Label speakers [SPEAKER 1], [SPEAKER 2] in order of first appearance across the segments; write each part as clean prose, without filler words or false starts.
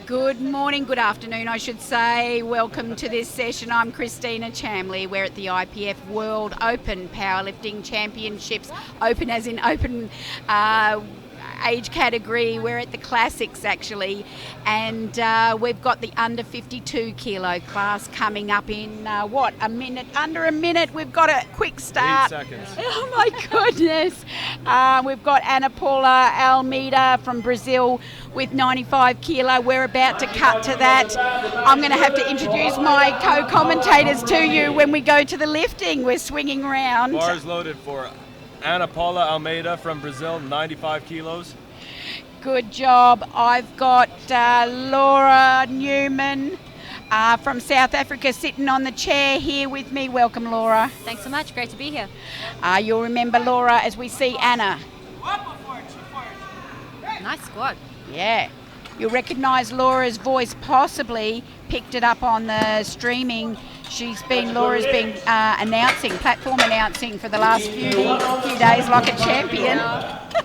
[SPEAKER 1] Good morning, good afternoon, I should say. Welcome to this session. I'm Christina Chamley. We're at the IPF World Open Powerlifting Championships. Open as in open age category. We're at the classics actually, and we've got the under 52 kilo class coming up in a minute, under a minute. We've got a quick start.
[SPEAKER 2] 8 seconds.
[SPEAKER 1] Oh my goodness. We've got Ana Paula Almeida from Brazil with 95 kilo. We're about to cut to that. I'm going to have to introduce my co-commentators to you when we go to the lifting. We're swinging around.
[SPEAKER 2] Bars loaded for Ana Paula Almeida from Brazil, 95 kilos.
[SPEAKER 1] Good job. I've got Laura Newman from South Africa sitting on the chair here with me. Welcome, Laura.
[SPEAKER 3] Thanks so much. Great to be here.
[SPEAKER 1] You'll remember Laura as we see Anna.
[SPEAKER 3] Nice squat.
[SPEAKER 1] Yeah. You'll recognise Laura's voice, possibly picked it up on the streaming. Laura's been platform announcing for the last few days like a champion.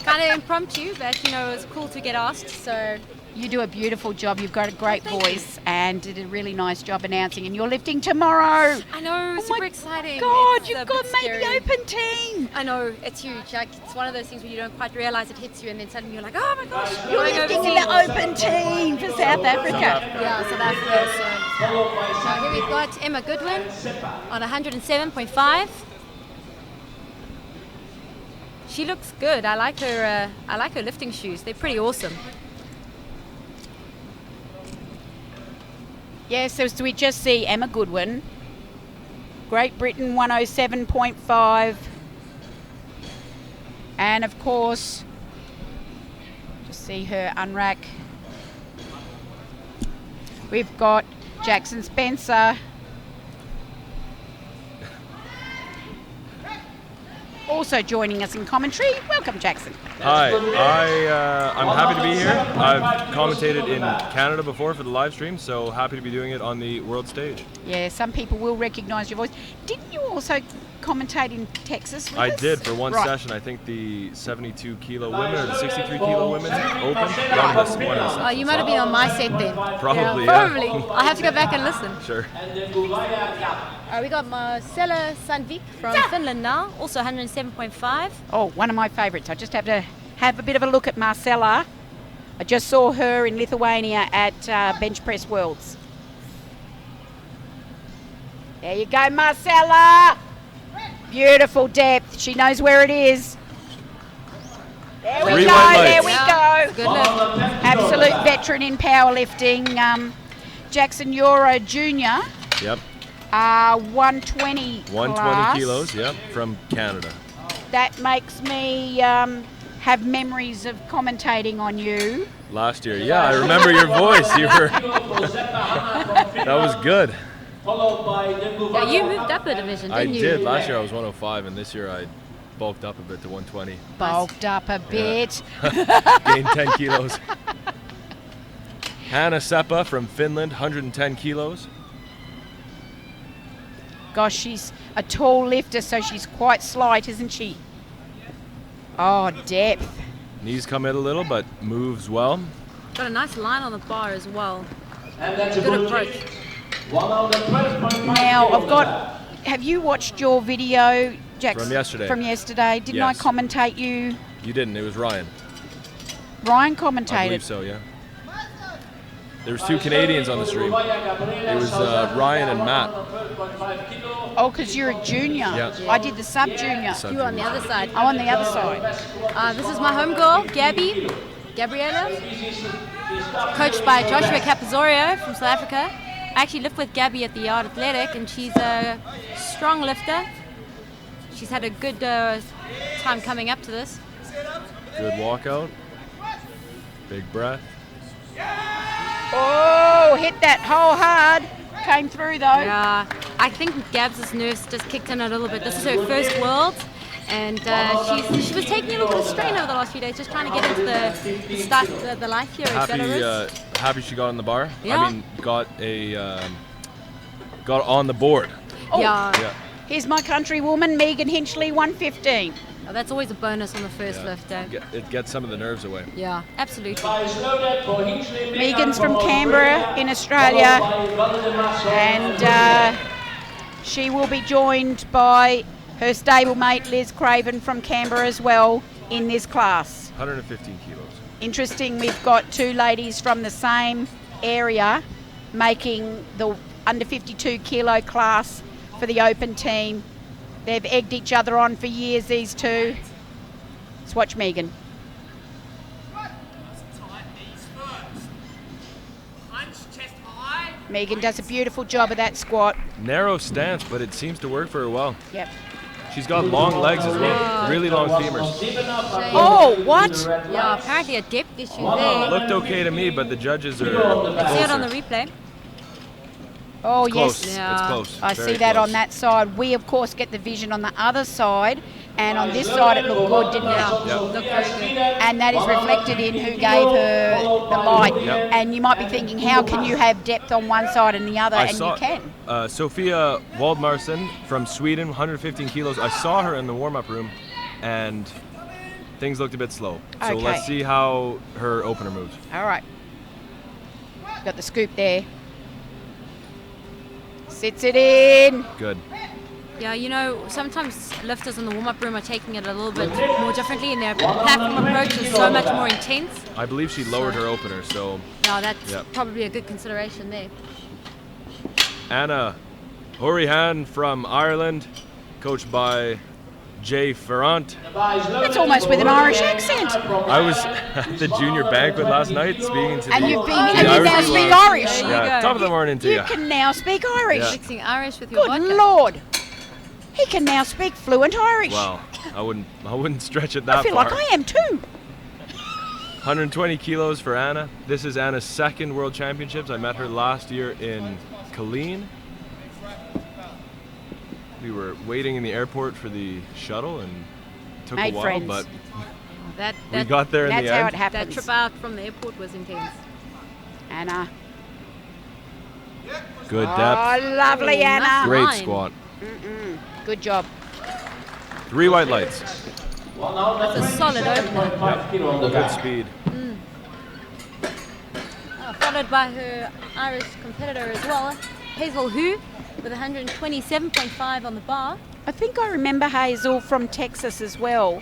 [SPEAKER 3] Kind of impromptu, but it was cool to get asked. So
[SPEAKER 1] you do a beautiful job. You've got a great voice and did a really nice job announcing. And you're lifting tomorrow.
[SPEAKER 3] I know, super
[SPEAKER 1] my
[SPEAKER 3] exciting.
[SPEAKER 1] God, you've got made the open team.
[SPEAKER 3] I know, it's huge. Like, it's one of those things where you don't quite realise it hits you, and then suddenly you're like, oh my gosh,
[SPEAKER 1] you're lifting in the open team for South Africa.
[SPEAKER 3] Yeah, South Africa. So here we've got Emma Goodwin on 107.5. She looks good. I like her lifting shoes. They're pretty awesome.
[SPEAKER 1] Yes, so we just see Emma Goodwin, Great Britain 107.5, and of course, just see her unrack. We've got Jackson Spencer, also joining us in commentary. Welcome, Jackson.
[SPEAKER 2] Hi, I'm happy to be here. I've commentated in Canada before for the live stream, so happy to be doing it on the world stage.
[SPEAKER 1] Yeah, some people will recognise your voice. Didn't you also commentate in Texas with us?
[SPEAKER 2] Did for one session. I think the 72 kilo women or the 63 kilo women open.
[SPEAKER 3] Oh, you might have been on my set then.
[SPEAKER 2] Probably,
[SPEAKER 3] Probably. I'll have to go back and listen.
[SPEAKER 2] Sure.
[SPEAKER 3] We got Marcella Sandvik from Finland now, also 107.5.
[SPEAKER 1] Oh, one of my favourites. I just have to have a bit of a look at Marcella. I just saw her in Lithuania at Bench Press Worlds. There you go, Marcella. Beautiful depth. She knows where it is. There we go. There we go.
[SPEAKER 3] Good lift.
[SPEAKER 1] Absolute veteran in powerlifting. Jackson, you're a junior.
[SPEAKER 2] Yep.
[SPEAKER 1] 120 class.
[SPEAKER 2] Kilos, yep, from Canada.
[SPEAKER 1] That makes me have memories of commentating on you.
[SPEAKER 2] Last year, yeah, I remember your voice. You were. That was good.
[SPEAKER 3] Yeah, you moved up a division, didn't you?
[SPEAKER 2] I did. Last year I was 105, and this year I bulked up a bit to 120.
[SPEAKER 1] Bulked up a bit.
[SPEAKER 2] Gained 10 kilos. Hannah Sepa from Finland, 110 kilos.
[SPEAKER 1] Gosh, she's a tall lifter, so she's quite slight, isn't she? Oh, depth.
[SPEAKER 2] Knees come in a little, but moves well.
[SPEAKER 3] Got a nice line on the bar as well. Good approach.
[SPEAKER 1] Now, have you watched your video, Jackson?
[SPEAKER 2] From yesterday.
[SPEAKER 1] Didn't I commentate you?
[SPEAKER 2] You didn't, it was Ryan.
[SPEAKER 1] Ryan commentated?
[SPEAKER 2] I believe so, yeah. There was 2 Canadians on the stream. It was Ryan and Matt.
[SPEAKER 1] Oh, because you're a junior.
[SPEAKER 2] Yeah.
[SPEAKER 1] I did the sub-junior.
[SPEAKER 3] You were on the other side.
[SPEAKER 1] I'm on the other side.
[SPEAKER 3] This is my homegirl, Gabriella, coached by Joshua Capozorio from South Africa. I actually lift with Gabby at the Yard Athletic, and she's a strong lifter. She's had a good time coming up to this.
[SPEAKER 2] Good walkout. Big breath.
[SPEAKER 1] Oh, hit that hole hard. Came through though.
[SPEAKER 3] Yeah, I think Gabs' nerves just kicked in a little bit. This is her first World, and she was taking a little bit of strain over the last few days, just trying to get into the life here at Belarus.
[SPEAKER 2] Happy she got on the bar.
[SPEAKER 3] Yeah.
[SPEAKER 2] I mean, got on the board.
[SPEAKER 1] Oh,
[SPEAKER 3] yeah.
[SPEAKER 1] Here's my countrywoman, Hinch Lee, 115.
[SPEAKER 3] Oh, that's always a bonus on the first lift, eh?
[SPEAKER 2] It gets some of the nerves away.
[SPEAKER 3] Yeah, absolutely.
[SPEAKER 1] Megan's from Canberra in Australia, and she will be joined by her stablemate Liz Craven from Canberra as well in this class.
[SPEAKER 2] 115 kilos.
[SPEAKER 1] Interesting, we've got two ladies from the same area making the under 52 kilo class for the open team. They've egged each other on for years, these two. Let's watch Megan. Megan does a beautiful job of that squat.
[SPEAKER 2] Narrow stance, but it seems to work for her well.
[SPEAKER 1] Yep.
[SPEAKER 2] She's got long legs as well, really long femurs.
[SPEAKER 1] Oh, what?
[SPEAKER 3] Yeah, apparently a depth issue there.
[SPEAKER 2] Looked okay to me, but the judges are
[SPEAKER 3] You can see it on the
[SPEAKER 2] closer.
[SPEAKER 3] replay.
[SPEAKER 1] Oh,
[SPEAKER 2] It's close.
[SPEAKER 1] yes.
[SPEAKER 3] Yeah.
[SPEAKER 2] It's close.
[SPEAKER 1] I
[SPEAKER 2] Very
[SPEAKER 1] see that
[SPEAKER 2] close.
[SPEAKER 1] on that side. We, of course, get the vision on the other side. And on this side, it looked good, didn't it?
[SPEAKER 2] Yep.
[SPEAKER 3] Looked very good.
[SPEAKER 1] And that is reflected in who gave her the light.
[SPEAKER 2] Yep.
[SPEAKER 1] And you might be thinking, how can you have depth on one side and the other?
[SPEAKER 2] I
[SPEAKER 1] And
[SPEAKER 2] saw
[SPEAKER 1] you can.
[SPEAKER 2] Sophia Wold Merson from Sweden, 115 kilos. I saw her in the warm-up room, and things looked a bit slow. So
[SPEAKER 1] Okay.
[SPEAKER 2] let's see how her opener moves.
[SPEAKER 1] All right. Got the scoop there. Sits it in.
[SPEAKER 2] Good.
[SPEAKER 3] Yeah, you know, sometimes lifters in the warm-up room are taking it a little bit more differently, and their platform approach is so much more intense.
[SPEAKER 2] I believe she lowered her opener, so
[SPEAKER 3] Now that's
[SPEAKER 2] Yep.
[SPEAKER 3] probably a good consideration there.
[SPEAKER 2] Anna Horahan from Ireland, coached by Jay Ferrant.
[SPEAKER 1] That's almost with an Irish accent.
[SPEAKER 2] I was at the junior banquet last night speaking to
[SPEAKER 1] And
[SPEAKER 2] the,
[SPEAKER 1] you've been,
[SPEAKER 2] the
[SPEAKER 1] and you
[SPEAKER 2] Irish
[SPEAKER 1] now
[SPEAKER 2] people.
[SPEAKER 1] speak Irish.
[SPEAKER 3] There you
[SPEAKER 2] Yeah,
[SPEAKER 3] go.
[SPEAKER 2] top of the morning to
[SPEAKER 1] You
[SPEAKER 2] you.
[SPEAKER 1] can now speak Irish.
[SPEAKER 2] Yeah.
[SPEAKER 3] Mixing Irish with your
[SPEAKER 1] Good
[SPEAKER 3] vodka.
[SPEAKER 1] Lord. He can now speak fluent Irish.
[SPEAKER 2] Wow, I wouldn't stretch it that
[SPEAKER 1] I feel
[SPEAKER 2] far.
[SPEAKER 1] like I am too.
[SPEAKER 2] 120 kilos for Anna. This is Anna's second World Championships. I met her last year in Killeen. We were waiting in the airport for the shuttle and it took
[SPEAKER 1] Made
[SPEAKER 2] a while,
[SPEAKER 1] friends.
[SPEAKER 2] but
[SPEAKER 3] That
[SPEAKER 2] we got there in
[SPEAKER 1] That's
[SPEAKER 2] the
[SPEAKER 1] how
[SPEAKER 2] end.
[SPEAKER 1] it
[SPEAKER 3] that
[SPEAKER 1] happens.
[SPEAKER 3] trip out from the airport was intense.
[SPEAKER 1] Anna.
[SPEAKER 2] Good
[SPEAKER 1] Oh,
[SPEAKER 2] depth.
[SPEAKER 1] lovely,
[SPEAKER 3] Ooh,
[SPEAKER 1] Anna.
[SPEAKER 3] nice.
[SPEAKER 2] Great
[SPEAKER 3] Fine.
[SPEAKER 2] squat.
[SPEAKER 1] Good job.
[SPEAKER 2] 3 white lights.
[SPEAKER 3] That's a solid opener.
[SPEAKER 2] Good speed.
[SPEAKER 3] Followed by her Irish competitor as well, Hazel Hu, with 127.5 on the bar.
[SPEAKER 1] I think I remember Hazel from Texas as well.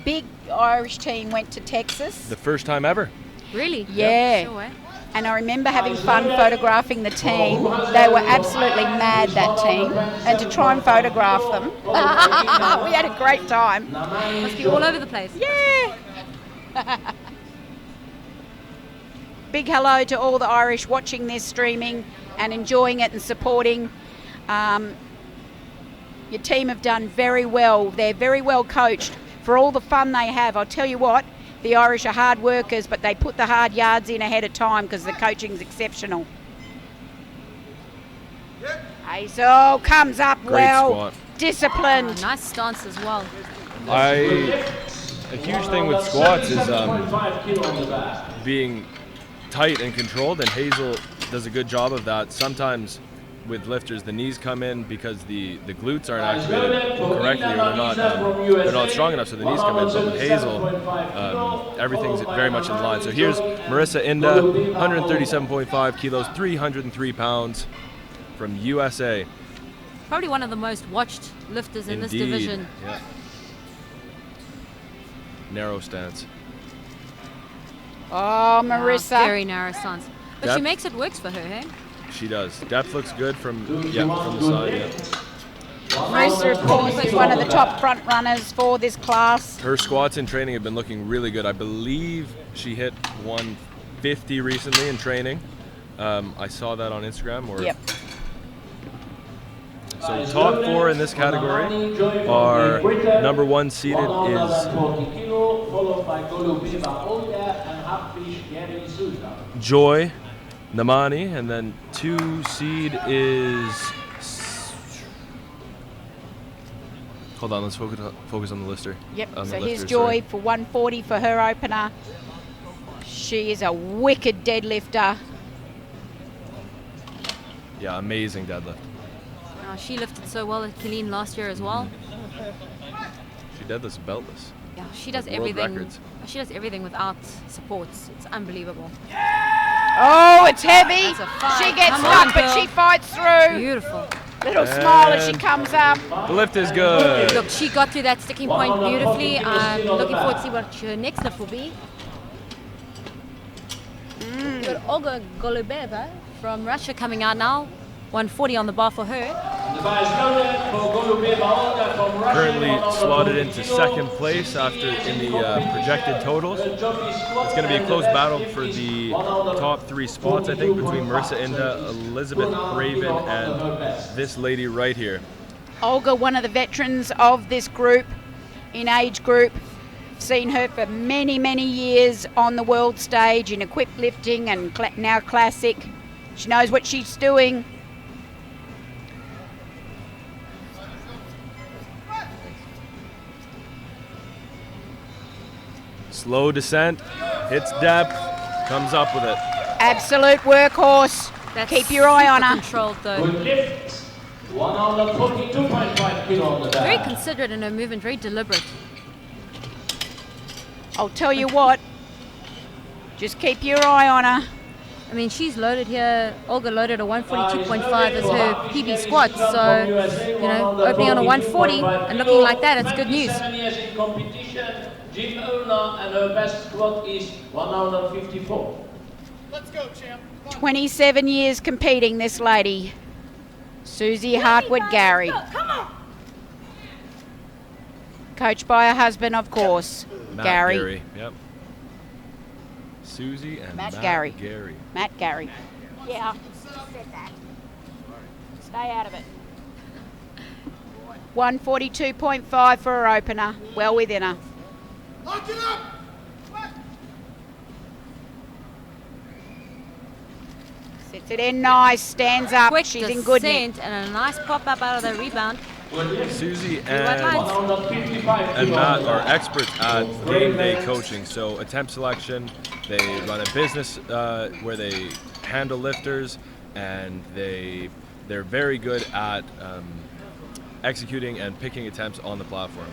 [SPEAKER 1] Big Irish team went to Texas.
[SPEAKER 2] The first time ever.
[SPEAKER 3] Really?
[SPEAKER 1] Yeah.
[SPEAKER 3] Sure, eh?
[SPEAKER 1] And I remember having fun photographing the team. They were absolutely mad, that team. And to try and photograph them, we had a great time.
[SPEAKER 3] Must be all over the place.
[SPEAKER 1] Yeah. Big hello to all the Irish watching this streaming and enjoying it and supporting. Your team have done very well. They're very well coached for all the fun they have. I'll tell you what, the Irish are hard workers, but they put the hard yards in ahead of time because the coaching's exceptional. Hazel comes up
[SPEAKER 2] Great
[SPEAKER 1] well,
[SPEAKER 2] squat.
[SPEAKER 1] disciplined.
[SPEAKER 3] Nice stance as well.
[SPEAKER 2] A huge thing with squats is being tight and controlled, and Hazel does a good job of that. Sometimes with lifters, the knees come in because the glutes aren't activated correctly, or they're not strong enough, so the knees come in. But with Hazel, everything's very much in line. So here's Marissa Inda, 137.5 kilos, 303 pounds from USA.
[SPEAKER 3] Probably one of the most watched lifters in this
[SPEAKER 2] Indeed.
[SPEAKER 3] division.
[SPEAKER 2] Yeah. Narrow stance.
[SPEAKER 1] Oh, Marissa.
[SPEAKER 3] Very narrow stance. But
[SPEAKER 2] Yep.
[SPEAKER 3] she makes it works for her, hey?
[SPEAKER 2] She does. Depth looks good from the side. Yeah.
[SPEAKER 1] Marissa, of course, is one of the top front runners for this class.
[SPEAKER 2] Her squats in training have been looking really good. I believe she hit 150 recently in training. I saw that on Instagram.
[SPEAKER 1] Yep.
[SPEAKER 2] So top 4 in this category are number 1 seeded is Joy Nnamani, and then 2 seed is. Hold on, let's focus on the lister.
[SPEAKER 1] Yep,
[SPEAKER 2] On the
[SPEAKER 1] so here's
[SPEAKER 2] lifter,
[SPEAKER 1] Joy
[SPEAKER 2] sorry.
[SPEAKER 1] for 140 for her opener. She is a wicked deadlifter.
[SPEAKER 2] Yeah, amazing deadlift.
[SPEAKER 3] She lifted so well at Killeen last year as well.
[SPEAKER 2] She deadlifts beltless.
[SPEAKER 3] Yeah, she does
[SPEAKER 2] World
[SPEAKER 3] everything.
[SPEAKER 2] records.
[SPEAKER 3] She does everything without supports. It's unbelievable.
[SPEAKER 1] Oh, it's heavy.
[SPEAKER 3] That's a fight.
[SPEAKER 1] She gets
[SPEAKER 3] Come
[SPEAKER 1] stuck,
[SPEAKER 3] on,
[SPEAKER 1] but
[SPEAKER 3] girl.
[SPEAKER 1] she fights through.
[SPEAKER 3] Beautiful.
[SPEAKER 1] Little smile as she
[SPEAKER 2] And
[SPEAKER 1] comes up.
[SPEAKER 2] The lift is good.
[SPEAKER 3] Look, she got through that sticking point beautifully. I'm looking forward to see what her next lift will be. Got Olga Golubeva from Russia coming out now. 140 on the bar for her.
[SPEAKER 2] Currently slotted into second place after in the projected totals. It's going to be a close battle for the top 3 spots, I think, between Marissa Inda, Elizabeth Craven, and this lady right here.
[SPEAKER 1] Olga, one of the veterans of this group, in age group. Seen her for many, many years on the world stage in equipped lifting and now classic. She knows what she's doing.
[SPEAKER 2] Slow descent, hits depth, comes up with it.
[SPEAKER 1] Absolute workhorse.
[SPEAKER 3] That's
[SPEAKER 1] Keep your eye on
[SPEAKER 3] super
[SPEAKER 1] her.
[SPEAKER 3] Controlled though.
[SPEAKER 4] Good lift. 142.5 kilo on the
[SPEAKER 3] Very
[SPEAKER 4] back.
[SPEAKER 3] considerate in her movement, very deliberate.
[SPEAKER 1] I'll tell you what, just keep your eye on her.
[SPEAKER 3] I mean, she's loaded here. Olga loaded a 142.5 as her PB squat. So, you know, opening on a 140 and looking like that, it's good news.
[SPEAKER 4] 7 years in competition. Jim Ulna, and her best squat is 154.
[SPEAKER 1] 27 years competing, this lady. Susie Hartwig Gary. Coached by her husband, of course,
[SPEAKER 2] Matt
[SPEAKER 1] Gary.
[SPEAKER 2] Yep. Susie and
[SPEAKER 1] Matt
[SPEAKER 2] Matt
[SPEAKER 1] Gary.
[SPEAKER 2] Gary.
[SPEAKER 1] Matt Gary. Yeah, said that. Stay out of it. 142.5 for her opener. Well within her. Sits it in nice, stands up.
[SPEAKER 3] Quick
[SPEAKER 1] She's in good nick.
[SPEAKER 3] descent and a nice pop up out of the rebound.
[SPEAKER 2] Susie
[SPEAKER 3] White
[SPEAKER 2] and
[SPEAKER 3] lines.
[SPEAKER 4] 155
[SPEAKER 2] and
[SPEAKER 4] kilo
[SPEAKER 2] Matt
[SPEAKER 4] on the
[SPEAKER 2] are
[SPEAKER 4] back.
[SPEAKER 2] experts at game day coaching. So attempt selection, they run a business where they handle lifters, and they're very good at executing and picking attempts on the platform.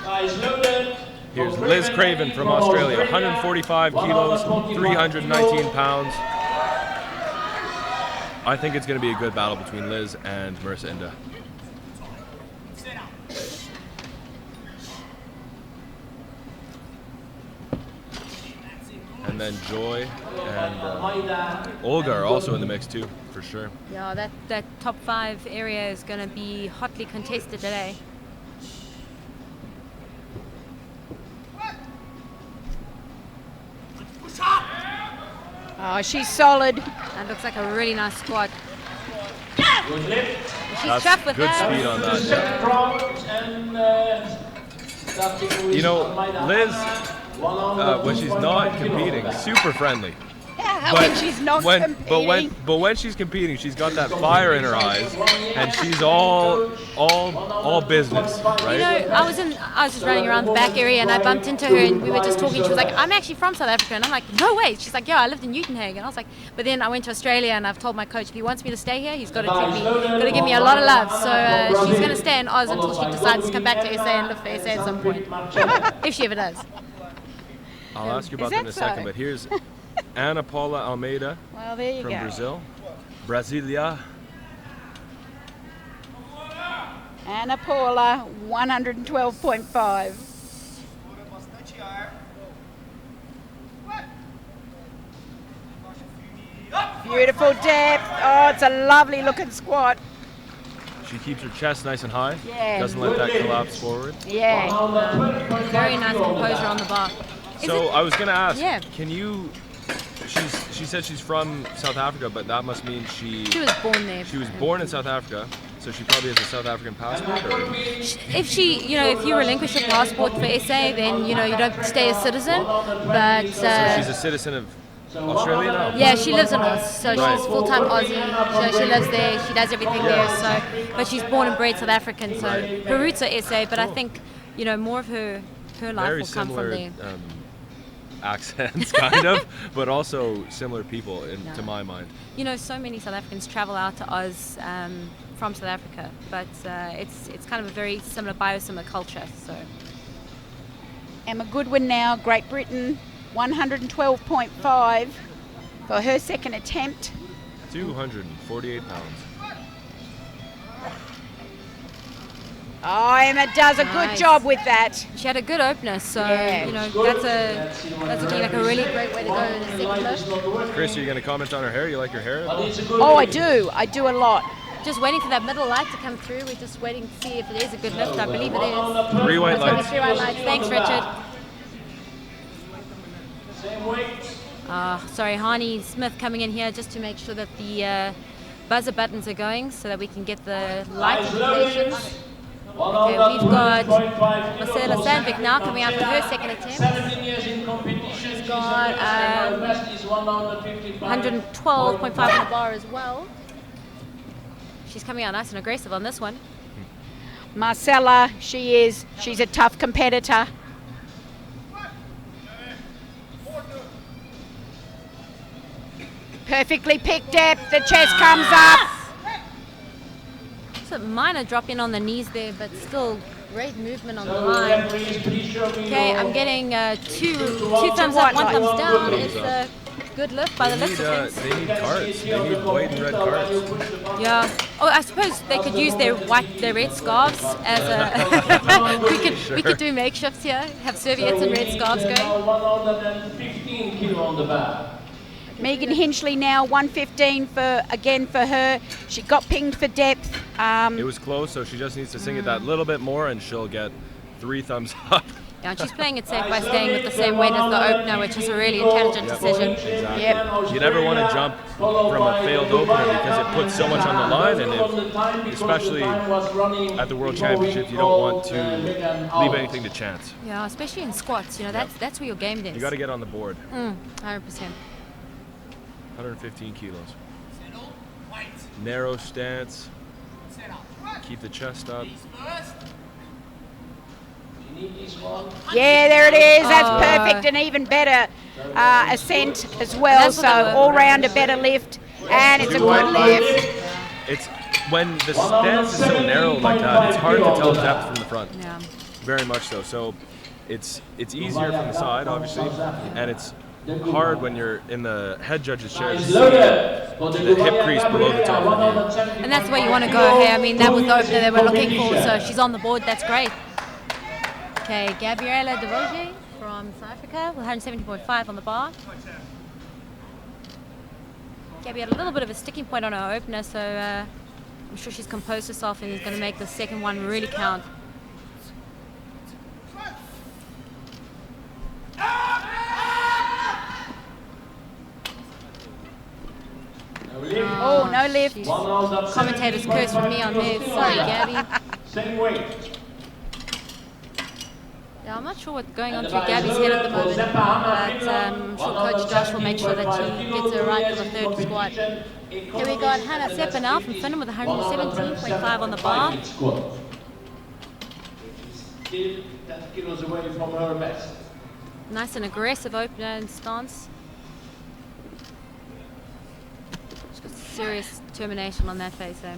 [SPEAKER 4] Guys loaded.
[SPEAKER 2] Here's Liz Craven from Australia, 145 kilos, 319 pounds. I think it's going to be a good battle between Liz and Marissa Inda. And then Joy and Olga are also in the mix too, for sure.
[SPEAKER 3] Yeah, that top 5 area is going to be hotly contested today.
[SPEAKER 1] Oh, she's solid.
[SPEAKER 3] That looks like a really nice squat.
[SPEAKER 4] Good lift.
[SPEAKER 3] She's
[SPEAKER 2] That's
[SPEAKER 3] chuffed with
[SPEAKER 2] good
[SPEAKER 3] that.
[SPEAKER 2] speed on that.
[SPEAKER 4] Second round and
[SPEAKER 2] You know, Liz, when she's not competing, super friendly.
[SPEAKER 1] Yeah, when she's not competing.
[SPEAKER 2] But when she's competing, she's got that fire in her eyes, and she's all business, right?
[SPEAKER 3] You know, I was just running around the back area and I bumped into her and we were just talking. She was like, "I'm actually from South Africa," and I'm like, "No way." She's like, "Yeah, I lived in Uitenhage," and I was like, "But then I went to Australia and I've told my coach if he wants me to stay here, he's got to treat me, got to give me a lot of love." So she's going to stay in Oz until she decides to come back to SA and live for SA at some point, if she ever does.
[SPEAKER 2] I'll ask you about
[SPEAKER 1] Is
[SPEAKER 2] that in
[SPEAKER 1] that
[SPEAKER 2] a second,
[SPEAKER 1] so?
[SPEAKER 2] but here's Ana Paula Almeida
[SPEAKER 1] Well, there you
[SPEAKER 2] from
[SPEAKER 1] go.
[SPEAKER 2] Brazil. Brasilia.
[SPEAKER 1] Ana Paula, 112.5. Beautiful depth. Oh, it's a lovely looking squat.
[SPEAKER 2] She keeps her chest nice and high.
[SPEAKER 1] Yeah.
[SPEAKER 2] Doesn't let that collapse forward.
[SPEAKER 1] Yeah.
[SPEAKER 3] Very nice composure on the bar.
[SPEAKER 2] So I was gonna ask,
[SPEAKER 3] Yeah.
[SPEAKER 2] can you? She said she's from South Africa, but that must mean
[SPEAKER 3] She was born there.
[SPEAKER 2] she was born in South Africa, so she probably has a South African passport. Or?
[SPEAKER 3] If if you relinquish your passport for SA, then you don't stay a citizen. But
[SPEAKER 2] So she's a citizen of Australia now.
[SPEAKER 3] yeah, she lives in Oz, so
[SPEAKER 2] Right.
[SPEAKER 3] she's full-time Aussie. So she lives there. She does everything there. So, but she's born and bred South African. So her roots are SA. But I think more of her life
[SPEAKER 2] Very
[SPEAKER 3] will come from
[SPEAKER 2] similar
[SPEAKER 3] there.
[SPEAKER 2] accents, kind of, but also similar people, to my mind.
[SPEAKER 3] So many South Africans travel out to Oz from South Africa, but it's kind of a very similar biosimilar culture. So
[SPEAKER 1] Emma Goodwin now, Great Britain, 112.5 for her second attempt.
[SPEAKER 2] 248 pounds.
[SPEAKER 1] Oh, Emma does a good job with that.
[SPEAKER 3] She had a good opener, so
[SPEAKER 1] Yeah.
[SPEAKER 3] you know that's like a really great way to go in the second lift.
[SPEAKER 2] Chris, are you going to comment on her hair? You like her hair?
[SPEAKER 1] Oh, I do a lot.
[SPEAKER 3] Just waiting for that middle light to come through. We're just waiting to see if it is a good lift. I believe it is.
[SPEAKER 2] 3 white
[SPEAKER 3] That's gonna be
[SPEAKER 2] lights.
[SPEAKER 3] 3 white lights. Thanks, Richard.
[SPEAKER 4] Same weight.
[SPEAKER 3] Sorry, Hani Smith coming in here just to make sure that the buzzer buttons are going so that we can get the light indications. Okay, we've got Marcela Sandvik now coming out for her second attempt.
[SPEAKER 4] 17 years in competition.
[SPEAKER 3] She's got 112.5 on the bar as well. She's coming out nice and aggressive on this one.
[SPEAKER 1] Marcella, she's a tough competitor. Perfectly picked depth, the chest comes up.
[SPEAKER 3] It's a minor drop in on the knees there, but still great movement on the line. Okay, I'm getting two thumbs up, one thumbs down. It's a good lift by the looks of things.
[SPEAKER 2] They need cards. They need white and red cards.
[SPEAKER 3] Yeah. Oh, I suppose they could use their red scarves as a. we could do makeshifts here. Have serviettes and red scarves going.
[SPEAKER 4] 115 kilo on the bar.
[SPEAKER 1] Megan Hinch Lee now 115 for her. She got pinged for depth.
[SPEAKER 2] It was close, so she just needs to sing it that little bit more, and she'll get 3 thumbs up.
[SPEAKER 3] Yeah, and she's playing it safe by staying with the same weight as the opener, which is a really intelligent decision.
[SPEAKER 2] Exactly.
[SPEAKER 1] Yep.
[SPEAKER 2] You never want to jump from a failed opener because it puts so much on the line, and especially at the World Championship, you don't want to leave anything to chance.
[SPEAKER 3] Yeah, especially in squats. You know, that's where your game is.
[SPEAKER 2] You got to get on the board.
[SPEAKER 3] 100%.
[SPEAKER 2] 115 kilos. Narrow stance. Keep the chest up.
[SPEAKER 1] Yeah, there it is. That's perfect, and even better ascent as well. So all round a better lift, and it's a good lift.
[SPEAKER 2] It's when the stance is so narrow like that, it's hard to tell depth from the front.
[SPEAKER 3] Yeah.
[SPEAKER 2] Very much so. So it's easier from the side, obviously, and it's hard when you're in the head judge's chair to see the hip crease below the top of the knee.
[SPEAKER 3] And that's where you want to go here. I mean, that was the opener they were looking for, so she's on the board. That's great. Okay, Gabriela De Roger from South Africa with 170.5 on the bar. Gabby had a little bit of a sticking point on her opener, so I'm sure she's composed herself and is going to make the second one really count.
[SPEAKER 1] Oh, no lift.
[SPEAKER 3] Commentators curse with me on there. Sorry, Gabby.
[SPEAKER 4] Same weight.
[SPEAKER 3] Yeah, I'm not sure what's going on through Gabby's head at the moment, but I'm sure Coach Josh will make sure that she gets her right for the third squat. Here we got Hannah Sepa now from Finland with 117.5 on the bar.
[SPEAKER 4] Still 10 kilos away from her best.
[SPEAKER 3] Nice and aggressive opener and stance. She's got serious determination on that face there.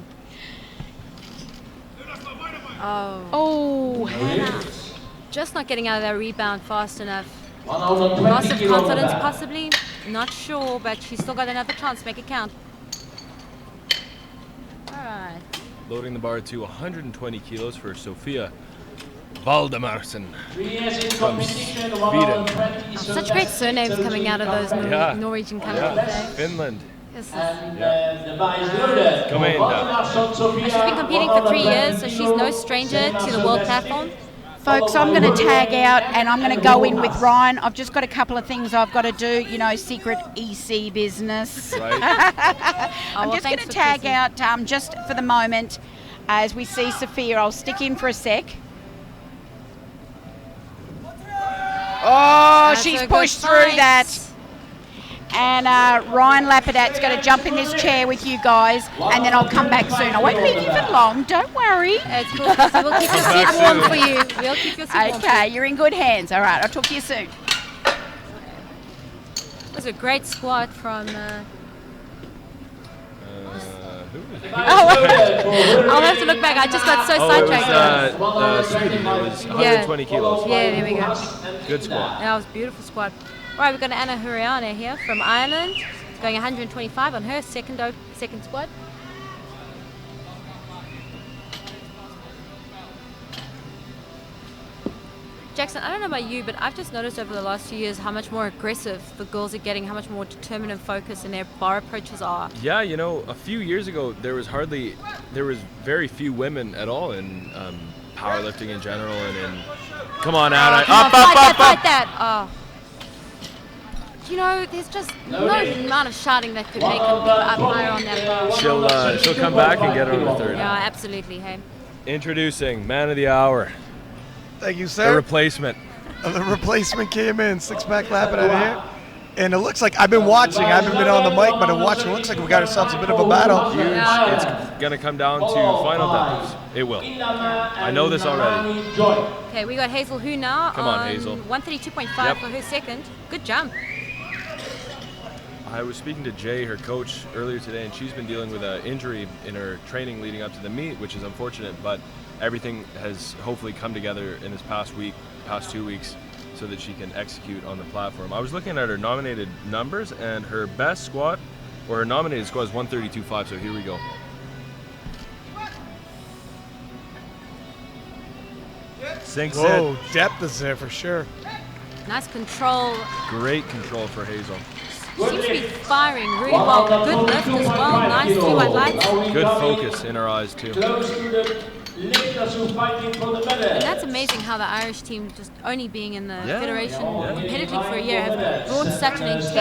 [SPEAKER 1] Oh,
[SPEAKER 3] Hannah. Just not getting out of that rebound fast enough.
[SPEAKER 4] 120
[SPEAKER 3] Loss of
[SPEAKER 4] kilo on the
[SPEAKER 3] confidence
[SPEAKER 4] bar.
[SPEAKER 3] possibly. Not sure, but she's still got another chance to make it count. Alright.
[SPEAKER 2] Loading the bar to 120 kilos for Sophia Valdemarsen.
[SPEAKER 4] 3 years in
[SPEAKER 2] From
[SPEAKER 4] competition,
[SPEAKER 2] Sweden.
[SPEAKER 4] 120
[SPEAKER 3] Such great surnames coming out of those Norwegian countries.
[SPEAKER 2] Yeah, Finland.
[SPEAKER 3] This is-
[SPEAKER 4] And the bar is loaded.
[SPEAKER 2] Come in,
[SPEAKER 3] She's been competing for 3 years, so she's no stranger to the world platform.
[SPEAKER 1] folks, I'm going to tag out and I'm going to go in with Ryan. I've just got a couple of things I've got to do, you know, secret EC business.
[SPEAKER 2] Right.
[SPEAKER 1] I'm just going to tag out just for the moment as we see Sophia. I'll stick in for a sec. Oh,
[SPEAKER 3] That's
[SPEAKER 1] she's
[SPEAKER 3] a good
[SPEAKER 1] pushed through
[SPEAKER 3] fight.
[SPEAKER 1] that. And Ryan Lapadat's going to jump in this chair with you guys, and then I'll come back soon. I won't leave you for long, don't worry.
[SPEAKER 3] It's cool. So we'll keep your seat warm for you. We'll keep your seat warm for you.
[SPEAKER 1] Okay, you're in good hands. All right, I'll talk to you soon.
[SPEAKER 3] It was a great squat from...
[SPEAKER 2] Who is it?
[SPEAKER 3] I'll have to look back. I just got so
[SPEAKER 2] Oh, it
[SPEAKER 3] sidetracked.
[SPEAKER 2] was Sweden. It was 120 kilos.
[SPEAKER 3] Yeah, there we go.
[SPEAKER 2] Good squat.
[SPEAKER 3] That was a beautiful squat. All right, we've got Anna Horahan here from Ireland, going 125 on her second squat. Jackson, I don't know about you, but I've just noticed over the last few years how much more aggressive the girls are getting, how much more determined and focused in their bar approaches are.
[SPEAKER 2] Yeah, you know, a few years ago there was very few women at all in powerlifting in general and in. Come on, Anna! Up!
[SPEAKER 3] Fight that! Oh. You know, there's just no amount of shouting that could make him up higher on that bar.
[SPEAKER 2] She'll come back and get her on the third.
[SPEAKER 3] Yeah, absolutely. Hey.
[SPEAKER 2] Introducing man of the hour.
[SPEAKER 5] Thank you, sir.
[SPEAKER 2] The replacement.
[SPEAKER 5] The replacement came in, six-pack lapping out here. And it looks like, I've been watching, I haven't been on the mic, but I'm watching, it looks like we got ourselves a bit of a battle.
[SPEAKER 2] Huge. It's going to come down to final deadlifts. It will. I know this already.
[SPEAKER 3] Okay, we got Hazel Hu now.
[SPEAKER 2] Come on, Hazel.
[SPEAKER 3] 132.5 for her second. Good jump.
[SPEAKER 2] I was speaking to Jay, her coach, earlier today, and she's been dealing with an injury in her training leading up to the meet, which is unfortunate, but everything has hopefully come together in this past 2 weeks, so that she can execute on the platform. I was looking at her nominated numbers, and her best squat, or her nominated squat, is 132.5, so here we go. Sinks
[SPEAKER 5] Whoa,
[SPEAKER 2] it.
[SPEAKER 5] depth is there for sure.
[SPEAKER 3] Nice control.
[SPEAKER 2] Great control for Hazel.
[SPEAKER 3] Seems to be firing really well. Good lift as well. Nice 2 white lights.
[SPEAKER 2] Good focus in her eyes, too.
[SPEAKER 3] And that's amazing how the Irish team, just only being in the federation competitively for a year, have brought such an intense.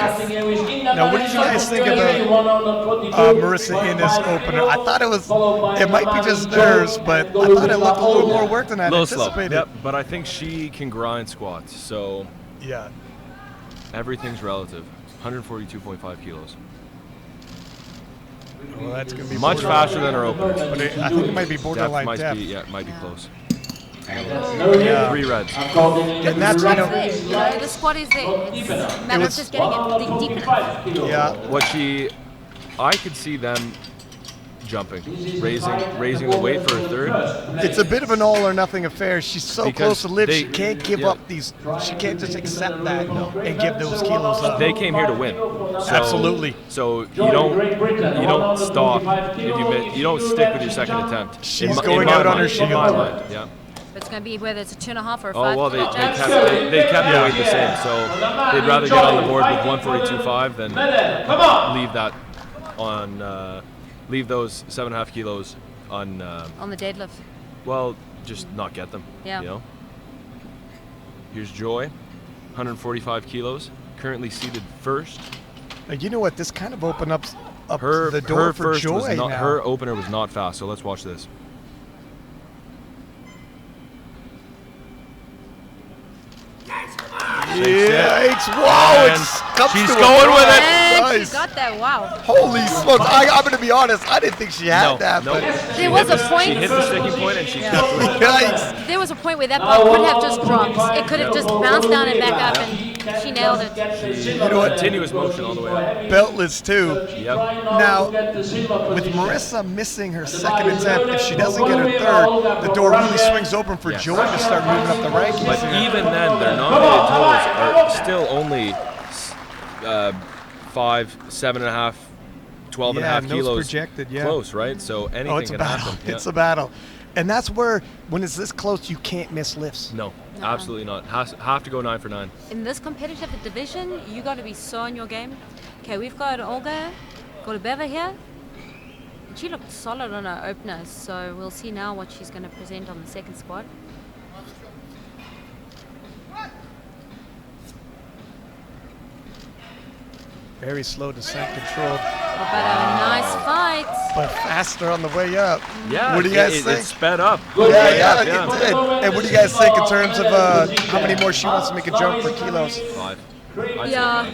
[SPEAKER 5] Now, what did you guys think about Merson in this opener? I thought it might be just nerves, but I thought it looked a little more work than I anticipated.
[SPEAKER 2] Yep, but I think she can grind squats, so
[SPEAKER 5] yeah,
[SPEAKER 2] everything's relative. 142.5 kilos.
[SPEAKER 5] Well, that's going to be
[SPEAKER 2] much faster than her opener.
[SPEAKER 5] But I think it might be borderline depth.
[SPEAKER 2] It might be close.
[SPEAKER 5] Yeah.
[SPEAKER 2] 3 reds.
[SPEAKER 5] And that's, you know,
[SPEAKER 3] the squat is there. It's a matter of just getting it deep enough.
[SPEAKER 5] Yeah.
[SPEAKER 2] I could see them jumping, raising the weight for a third.
[SPEAKER 5] It's a bit of an all or nothing affair. She's so close to live, she can't give up these. She can't just accept that and give those kilos up.
[SPEAKER 2] They came here to win. So,
[SPEAKER 5] absolutely.
[SPEAKER 2] So you don't stop if you don't stick with your second attempt.
[SPEAKER 5] She's going out on her shield.
[SPEAKER 2] Yeah.
[SPEAKER 3] It's going to be whether it's a 2.5 or a 5.
[SPEAKER 2] Oh well, they kept the weight the same. So they'd rather get on the board with 142.5 than leave that on. Leave those 7.5 kilos on
[SPEAKER 3] the deadlift.
[SPEAKER 2] Well, just not get them.
[SPEAKER 3] Yeah.
[SPEAKER 2] You know. Here's Joy, 145 kilos, currently seated first.
[SPEAKER 5] You know what? This kind of opened up
[SPEAKER 2] her
[SPEAKER 5] the door
[SPEAKER 2] her
[SPEAKER 5] for
[SPEAKER 2] first
[SPEAKER 5] Joy
[SPEAKER 2] was not,
[SPEAKER 5] now.
[SPEAKER 2] Her opener was not fast, so let's watch this.
[SPEAKER 5] Yikes! Wow!
[SPEAKER 2] She's going with it.
[SPEAKER 5] Nice.
[SPEAKER 3] She got that. Wow.
[SPEAKER 5] Holy smokes! I'm going to be honest. I didn't think she had that.
[SPEAKER 2] No.
[SPEAKER 5] But
[SPEAKER 3] There was a point.
[SPEAKER 2] She hit the sticking point and she kept with it.
[SPEAKER 5] Yikes!
[SPEAKER 3] There was a point where that bar could have just dropped. It could have just bounced down and back up, and she nailed it.
[SPEAKER 5] You know what?
[SPEAKER 2] Continuous motion all the way up.
[SPEAKER 5] Beltless too.
[SPEAKER 2] Yep.
[SPEAKER 5] Now, with Marissa missing her second attempt, if she doesn't get her third, the door really swings open for Joy to start moving up the rankings.
[SPEAKER 2] But even then, their nominated totals are still only 5, 7.5, 12.5 kilos
[SPEAKER 5] projected,
[SPEAKER 2] close, right? So anything
[SPEAKER 5] it's a
[SPEAKER 2] can
[SPEAKER 5] battle.
[SPEAKER 2] happen.
[SPEAKER 5] It's a battle. And that's where, when it's this close, you can't miss lifts.
[SPEAKER 2] No, absolutely not. Have to go 9 for 9.
[SPEAKER 3] In this competitive division, you got to be so on your game. Okay, we've got Olga Golubeva here. She looked solid on her opener, so we'll see now what she's going to present on the second squat.
[SPEAKER 5] Very slow descent controlled.
[SPEAKER 3] But a nice fight.
[SPEAKER 5] But faster on the way up.
[SPEAKER 2] Yeah,
[SPEAKER 5] what do you guys think?
[SPEAKER 2] It sped up.
[SPEAKER 5] Yeah, it did. And what do you guys think in terms of how many more she wants to make a jump for kilos?
[SPEAKER 2] 5.
[SPEAKER 3] Yeah.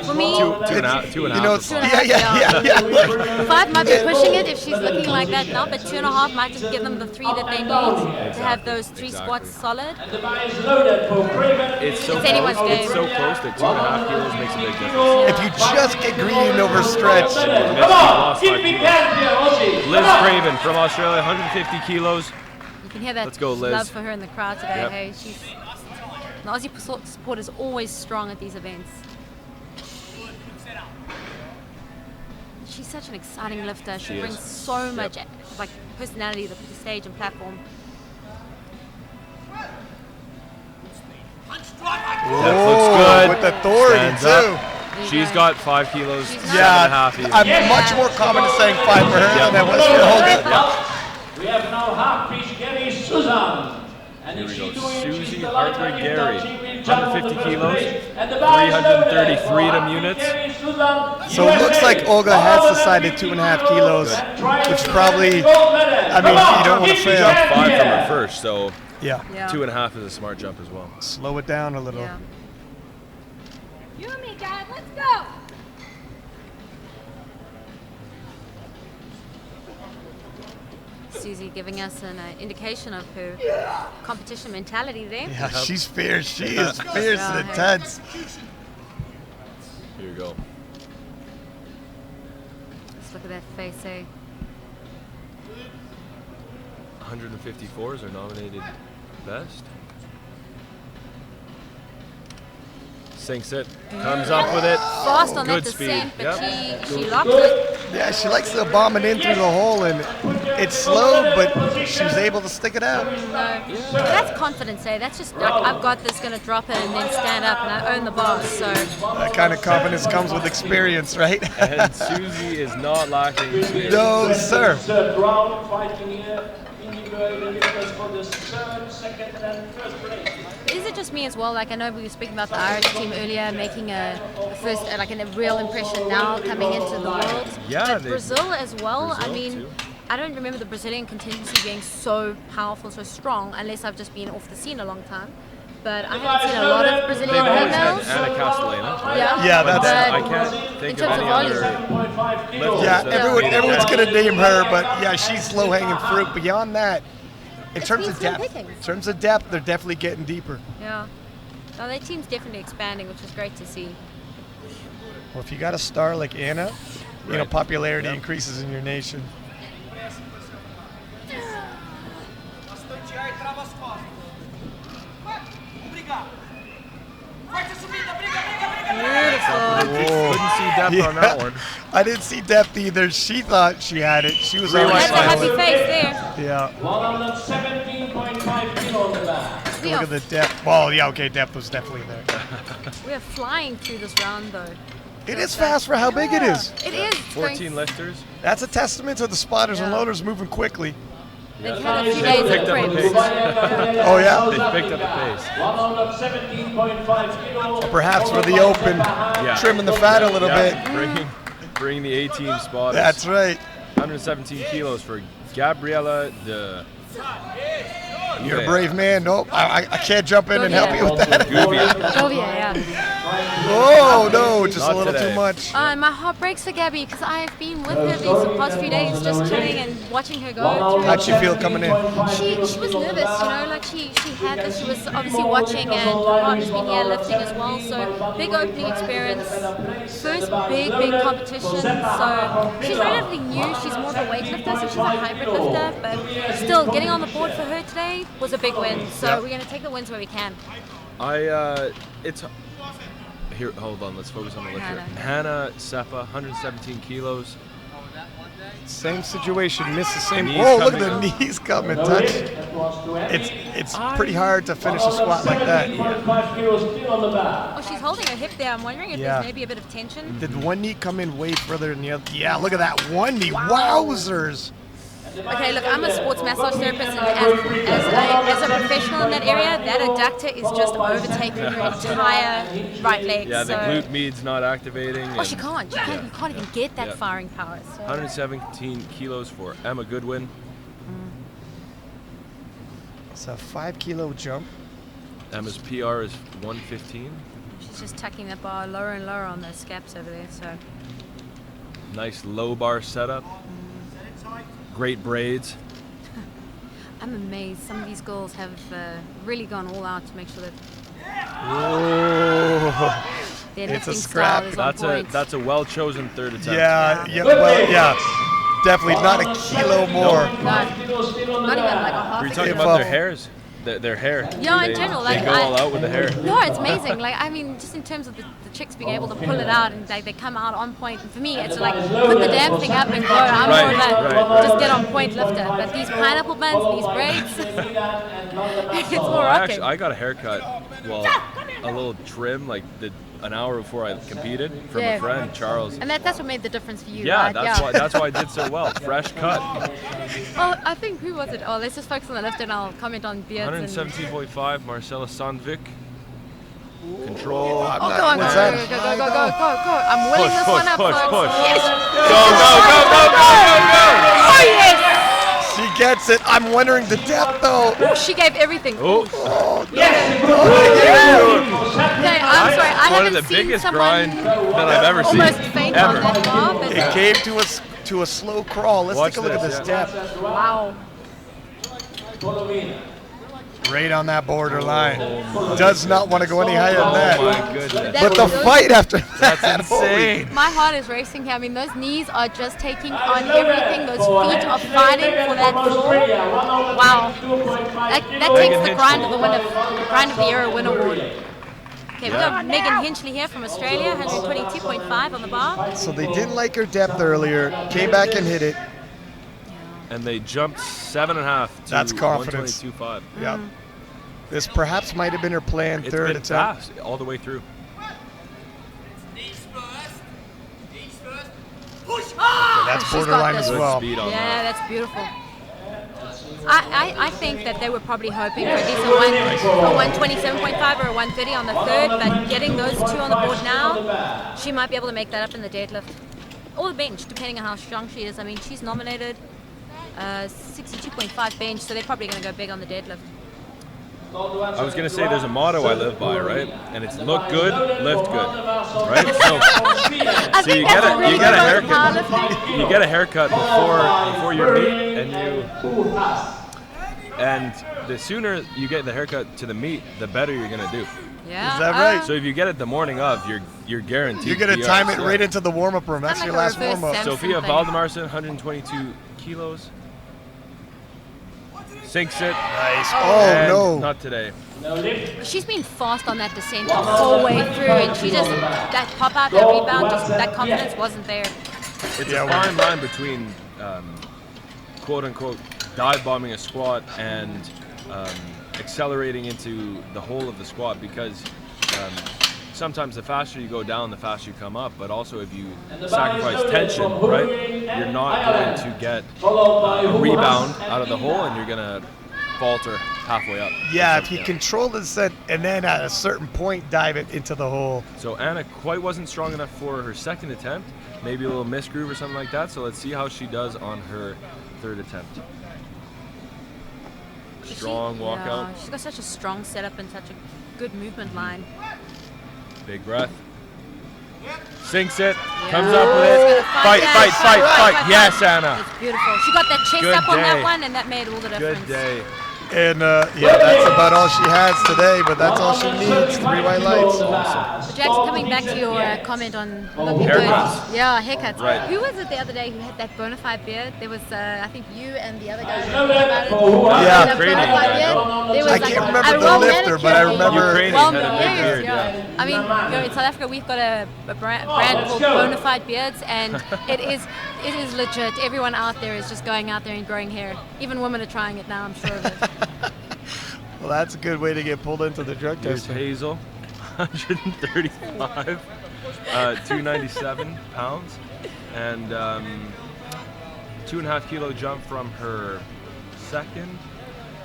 [SPEAKER 3] For me,
[SPEAKER 2] Two and a half.
[SPEAKER 5] You know, it's,
[SPEAKER 3] 2.5,
[SPEAKER 5] yeah.
[SPEAKER 3] 5 might be pushing it if she's looking like that now, but 2.5 might just give them the 3 that they need to have those 3 squats solid.
[SPEAKER 2] It's so
[SPEAKER 3] It's anyone's
[SPEAKER 2] close.
[SPEAKER 3] game.
[SPEAKER 2] It's so close that 2.5 kilos makes a big difference.
[SPEAKER 5] If you just get greedy and overstretch,
[SPEAKER 2] Liz Craven from Australia, 150 kilos.
[SPEAKER 3] You can hear that
[SPEAKER 2] Let's go, Liz.
[SPEAKER 3] love for her in the crowd today.
[SPEAKER 2] Yep.
[SPEAKER 3] Hey, the Aussie support is always strong at these events. She's such an exciting lifter. She brings so much like personality to the stage and platform.
[SPEAKER 2] That looks good.
[SPEAKER 5] with authority
[SPEAKER 2] Stands
[SPEAKER 5] too.
[SPEAKER 2] up. She's got 5 kilos,
[SPEAKER 3] She's
[SPEAKER 2] 7.5 even.
[SPEAKER 5] I'm much more confident saying 5 for her than I was for Olga.
[SPEAKER 4] We have now half pitch Gary Susanne. And
[SPEAKER 2] Here
[SPEAKER 4] if
[SPEAKER 2] we
[SPEAKER 4] she's
[SPEAKER 2] go.
[SPEAKER 4] doing
[SPEAKER 2] Susie
[SPEAKER 4] the
[SPEAKER 2] Hartwig
[SPEAKER 4] light
[SPEAKER 2] Gary,
[SPEAKER 4] she will jump
[SPEAKER 2] 150
[SPEAKER 4] for the
[SPEAKER 2] kilos,
[SPEAKER 4] first place. And the bar is
[SPEAKER 2] 330
[SPEAKER 4] loaded.
[SPEAKER 2] freedom
[SPEAKER 4] For
[SPEAKER 2] units.
[SPEAKER 4] Gary Susanne,
[SPEAKER 5] So it looks like Olga has decided 2.5 kilos, which probably, I mean, you don't want to fail.
[SPEAKER 2] Jumped 5 from her first, so
[SPEAKER 5] Yeah.
[SPEAKER 2] 2.5 is a smart jump as well.
[SPEAKER 5] Slow it down a little.
[SPEAKER 3] Yeah.
[SPEAKER 6] You and me, guys, let's go.
[SPEAKER 3] Susie giving us an indication of her competition mentality there.
[SPEAKER 5] Yeah, she's fierce. She is fierce and intense.
[SPEAKER 2] Here you go.
[SPEAKER 3] Let's look at that face, eh?
[SPEAKER 2] 154s are nominated best. Sinks it, comes up with it.
[SPEAKER 3] Fast on
[SPEAKER 2] Good
[SPEAKER 3] that
[SPEAKER 2] speed.
[SPEAKER 3] descent, but
[SPEAKER 2] Yep.
[SPEAKER 3] she locked it.
[SPEAKER 5] Yeah, she likes to bomb it in through the hole, and it's slow, but she was able to stick it out.
[SPEAKER 3] But that's confidence, eh? That's just like, I've got this, gonna drop it and then stand up and I own the bars. So
[SPEAKER 5] That kind of confidence comes with experience, right?
[SPEAKER 2] And Susie is not lacking experience.
[SPEAKER 5] No, sir.
[SPEAKER 4] Third round fighting here. Individual lifters for the third, second, and first place.
[SPEAKER 3] is it just me as well? Like I know we were speaking about the Irish team earlier, making a first, like a real impression now coming into the world.
[SPEAKER 2] Yeah,
[SPEAKER 3] But Brazil as well. I
[SPEAKER 2] Brazil
[SPEAKER 3] mean,
[SPEAKER 2] too.
[SPEAKER 3] I don't remember the Brazilian contingency being so powerful, so strong, unless I've just been off the scene a long time. But I haven't seen a lot of Brazilian
[SPEAKER 2] They've always had
[SPEAKER 3] females.
[SPEAKER 2] Anna Castellana, right?
[SPEAKER 5] Yeah,
[SPEAKER 2] But
[SPEAKER 5] that's-
[SPEAKER 2] I can't think
[SPEAKER 3] in
[SPEAKER 2] of
[SPEAKER 3] terms
[SPEAKER 2] any
[SPEAKER 3] of
[SPEAKER 2] other
[SPEAKER 3] volume.
[SPEAKER 2] lifters
[SPEAKER 5] Yeah,
[SPEAKER 2] that
[SPEAKER 5] everyone's
[SPEAKER 2] made it.
[SPEAKER 5] gonna name her, but yeah, she's low-hanging fruit. Beyond that, in terms
[SPEAKER 3] been
[SPEAKER 5] of
[SPEAKER 3] slim
[SPEAKER 5] depth,
[SPEAKER 3] pickings.
[SPEAKER 5] they're definitely getting deeper.
[SPEAKER 3] Yeah. No, their team's definitely expanding, which is great to see.
[SPEAKER 5] Well, if you got a star like Anna, you know,
[SPEAKER 2] Right.
[SPEAKER 5] popularity
[SPEAKER 2] Yep.
[SPEAKER 5] increases in your nation.
[SPEAKER 2] Couldn't see depth on that one.
[SPEAKER 5] I didn't see depth either. She thought she had it. She was already
[SPEAKER 3] That's a happy
[SPEAKER 5] smiling.
[SPEAKER 3] face there.
[SPEAKER 5] Yeah.
[SPEAKER 4] 117.5 kilo on the back.
[SPEAKER 3] We
[SPEAKER 5] Look
[SPEAKER 3] are,
[SPEAKER 5] at the depth. Well, yeah, okay, depth was definitely there.
[SPEAKER 3] we are flying through this round, though.
[SPEAKER 5] It is fast for how big it is.
[SPEAKER 3] It is. It's going-
[SPEAKER 2] 14 lifters.
[SPEAKER 5] That's a testament to the spotters and
[SPEAKER 3] Yeah.
[SPEAKER 5] loaders moving quickly.
[SPEAKER 3] They've had a few days
[SPEAKER 2] Picked
[SPEAKER 3] of
[SPEAKER 2] up the
[SPEAKER 3] prep.
[SPEAKER 2] pace.
[SPEAKER 5] Oh, yeah?
[SPEAKER 2] They picked up the pace.
[SPEAKER 4] 117.5 kilo.
[SPEAKER 5] Perhaps for the open,
[SPEAKER 2] Yeah.
[SPEAKER 5] trimming the fat a little bit.
[SPEAKER 2] Bringing the A-team spotters.
[SPEAKER 5] That's right.
[SPEAKER 2] 117 kilos for Gabriela de
[SPEAKER 5] You're a brave man. Nope, I can't jump in and help you with that.
[SPEAKER 2] Guvia.
[SPEAKER 3] Oh, yeah.
[SPEAKER 5] Oh, no, just
[SPEAKER 2] Not
[SPEAKER 5] a little
[SPEAKER 2] today.
[SPEAKER 5] too much.
[SPEAKER 3] My heart breaks for Gabby because I've been with her these past few days, just chilling and watching her go through.
[SPEAKER 5] How'd she feel coming in?
[SPEAKER 3] She was nervous, you know, like she had this. She was obviously watching, and her partner's been here lifting as well. So big opening experience, first big competition. So she's relatively new. She's more of a weightlifter, so she's a hybrid lifter. But still, getting on the board for her today was a big win. So we're gonna take the wins where we can.
[SPEAKER 2] It's here. Hold on. Let's focus on the lifter.
[SPEAKER 3] Hannah.
[SPEAKER 2] Hannah Sepa, 117 kilos.
[SPEAKER 5] Same situation, missed the same.
[SPEAKER 2] Knees
[SPEAKER 5] Oh, look at
[SPEAKER 2] coming.
[SPEAKER 5] the knees coming, touch. It's pretty hard to finish a squat like that.
[SPEAKER 4] 5 kilos still on the back.
[SPEAKER 3] Oh, she's holding her hip there. I'm wondering if
[SPEAKER 5] Yeah.
[SPEAKER 3] there's maybe a bit of tension.
[SPEAKER 5] Did one knee come in way further than the other? Yeah, look at that one knee. Wowzers.
[SPEAKER 3] Okay, look, I'm a sports massage therapist, and as a professional in that area, that adductor is just overtaking her entire right leg.
[SPEAKER 2] Yeah, the
[SPEAKER 3] so.
[SPEAKER 2] glute med's not activating.
[SPEAKER 3] Oh, she can't. You can't even get that
[SPEAKER 2] Yeah.
[SPEAKER 3] firing power. So.
[SPEAKER 2] 117 kilos for Emma Goodwin.
[SPEAKER 5] It's a 5 kilo jump.
[SPEAKER 2] Emma's PR is 115.
[SPEAKER 3] She's just tucking the bar lower and lower on those scaps over there. So
[SPEAKER 2] Nice low bar setup. Great braids.
[SPEAKER 3] I'm amazed. Some of these girls have really gone all out to make sure that their
[SPEAKER 5] It's a
[SPEAKER 3] lifting
[SPEAKER 5] scrap.
[SPEAKER 3] style is on point.
[SPEAKER 2] That's a well chosen third attempt.
[SPEAKER 5] Yeah. Definitely not a kilo more.
[SPEAKER 3] No, not even like a half.
[SPEAKER 2] Were
[SPEAKER 3] a
[SPEAKER 2] you talking
[SPEAKER 3] kilo.
[SPEAKER 2] about their hairs? Their hair.
[SPEAKER 3] Yeah, in
[SPEAKER 2] They-
[SPEAKER 3] general,
[SPEAKER 2] They
[SPEAKER 3] like,
[SPEAKER 2] go all out with the hair.
[SPEAKER 3] No, it's amazing. Like, I mean, just in terms of the chicks being able to pull it out and they come out on point. And for me, it's like put the damn thing up and go. I'm more of a just get on point lifter. But these pineapple buns, these braids, it's more rocking.
[SPEAKER 2] I got a haircut. Well, a little trim, like an hour before I competed from a friend, Charles.
[SPEAKER 3] And that's what made the difference for you,
[SPEAKER 2] Yeah,
[SPEAKER 3] right?
[SPEAKER 2] that's why I did so well. Fresh cut.
[SPEAKER 3] Oh, I think, who was it? Oh, let's just focus on the lifter and I'll comment on beards.
[SPEAKER 2] 117.5, Marcella Sandvik. Control.
[SPEAKER 3] Go on, go. I'm willing this one up,
[SPEAKER 2] push,
[SPEAKER 3] folks.
[SPEAKER 2] push.
[SPEAKER 3] Yes.
[SPEAKER 2] Go.
[SPEAKER 3] Oh, yes.
[SPEAKER 5] She gets it. I'm wondering the depth, though.
[SPEAKER 3] Oh, she gave everything.
[SPEAKER 2] Oh.
[SPEAKER 3] Okay, I'm sorry. I
[SPEAKER 2] One of
[SPEAKER 3] haven't
[SPEAKER 2] the
[SPEAKER 3] seen
[SPEAKER 2] biggest
[SPEAKER 3] someone
[SPEAKER 2] grind that I've ever seen.
[SPEAKER 3] almost faint on
[SPEAKER 2] Ever.
[SPEAKER 3] that bar. But
[SPEAKER 5] It came to a slow crawl. Let's
[SPEAKER 2] Watch
[SPEAKER 5] take a look
[SPEAKER 2] this,
[SPEAKER 5] at this
[SPEAKER 2] yeah.
[SPEAKER 5] depth.
[SPEAKER 3] wow.
[SPEAKER 5] Right on that borderline. Does not want to go any higher than
[SPEAKER 2] Oh
[SPEAKER 5] that.
[SPEAKER 2] my goodness.
[SPEAKER 5] But the fight after that.
[SPEAKER 2] That's insane.
[SPEAKER 3] My heart is racing here. I mean, those knees are just taking on everything. Those feet are fighting for that floor. Wow. That takes the grind of the era win award. Okay, we got Megan Hinch Lee here from Australia, 122.5 on the bar.
[SPEAKER 5] So they didn't like her depth earlier. Came back and hit it.
[SPEAKER 2] And they jumped 7.5 to
[SPEAKER 5] That's confidence.
[SPEAKER 2] 122.5.
[SPEAKER 5] Yep. This perhaps might have been her planned
[SPEAKER 2] It's
[SPEAKER 5] third
[SPEAKER 2] been
[SPEAKER 5] attempt.
[SPEAKER 2] fast all the way through.
[SPEAKER 5] That's
[SPEAKER 3] She's got
[SPEAKER 5] borderline
[SPEAKER 3] this.
[SPEAKER 5] as
[SPEAKER 2] Good
[SPEAKER 5] well.
[SPEAKER 2] speed on
[SPEAKER 3] Yeah,
[SPEAKER 2] that.
[SPEAKER 3] that's beautiful. I think that they were probably hoping for at least a 127.5 or a 130 on the third, but getting those two on the board now, she might be able to make that up in the deadlift. Or the bench, depending on how strong she is. I mean, she's nominated 62.5 bench, so they're probably going to go big on the deadlift.
[SPEAKER 2] I was gonna say there's a motto I live by, right? And it's look good, lift good, right? So you get a haircut. You get a haircut before your meet, and the sooner you get the haircut to the meet, the better you're gonna do.
[SPEAKER 3] Yeah.
[SPEAKER 5] Is that right?
[SPEAKER 2] So if you get it the morning of, you're guaranteed.
[SPEAKER 5] You're going to
[SPEAKER 2] PRs.
[SPEAKER 5] time it
[SPEAKER 2] Yeah.
[SPEAKER 5] right into the warm-up room. That's
[SPEAKER 3] Kinda
[SPEAKER 5] your
[SPEAKER 3] like
[SPEAKER 5] last
[SPEAKER 3] a reverse
[SPEAKER 5] warm-up.
[SPEAKER 3] Samson
[SPEAKER 2] Sophia
[SPEAKER 3] thing.
[SPEAKER 2] Valdemarson, 122 kilos. Sinks it.
[SPEAKER 5] Nice.
[SPEAKER 2] and
[SPEAKER 5] Oh, no.
[SPEAKER 2] Not today.
[SPEAKER 3] She's been fast on that descent the whole way through, and she just, that pop out, that rebound, just that confidence wasn't there.
[SPEAKER 2] It's
[SPEAKER 5] Yeah,
[SPEAKER 2] a fine line between quote unquote dive bombing a squat and accelerating into the whole of the squat, because sometimes the faster you go down, the faster you come up, but also if you sacrifice tension, right, you're not going to get a rebound out of the hole, and you're going to falter halfway up.
[SPEAKER 5] Yeah, if you control the descent and then at a certain point dive it into the hole.
[SPEAKER 2] So Anna quite wasn't strong enough for her second attempt, maybe a little misgroove or something like that, so let's see how she does on her third attempt. Strong walkout.
[SPEAKER 3] Yeah, she's got such a strong setup and such a good movement line.
[SPEAKER 2] Big breath. Sinks it. Comes up with it. Fight. Yes, Anna.
[SPEAKER 3] It's beautiful. She got that chest
[SPEAKER 2] Good
[SPEAKER 3] up on that
[SPEAKER 2] day.
[SPEAKER 3] one, and that made all the difference.
[SPEAKER 2] Good day.
[SPEAKER 5] And yeah, that's about all she has today, but that's all she needs. 3 white lights.
[SPEAKER 3] So Jack's coming back to your comment on looking
[SPEAKER 2] Haircuts.
[SPEAKER 3] good. Yeah, haircuts.
[SPEAKER 2] Right.
[SPEAKER 3] Who was it the other day who had that bona fide beard? There was, I think you and the other guy. About it.
[SPEAKER 5] Yeah.
[SPEAKER 3] The bona fide beard. There was
[SPEAKER 5] I
[SPEAKER 3] like
[SPEAKER 5] can't remember
[SPEAKER 3] a
[SPEAKER 5] the
[SPEAKER 3] well-manicured
[SPEAKER 5] lifter, but I remember.
[SPEAKER 2] Ukrainian
[SPEAKER 3] well,
[SPEAKER 2] had a big beard, yeah.
[SPEAKER 3] I mean, in South Africa, we've got a brand called Bona Fide Beards, and it is legit. Everyone out there is just going out there and growing hair. Even women are trying it now, I'm sure of it.
[SPEAKER 5] Well, that's a good way to get pulled into the drug
[SPEAKER 2] Here's
[SPEAKER 5] testing.
[SPEAKER 2] Hazel, 135, 297 pounds, and 2.5 kilo jump from her second.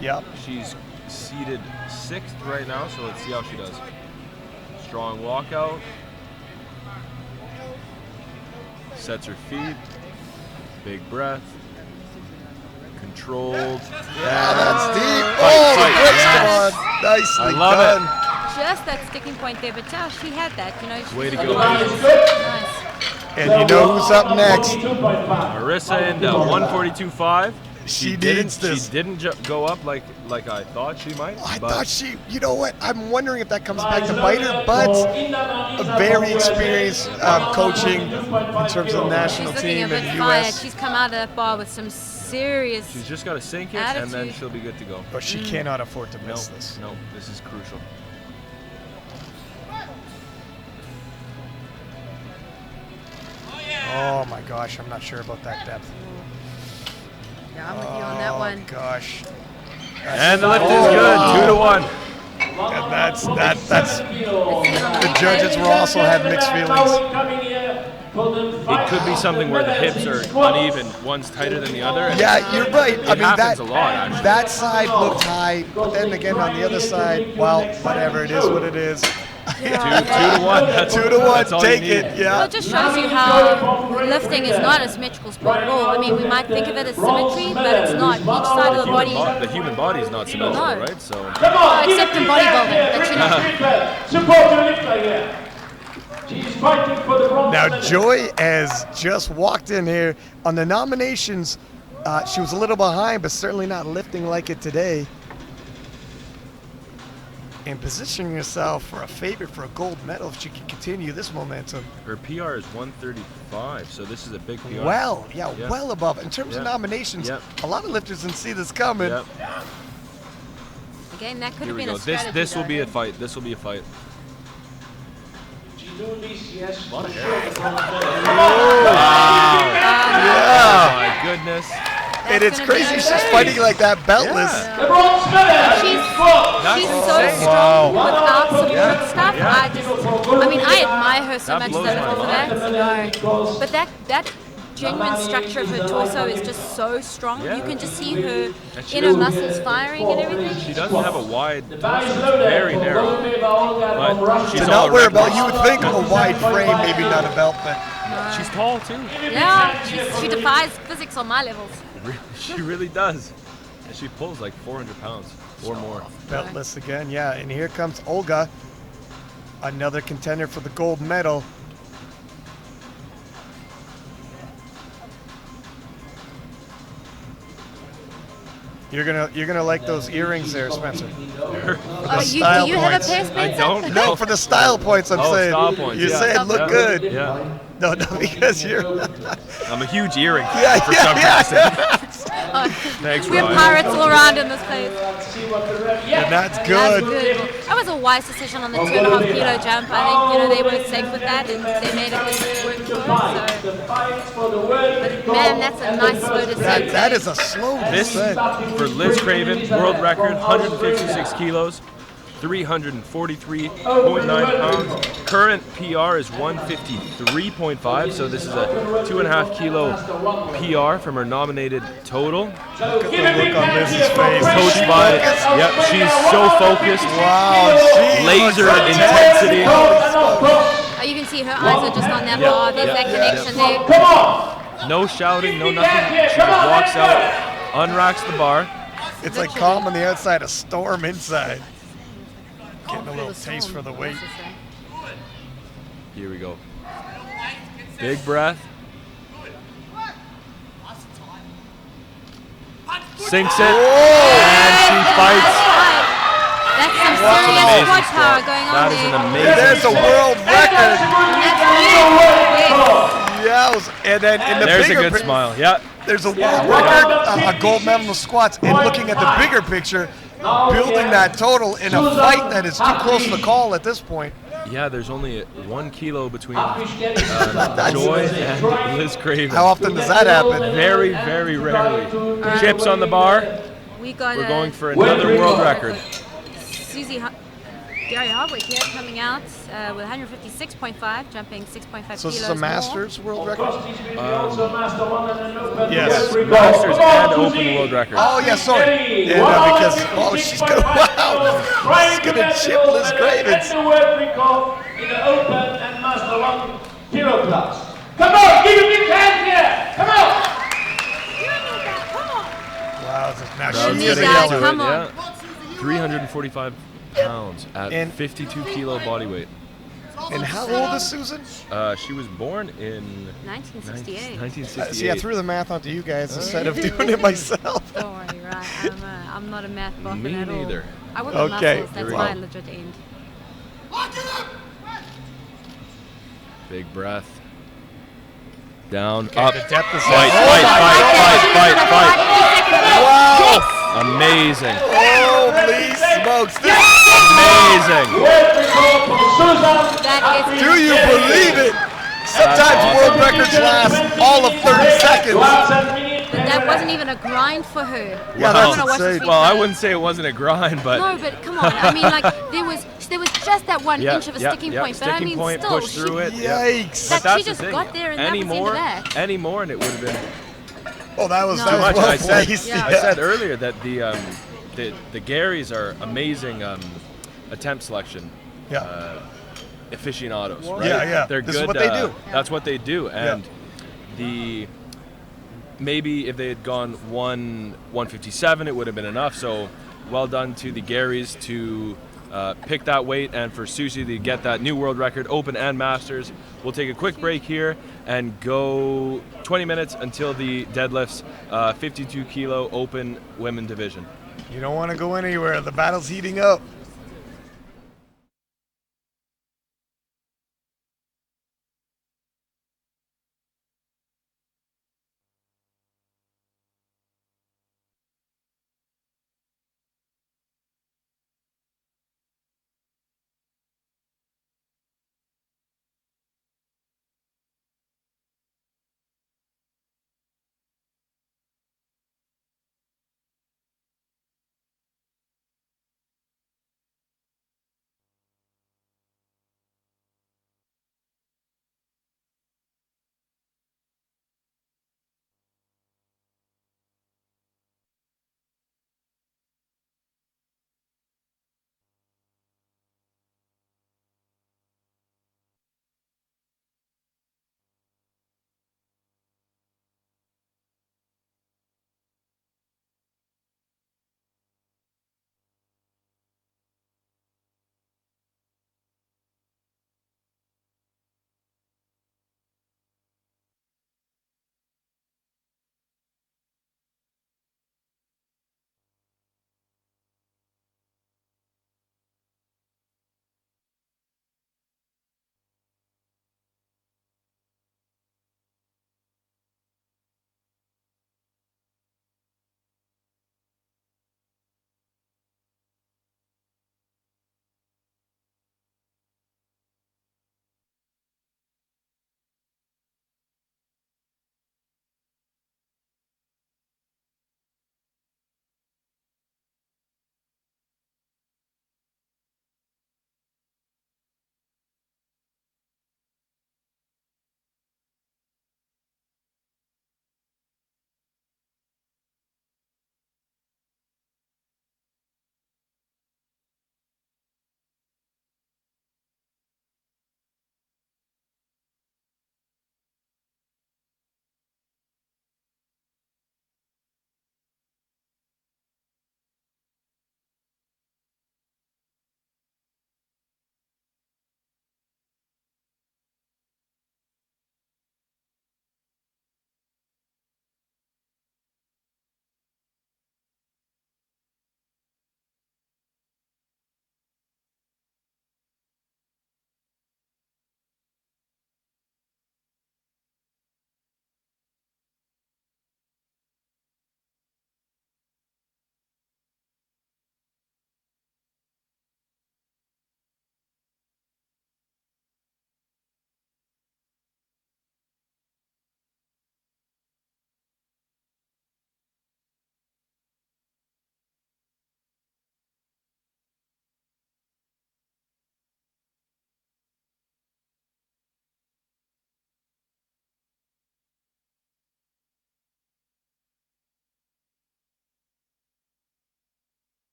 [SPEAKER 5] Yep.
[SPEAKER 2] She's seated 6th right now, so let's see how she does. Strong walkout. Sets her feet. Big breath. Controlled.
[SPEAKER 5] Yeah, that's deep.
[SPEAKER 2] Fight,
[SPEAKER 5] The quick
[SPEAKER 2] yes.
[SPEAKER 5] squad. Nicely
[SPEAKER 2] I love
[SPEAKER 5] done.
[SPEAKER 2] it.
[SPEAKER 3] just that sticking point there, but she had that, you know.
[SPEAKER 2] Way to go.
[SPEAKER 3] Nice.
[SPEAKER 5] And you know who's up next?
[SPEAKER 2] Marissa in 142.5.
[SPEAKER 5] She needs this.
[SPEAKER 2] She didn't go up like I thought she might.
[SPEAKER 5] I thought she, you know what? I'm wondering if that comes back to bite her, but a very experienced coaching in terms of the national
[SPEAKER 3] She's looking
[SPEAKER 5] team
[SPEAKER 3] a
[SPEAKER 5] in
[SPEAKER 3] bit
[SPEAKER 5] the
[SPEAKER 3] fired.
[SPEAKER 5] U.S.
[SPEAKER 3] She's come out of that bar with some serious.
[SPEAKER 2] She's just got to sink it,
[SPEAKER 3] attitude.
[SPEAKER 2] and then she'll be good to go.
[SPEAKER 5] But she cannot afford to miss this.
[SPEAKER 2] No, this is crucial.
[SPEAKER 5] Oh my gosh, I'm not sure about that depth.
[SPEAKER 3] Yeah, I'm with you on that one.
[SPEAKER 5] Gosh.
[SPEAKER 2] And the lift is good, 2-1.
[SPEAKER 5] And that's the judges will also have mixed feelings.
[SPEAKER 2] It could be something where the hips are uneven, one's tighter than the other.
[SPEAKER 5] Yeah, you're right.
[SPEAKER 2] It
[SPEAKER 5] I mean,
[SPEAKER 2] happens a lot, actually.
[SPEAKER 5] that side looked high, but then again on the other side, well, whatever, it is what it is.
[SPEAKER 2] 2-1. That's
[SPEAKER 5] 2-1,
[SPEAKER 2] all
[SPEAKER 5] take
[SPEAKER 2] you need.
[SPEAKER 5] it, yeah.
[SPEAKER 3] Well, it just shows you how lifting is not a symmetrical sport at all. I mean, we might think of it as symmetry, but it's not. Each side of the body.
[SPEAKER 2] The human body is not symmetrical,
[SPEAKER 3] No.
[SPEAKER 2] right? So
[SPEAKER 3] Except in bodybuilding, but you know.
[SPEAKER 4] Support the lifter here. She's fighting for the bronze
[SPEAKER 5] Now,
[SPEAKER 4] medal.
[SPEAKER 5] Joy has just walked in here. On the nominations, she was a little behind, but certainly not lifting like it today. And positioning herself for a favorite for a gold medal if she can continue this momentum.
[SPEAKER 2] her PR is 135, so this is a big PR.
[SPEAKER 5] Well,
[SPEAKER 2] Yeah.
[SPEAKER 5] well above. In terms of
[SPEAKER 2] Yeah.
[SPEAKER 5] nominations,
[SPEAKER 2] Yeah.
[SPEAKER 5] a lot of lifters didn't see this coming.
[SPEAKER 2] Yep.
[SPEAKER 3] Again, that could
[SPEAKER 2] Here
[SPEAKER 3] have
[SPEAKER 2] we
[SPEAKER 3] been
[SPEAKER 2] go.
[SPEAKER 3] a strategy.
[SPEAKER 2] This will
[SPEAKER 3] though.
[SPEAKER 2] be a fight. This will be a fight.
[SPEAKER 4] She do this, yes.
[SPEAKER 2] A lot of hair.
[SPEAKER 5] Yeah.
[SPEAKER 2] Oh my goodness.
[SPEAKER 5] And it's
[SPEAKER 3] gonna be
[SPEAKER 5] crazy she's
[SPEAKER 3] insane.
[SPEAKER 5] fighting like that beltless.
[SPEAKER 4] The bronze medal.
[SPEAKER 3] She's so
[SPEAKER 2] insane.
[SPEAKER 3] strong
[SPEAKER 5] Wow.
[SPEAKER 3] without support
[SPEAKER 2] Yeah.
[SPEAKER 3] stuff.
[SPEAKER 2] Yeah.
[SPEAKER 3] I mean, I admire her so
[SPEAKER 2] That
[SPEAKER 3] much
[SPEAKER 2] blows
[SPEAKER 3] that
[SPEAKER 2] my
[SPEAKER 3] for
[SPEAKER 2] mind.
[SPEAKER 3] that. No. But that genuine structure of her torso is just so strong.
[SPEAKER 2] Yeah.
[SPEAKER 3] You can just see her
[SPEAKER 2] And she
[SPEAKER 3] inner
[SPEAKER 2] doesn't-
[SPEAKER 3] muscles firing and everything.
[SPEAKER 2] She doesn't have a wide
[SPEAKER 4] The
[SPEAKER 2] torso.
[SPEAKER 4] bag is
[SPEAKER 2] It's
[SPEAKER 4] loaded.
[SPEAKER 2] very narrow. But she's
[SPEAKER 5] To
[SPEAKER 2] all
[SPEAKER 5] not wear a
[SPEAKER 2] reckless.
[SPEAKER 5] belt, you would think a wide frame, maybe not a belt, but
[SPEAKER 2] She's tall too.
[SPEAKER 3] Yeah, she defies physics on my levels.
[SPEAKER 2] She really does. And she pulls like 400 pounds or more.
[SPEAKER 5] beltless again, yeah. And here comes Olga, another contender for the gold medal. You're gonna like those earrings there, Spencer.
[SPEAKER 3] Oh,
[SPEAKER 5] style
[SPEAKER 3] you have a
[SPEAKER 5] points.
[SPEAKER 3] pair,
[SPEAKER 2] I
[SPEAKER 3] Spencer?
[SPEAKER 2] don't
[SPEAKER 5] No,
[SPEAKER 2] know.
[SPEAKER 5] for the style points, I'm
[SPEAKER 2] Oh,
[SPEAKER 5] saying.
[SPEAKER 2] style points,
[SPEAKER 5] You're
[SPEAKER 2] yeah.
[SPEAKER 5] saying look
[SPEAKER 2] Yeah.
[SPEAKER 5] good.
[SPEAKER 2] Yeah.
[SPEAKER 5] No, because you're.
[SPEAKER 2] I'm a huge earring
[SPEAKER 5] Yeah,
[SPEAKER 2] for some reason.
[SPEAKER 5] yeah.
[SPEAKER 2] Thanks,
[SPEAKER 3] We're
[SPEAKER 2] Ryan.
[SPEAKER 3] pirates all around in this place.
[SPEAKER 5] And that's
[SPEAKER 3] That's
[SPEAKER 5] good.
[SPEAKER 3] good. That was a wise decision on the 2.5 kilo jump. I think they were safe with that and they made it work for us. So. Man, that's a nice slow descent.
[SPEAKER 5] That is a slow
[SPEAKER 2] This
[SPEAKER 5] descent.
[SPEAKER 2] for Liz Craven, world record, 156 kilos, 343.9 pounds. Current PR is 153.5, so this is a 2.5 kilo PR from her nominated total.
[SPEAKER 5] Look at the look on Liz's face.
[SPEAKER 2] Coached by, yep, she's so focused.
[SPEAKER 5] Wow, she
[SPEAKER 2] Laser
[SPEAKER 5] looks
[SPEAKER 2] intensity.
[SPEAKER 3] Oh, you can see her eyes are just on that bar. There's that connection there.
[SPEAKER 2] No shouting, no nothing. She just walks out, unracks the bar.
[SPEAKER 5] It's like calm on the outside, a storm inside. Getting a little taste for the weight.
[SPEAKER 2] Here we go. Big breath. Sinks it. And she fights.
[SPEAKER 3] That's some
[SPEAKER 2] That's an
[SPEAKER 3] serious
[SPEAKER 2] amazing
[SPEAKER 3] squad power
[SPEAKER 2] squat.
[SPEAKER 3] going on
[SPEAKER 2] That is
[SPEAKER 3] there.
[SPEAKER 2] an amazing
[SPEAKER 5] There's a world record.
[SPEAKER 3] That's
[SPEAKER 5] Yes, and then in the
[SPEAKER 2] There's a
[SPEAKER 5] bigger
[SPEAKER 2] good
[SPEAKER 5] pic-
[SPEAKER 2] smile. Yeah.
[SPEAKER 5] there's a world record, a gold medal in squats, and looking at the bigger picture, building that total in a fight that is too close to call at this point.
[SPEAKER 2] Yeah, there's only 1 kilo between Joy and Liz Craven.
[SPEAKER 5] How often does that happen?
[SPEAKER 2] Very, very rarely. Chips on the bar.
[SPEAKER 3] we got
[SPEAKER 2] We're going for another world record.
[SPEAKER 3] Gary Hartwig here coming out with 156.5, jumping 6.5
[SPEAKER 5] So
[SPEAKER 3] kilos
[SPEAKER 5] this is a
[SPEAKER 3] more.
[SPEAKER 5] Masters world record?
[SPEAKER 2] Yes, Masters and Open world record.
[SPEAKER 5] Oh, yeah, sorry. Yeah, because, oh, she's going to, wow. She's going to chip Liz Craven's.
[SPEAKER 4] The world record in the Open and Master 1 kilo class. Come on, give me a big hand here. Come on.
[SPEAKER 5] Wow, now
[SPEAKER 2] Crowd's
[SPEAKER 5] she's
[SPEAKER 3] Need
[SPEAKER 5] going to
[SPEAKER 2] gonna
[SPEAKER 3] that,
[SPEAKER 5] yell.
[SPEAKER 2] get to
[SPEAKER 3] come
[SPEAKER 2] it,
[SPEAKER 3] on.
[SPEAKER 2] yeah. 345 pounds at
[SPEAKER 5] And-
[SPEAKER 2] 52 kilo body weight.
[SPEAKER 5] And how old is Susan?
[SPEAKER 2] She was born in
[SPEAKER 3] 1968.
[SPEAKER 2] 1968.
[SPEAKER 5] See, I threw the math onto you guys instead of doing it myself.
[SPEAKER 3] Don't worry, right? I'm not a math buff
[SPEAKER 2] Me
[SPEAKER 3] at all.
[SPEAKER 2] neither.
[SPEAKER 3] I work with
[SPEAKER 5] Okay.
[SPEAKER 3] muscles.
[SPEAKER 2] Here
[SPEAKER 3] That's
[SPEAKER 2] we
[SPEAKER 3] my
[SPEAKER 2] go.
[SPEAKER 3] legit end.
[SPEAKER 2] Big breath. Down,
[SPEAKER 5] Okay,
[SPEAKER 2] up,
[SPEAKER 5] the depth is
[SPEAKER 2] fight,
[SPEAKER 5] Oh
[SPEAKER 2] fight,
[SPEAKER 5] my
[SPEAKER 2] fight, fight, fight.
[SPEAKER 5] Wow!
[SPEAKER 2] Amazing,
[SPEAKER 5] Holy smokes! This
[SPEAKER 2] amazing.
[SPEAKER 4] World record for Susanne
[SPEAKER 3] That
[SPEAKER 4] Hartwig.
[SPEAKER 5] Do you believe it? Sometimes world records last all of 30 seconds.
[SPEAKER 3] But that wasn't even a grind for her.
[SPEAKER 5] Yeah,
[SPEAKER 3] I
[SPEAKER 5] that's
[SPEAKER 3] wanna watch this
[SPEAKER 5] insane.
[SPEAKER 2] Well, I
[SPEAKER 3] replay.
[SPEAKER 2] wouldn't say it wasn't a grind, but
[SPEAKER 3] No, but come on. I mean, like there was just that 1 inch of a sticking point. But I
[SPEAKER 2] sticking
[SPEAKER 3] mean,
[SPEAKER 2] point,
[SPEAKER 3] still,
[SPEAKER 2] push through it.
[SPEAKER 5] Yikes!
[SPEAKER 3] That
[SPEAKER 2] But
[SPEAKER 3] she
[SPEAKER 2] that's
[SPEAKER 3] just
[SPEAKER 2] the thing.
[SPEAKER 3] got there and that was the end of that.
[SPEAKER 2] Any more, and it would have been
[SPEAKER 5] Oh, that was
[SPEAKER 3] No.
[SPEAKER 5] that
[SPEAKER 2] too
[SPEAKER 5] was
[SPEAKER 2] much.
[SPEAKER 5] well
[SPEAKER 2] I said,
[SPEAKER 5] placed.
[SPEAKER 3] Yeah.
[SPEAKER 2] I said earlier that the Garys are amazing attempt selection aficionados, right?
[SPEAKER 5] Yeah, yeah.
[SPEAKER 2] They're
[SPEAKER 5] This is
[SPEAKER 2] good.
[SPEAKER 5] what they do.
[SPEAKER 2] That's what they do, and maybe if they had gone 157, it would have been enough. So well done to the Garys to pick that weight, and for Susie to get that new world record, Open and Masters. We'll take a quick break here and go 20 minutes until the deadlifts 52 kilo Open women division.
[SPEAKER 5] You don't want to go anywhere. The battle's heating up.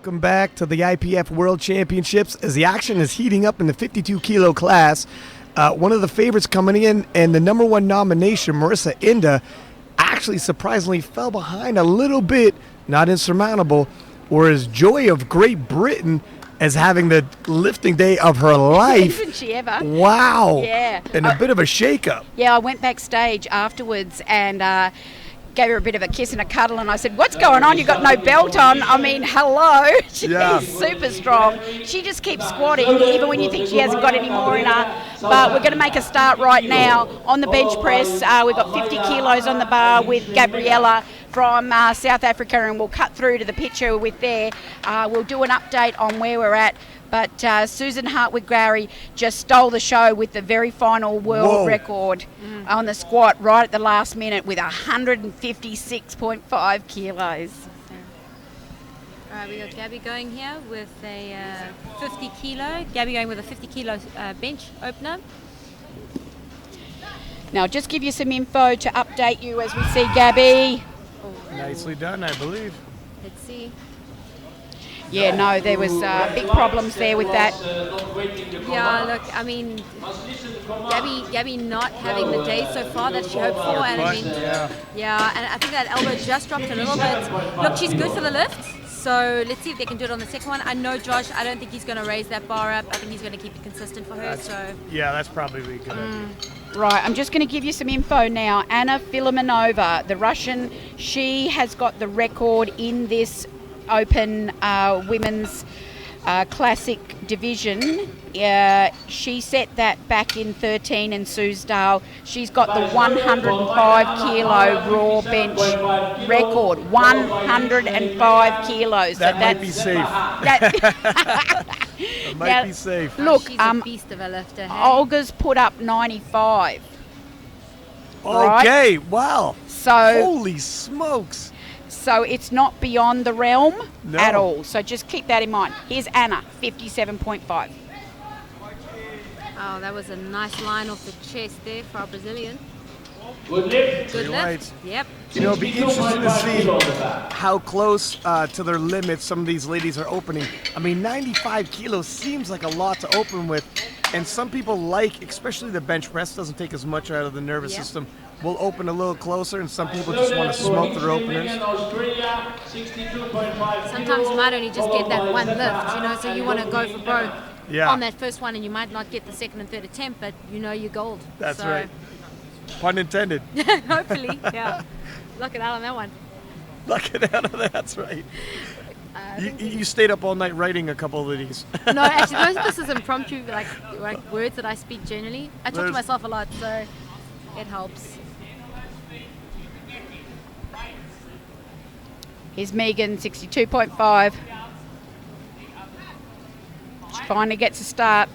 [SPEAKER 5] Welcome back to the IPF World Championships as the action is heating up in the 52-kilo class. One of the favorites coming in, and the #1 nomination, Marissa Inda, actually surprisingly fell behind a little bit, not insurmountable, whereas Joy of Great Britain is having the lifting day of her life.
[SPEAKER 1] Isn't she ever?
[SPEAKER 5] Wow.
[SPEAKER 1] Yeah.
[SPEAKER 5] And a bit of a shake-up.
[SPEAKER 1] Yeah, I went backstage afterwards and gave her a bit of a kiss and a cuddle, and I said, "What's going on? You got no belt on." I mean, hello. She's super strong. She just keeps squatting, even when you think she hasn't got any more in her. But we're going to make a start right now on the bench press. We've got 50 kilos on the bar with Gabriella from South Africa, and we'll cut through to the picture with there. We'll do an update on where we're at. But Susanne Hartwig just stole the show with the very final world record on the squat right at the last minute with 156.5 kilos.
[SPEAKER 3] All right, we got Gabby going here with a 50 kilo. Gabby going with a 50 kilo bench opener.
[SPEAKER 1] Now, I'll just give you some info to update you as we see Gabby.
[SPEAKER 5] Nicely done, I believe.
[SPEAKER 3] Let's see.
[SPEAKER 1] Yeah, no, there was big problems there with that.
[SPEAKER 3] Yeah, look, I mean, Gabby not having the day so far that she hoped for, and I mean, yeah, and I think that elbow just dropped a little bit. Look, she's good for the lift, so let's see if they can do it on the second one. I know Josh, I don't think he's going to raise that bar up. I think he's going to keep it consistent for her.
[SPEAKER 5] Yeah, that's probably a good idea.
[SPEAKER 1] Right, I'm just going to give you some info now. Anna Filimonova, the Russian, she has got the record in this open women's classic division. She set that back in 13 in Suzdal. She's got the 105 kilo raw bench record. 105 kilos.
[SPEAKER 5] That might be safe. That might be safe.
[SPEAKER 1] Look,
[SPEAKER 3] she's a beast of a lifter. Hey?
[SPEAKER 1] Olga's put up 95.
[SPEAKER 5] Okay, wow.
[SPEAKER 1] So
[SPEAKER 5] holy smokes.
[SPEAKER 1] So it's not beyond the realm at all. So just keep that in mind. Here's Anna, 57.5.
[SPEAKER 3] Oh, that was a nice line off the chest there for our Brazilian.
[SPEAKER 4] Good lift.
[SPEAKER 3] Good lift.
[SPEAKER 5] Right.
[SPEAKER 3] Yep.
[SPEAKER 5] You know, it'll be interesting to see how close to their limits some of these ladies are opening. I mean, 95 kilos seems like a lot to open with. And some people like, especially the bench press, doesn't take as much out of the nervous system. Will open a little closer, and some people just want to smoke their openers.
[SPEAKER 3] Sometimes you might only just get that one lift, you know, so you want to go for broke on that first one, and you might not get the second and third attempt, but you know you're gold.
[SPEAKER 5] That's right. Pun intended.
[SPEAKER 3] Hopefully, yeah. Luck it out on that one.
[SPEAKER 5] Luck it out on that, that's right. You stayed up all night writing a couple of these.
[SPEAKER 3] No, actually, this is impromptu, like words that I speak generally. I talk to myself a lot, so it helps.
[SPEAKER 1] Here's Megan, 62.5. She finally gets a start.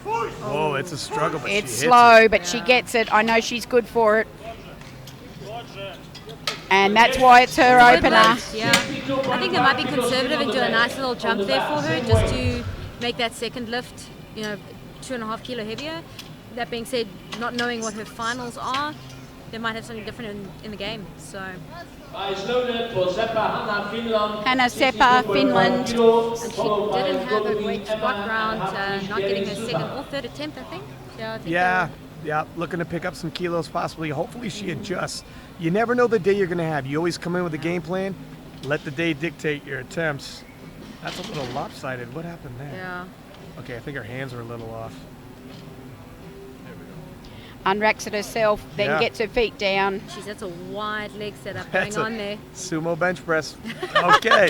[SPEAKER 5] Oh, it's a struggle, but
[SPEAKER 1] it's
[SPEAKER 5] she
[SPEAKER 1] slow,
[SPEAKER 5] hits it.
[SPEAKER 1] but she gets it. I know she's good for it. And that's why it's her opener.
[SPEAKER 3] Yeah, I think they might be conservative and do a nice little jump there for her just to make that second lift, 2.5 kilo heavier. That being said, not knowing what her finals are, they might have something different in the game. So.
[SPEAKER 1] Hannah Sepa, Finland.
[SPEAKER 3] And she didn't have a great squat round, not getting her second or third attempt, I think.
[SPEAKER 5] Yeah, looking to pick up some kilos possibly. Hopefully she adjusts. You never know the day you're going to have. You always come in with a game plan. Let the day dictate your attempts. That's a little lopsided. What happened there?
[SPEAKER 3] Yeah.
[SPEAKER 5] Okay, I think her hands are a little off.
[SPEAKER 1] Unracks it herself, then gets her feet down.
[SPEAKER 3] Jeez, that's a wide leg setup going on there.
[SPEAKER 5] Sumo bench press. Okay.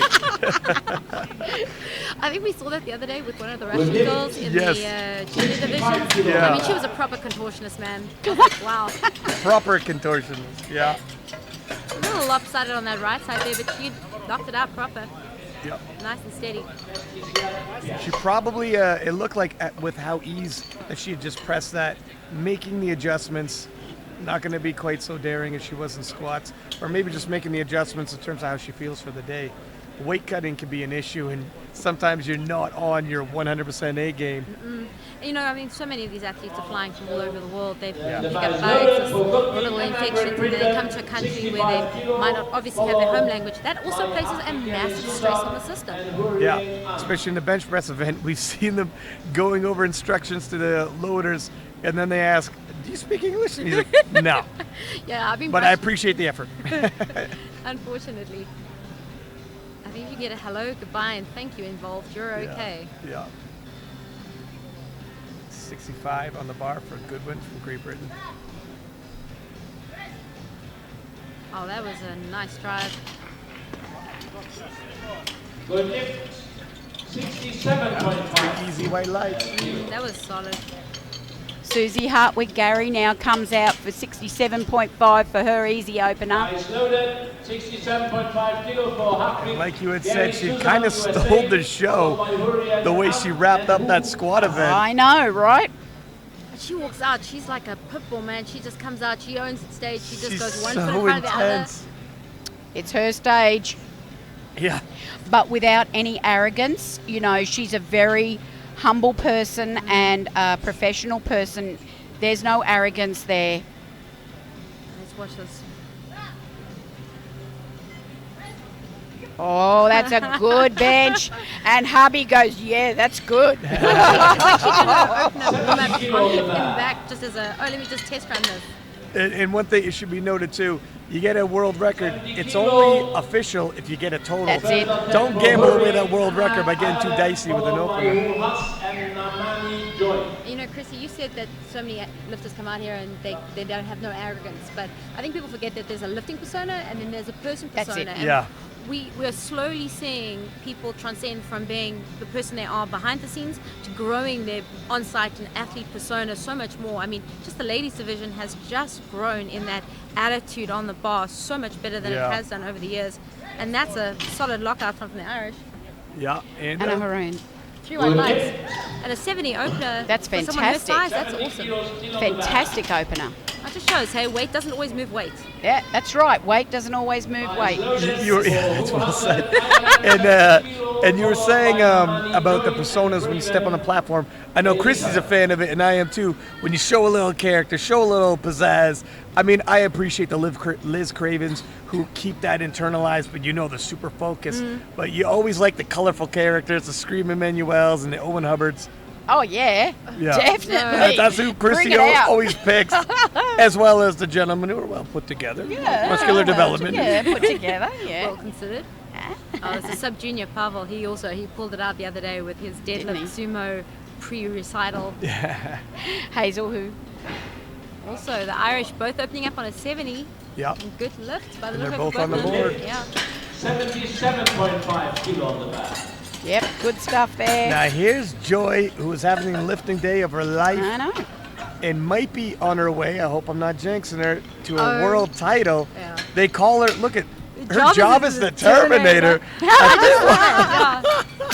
[SPEAKER 3] I think we saw that the other day with one of the Russian girls in the junior division.
[SPEAKER 5] Yeah.
[SPEAKER 3] I mean, she was a proper contortionist, man. Wow.
[SPEAKER 5] Proper contortionist, yeah.
[SPEAKER 3] A little lopsided on that right side there, but she knocked it out proper.
[SPEAKER 5] Yep.
[SPEAKER 3] Nice and steady.
[SPEAKER 5] She probably, it looked like with how ease that she had just pressed that, making the adjustments, not going to be quite so daring as she was in squats, or maybe just making the adjustments in terms of how she feels for the day. Weight cutting can be an issue, and sometimes you're not on your 100% A game.
[SPEAKER 3] You know, I mean, so many of these athletes are flying from all over the world. They've
[SPEAKER 5] Yeah.
[SPEAKER 3] picked up bugs or little infections, and then they come to a country where they might not obviously have their home language. That also places a massive stress on the system.
[SPEAKER 5] Yeah, especially in the bench press event. We've seen them going over instructions to the loaders, and then they ask, do you speak English? And he's like, no.
[SPEAKER 3] Yeah, I've been
[SPEAKER 5] But I
[SPEAKER 3] brushed-
[SPEAKER 5] appreciate the effort.
[SPEAKER 3] Unfortunately. I think if you get a hello, goodbye, and thank you involved, you're okay.
[SPEAKER 5] Yeah. 65 on the bar for Goodwin from Great Britain.
[SPEAKER 3] Oh, that was a nice drive.
[SPEAKER 4] Good lift. 67.5.
[SPEAKER 5] Easy white light.
[SPEAKER 3] That was solid.
[SPEAKER 1] Susie Hartwig Gary now comes out for 67.5 for her easy opener.
[SPEAKER 4] Nice loaded. 67.5 kilo for Hartwig.
[SPEAKER 5] Like you had
[SPEAKER 4] Gary
[SPEAKER 5] said, she
[SPEAKER 4] Susanne
[SPEAKER 5] kind of
[SPEAKER 4] USA,
[SPEAKER 5] stole the show,
[SPEAKER 4] followed by Horahan
[SPEAKER 5] the way she wrapped up that squat event.
[SPEAKER 1] I know, right?
[SPEAKER 3] But she walks out, she's like a pit bull, man. She just comes out, she owns the stage, she just
[SPEAKER 5] She's
[SPEAKER 3] goes one
[SPEAKER 5] so
[SPEAKER 3] foot in front of the other.
[SPEAKER 5] intense.
[SPEAKER 1] It's her stage,
[SPEAKER 5] Yeah.
[SPEAKER 1] but without any arrogance. You know, she's a very humble person and a professional person. There's no arrogance there.
[SPEAKER 3] Let's watch this.
[SPEAKER 1] Oh, that's a good bench. And hubby goes, yeah, that's good.
[SPEAKER 3] It's like she did her opener warm-up on lifting back just as a, oh, let me just test run this.
[SPEAKER 5] And one thing it should be noted too, you get a world record, it's only official if you get a total.
[SPEAKER 1] That's it.
[SPEAKER 5] Don't gamble away that world record by getting too dicey with an opener.
[SPEAKER 4] and Nnamani Joy.
[SPEAKER 3] You know, Chrissy, you said that so many lifters come out here and they don't have no arrogance, but I think people forget that there's a lifting persona and then there's a person
[SPEAKER 1] That's
[SPEAKER 3] persona.
[SPEAKER 1] it.
[SPEAKER 3] And
[SPEAKER 5] Yeah.
[SPEAKER 3] we're slowly seeing people transcend from being the person they are behind the scenes to growing their on-site and athlete persona so much more. I mean, just the ladies division has just grown in that attitude on the bar so much better than
[SPEAKER 5] Yeah.
[SPEAKER 3] it has done over the years. And that's a solid lockout from the Irish.
[SPEAKER 5] Yeah, and
[SPEAKER 1] And a Haroon.
[SPEAKER 3] 3-1 lights. And a 70 opener.
[SPEAKER 1] That's
[SPEAKER 3] for someone her
[SPEAKER 1] fantastic.
[SPEAKER 3] size, that's awesome.
[SPEAKER 1] Fantastic opener.
[SPEAKER 3] That just shows, hey, weight doesn't always move weight.
[SPEAKER 1] Yeah, that's right. Weight doesn't always move weight.
[SPEAKER 5] you were, yeah, that's well said. And you were saying about the personas when you step on the platform. I know Chrissy's a fan of it, and I am too. When you show a little character, show a little pizzazz. I mean, I appreciate the Liz Cravens who keep that internalized, but you know the super focus. But you always like the colorful characters, the Screaming Manuels and the Owen Hubbards.
[SPEAKER 1] Oh, yeah.
[SPEAKER 5] Yeah.
[SPEAKER 1] Definitely.
[SPEAKER 5] That's who Chrissy
[SPEAKER 1] Bring it out.
[SPEAKER 5] always picks, as well as the gentlemen who are well put together.
[SPEAKER 1] Yeah.
[SPEAKER 5] Muscular development.
[SPEAKER 1] Yeah, put together. Yeah.
[SPEAKER 3] Well considered. Oh, it's a sub-junior Pavel. He pulled it out the other day with his
[SPEAKER 1] Didn't
[SPEAKER 3] deadlift
[SPEAKER 1] he?
[SPEAKER 3] sumo pre-recital.
[SPEAKER 1] Hazel, who?
[SPEAKER 3] Also, the Irish both opening up on a 70.
[SPEAKER 5] Yeah.
[SPEAKER 3] And good lift by the
[SPEAKER 5] And they're
[SPEAKER 3] look of
[SPEAKER 5] both on the
[SPEAKER 3] of them.
[SPEAKER 5] board.
[SPEAKER 3] Yeah.
[SPEAKER 4] 77.5 kilo on the back.
[SPEAKER 1] Yep, good stuff there.
[SPEAKER 5] Now here's Joy, who is having a lifting day of her life
[SPEAKER 1] I know.
[SPEAKER 5] and might be on her way, I hope I'm not jinxing her, to a
[SPEAKER 3] Oh.
[SPEAKER 5] world title.
[SPEAKER 3] Yeah.
[SPEAKER 5] They call her, look at, her job is the Terminator.
[SPEAKER 3] Yeah.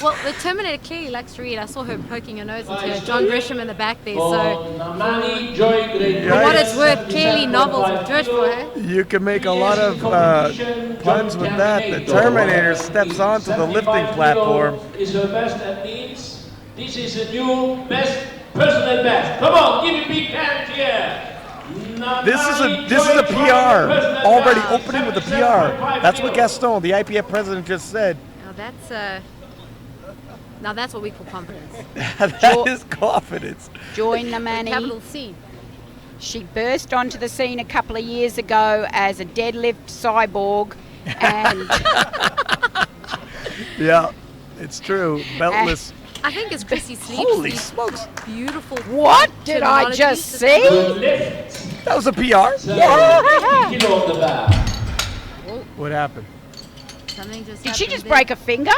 [SPEAKER 3] Well, the Terminator clearly likes to read. I saw her poking her nose into John Grisham in the back there.
[SPEAKER 4] For
[SPEAKER 3] So,
[SPEAKER 4] Nnamani Joy Great
[SPEAKER 5] For
[SPEAKER 3] what it's worth, clearly novels will do it for her.
[SPEAKER 5] You can make a lot of puns with that. The Terminator steps onto the lifting platform.
[SPEAKER 4] Is her best and means this is a new best, personal best. Come on, give me a big hand here.
[SPEAKER 5] This is a PR, already opening with a PR. That's what Gaston, the IPF president, just said.
[SPEAKER 3] Now that's what we call confidence.
[SPEAKER 5] That is confidence.
[SPEAKER 1] Joy Nnamani.
[SPEAKER 3] Capital C.
[SPEAKER 1] She burst onto the scene a couple of years ago as a deadlift cyborg. And
[SPEAKER 5] Yeah, it's true. Beltless.
[SPEAKER 3] I think it's Chrissy Sleeps.
[SPEAKER 5] Holy
[SPEAKER 3] these
[SPEAKER 5] smokes.
[SPEAKER 3] Beautiful.
[SPEAKER 1] what did I just see?
[SPEAKER 4] Lift.
[SPEAKER 5] That was a PR?
[SPEAKER 4] 50 kilo on the back.
[SPEAKER 5] What happened?
[SPEAKER 3] Something just
[SPEAKER 1] Did she
[SPEAKER 3] happened
[SPEAKER 1] just
[SPEAKER 3] there.
[SPEAKER 1] break a finger?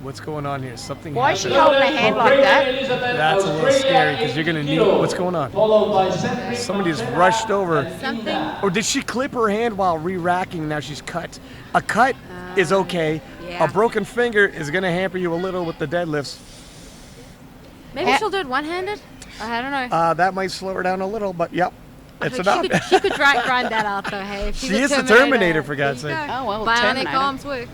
[SPEAKER 5] What's going on here? Something
[SPEAKER 1] Why is she
[SPEAKER 5] happened.
[SPEAKER 1] holding her hand like that?
[SPEAKER 5] That's a little scary because you're going to need... What's going on?
[SPEAKER 4] Followed by Cedric
[SPEAKER 5] Somebody just
[SPEAKER 4] Montana.
[SPEAKER 5] rushed over.
[SPEAKER 3] Something.
[SPEAKER 5] Or did she clip her hand while re-racking? Now she's cut. A cut is okay.
[SPEAKER 3] yeah.
[SPEAKER 5] A broken finger is going to hamper you a little with the deadlifts.
[SPEAKER 3] Maybe she'll do it one-handed. I don't know.
[SPEAKER 5] That might slow her down a little, but yep. It's
[SPEAKER 3] She
[SPEAKER 5] enough.
[SPEAKER 3] could, she could grind that out though. Hey, if she's
[SPEAKER 5] She
[SPEAKER 3] a
[SPEAKER 5] is the
[SPEAKER 3] Terminator,
[SPEAKER 5] Terminator, for
[SPEAKER 3] there
[SPEAKER 5] God's
[SPEAKER 3] you
[SPEAKER 5] sake.
[SPEAKER 3] go.
[SPEAKER 1] Oh, well,
[SPEAKER 3] Bionic
[SPEAKER 1] Terminator.
[SPEAKER 3] arms work.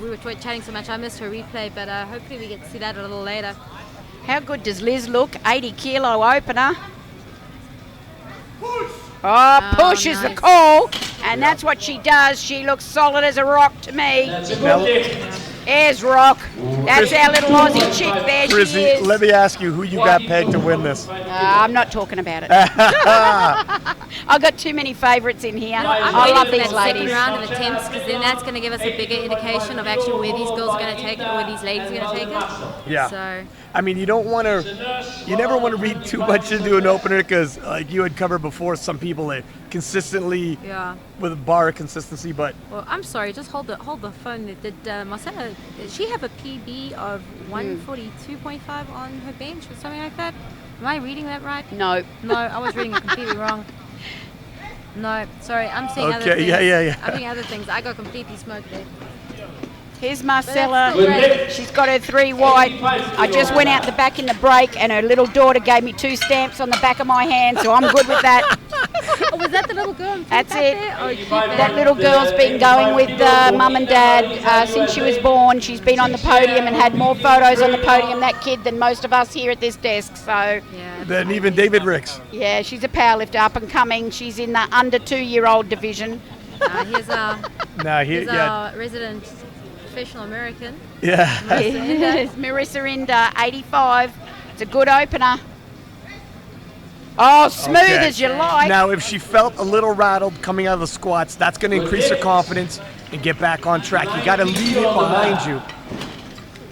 [SPEAKER 3] We were chatting so much, I missed her replay, but hopefully we get to see that a little later.
[SPEAKER 1] How good does Liz look? 80 kilo opener. Oh, push is the
[SPEAKER 3] nice.
[SPEAKER 1] call, and that's what she does. She looks solid as a rock to me. There's Rock. That's our little Aussie chick there. She
[SPEAKER 5] Chrissy,
[SPEAKER 1] is.
[SPEAKER 5] let me ask you who you got pegged to win this.
[SPEAKER 1] I'm not talking about it. I've got too many favourites in here.
[SPEAKER 3] I'm
[SPEAKER 1] I
[SPEAKER 3] waiting
[SPEAKER 1] love
[SPEAKER 3] for
[SPEAKER 1] these
[SPEAKER 3] that
[SPEAKER 1] ladies.
[SPEAKER 3] second round of attempts, because then that's going to give us a bigger indication of actually where these girls are going to take it or where these ladies are going to take it.
[SPEAKER 5] Yeah.
[SPEAKER 3] So
[SPEAKER 5] I mean, you never want to read too much into an opener because, like you had covered before, some people they consistently with a bar of consistency. But
[SPEAKER 3] well, I'm sorry, just hold the phone. Did Marcella? Did she have a PB of 142.5 on her bench or something like that? Am I reading that right?
[SPEAKER 1] No.
[SPEAKER 3] No, I was reading it completely wrong. No, sorry, I'm seeing other things.
[SPEAKER 5] yeah.
[SPEAKER 3] I'm seeing other things. I got completely smoked there.
[SPEAKER 1] Here's Marcella.
[SPEAKER 3] But that's still great.
[SPEAKER 1] She's got her 3 wide. I just went out the back in the break, and her little daughter gave me 2 stamps on the back of my hand, so I'm good with that.
[SPEAKER 3] Oh, was that the little girl?
[SPEAKER 1] That's
[SPEAKER 3] back
[SPEAKER 1] it.
[SPEAKER 3] There? Oh, cute,
[SPEAKER 1] That little girl's been going with Mum and Dad since she was born. She's been on the podium and had more photos on the podium, that kid, than most of us here at this desk. So,
[SPEAKER 5] then even David Ricks.
[SPEAKER 1] yeah, she's a powerlifter, up and coming. She's in the under 2-year-old division.
[SPEAKER 3] Here's our resident professional American.
[SPEAKER 5] Yeah.
[SPEAKER 1] Yes, Marissa Inda, 85. It's a good opener. Oh, smooth as you like.
[SPEAKER 5] Now, if she felt a little rattled coming out of the squats, that's going to increase her confidence and get back on track. You got to leave it behind you.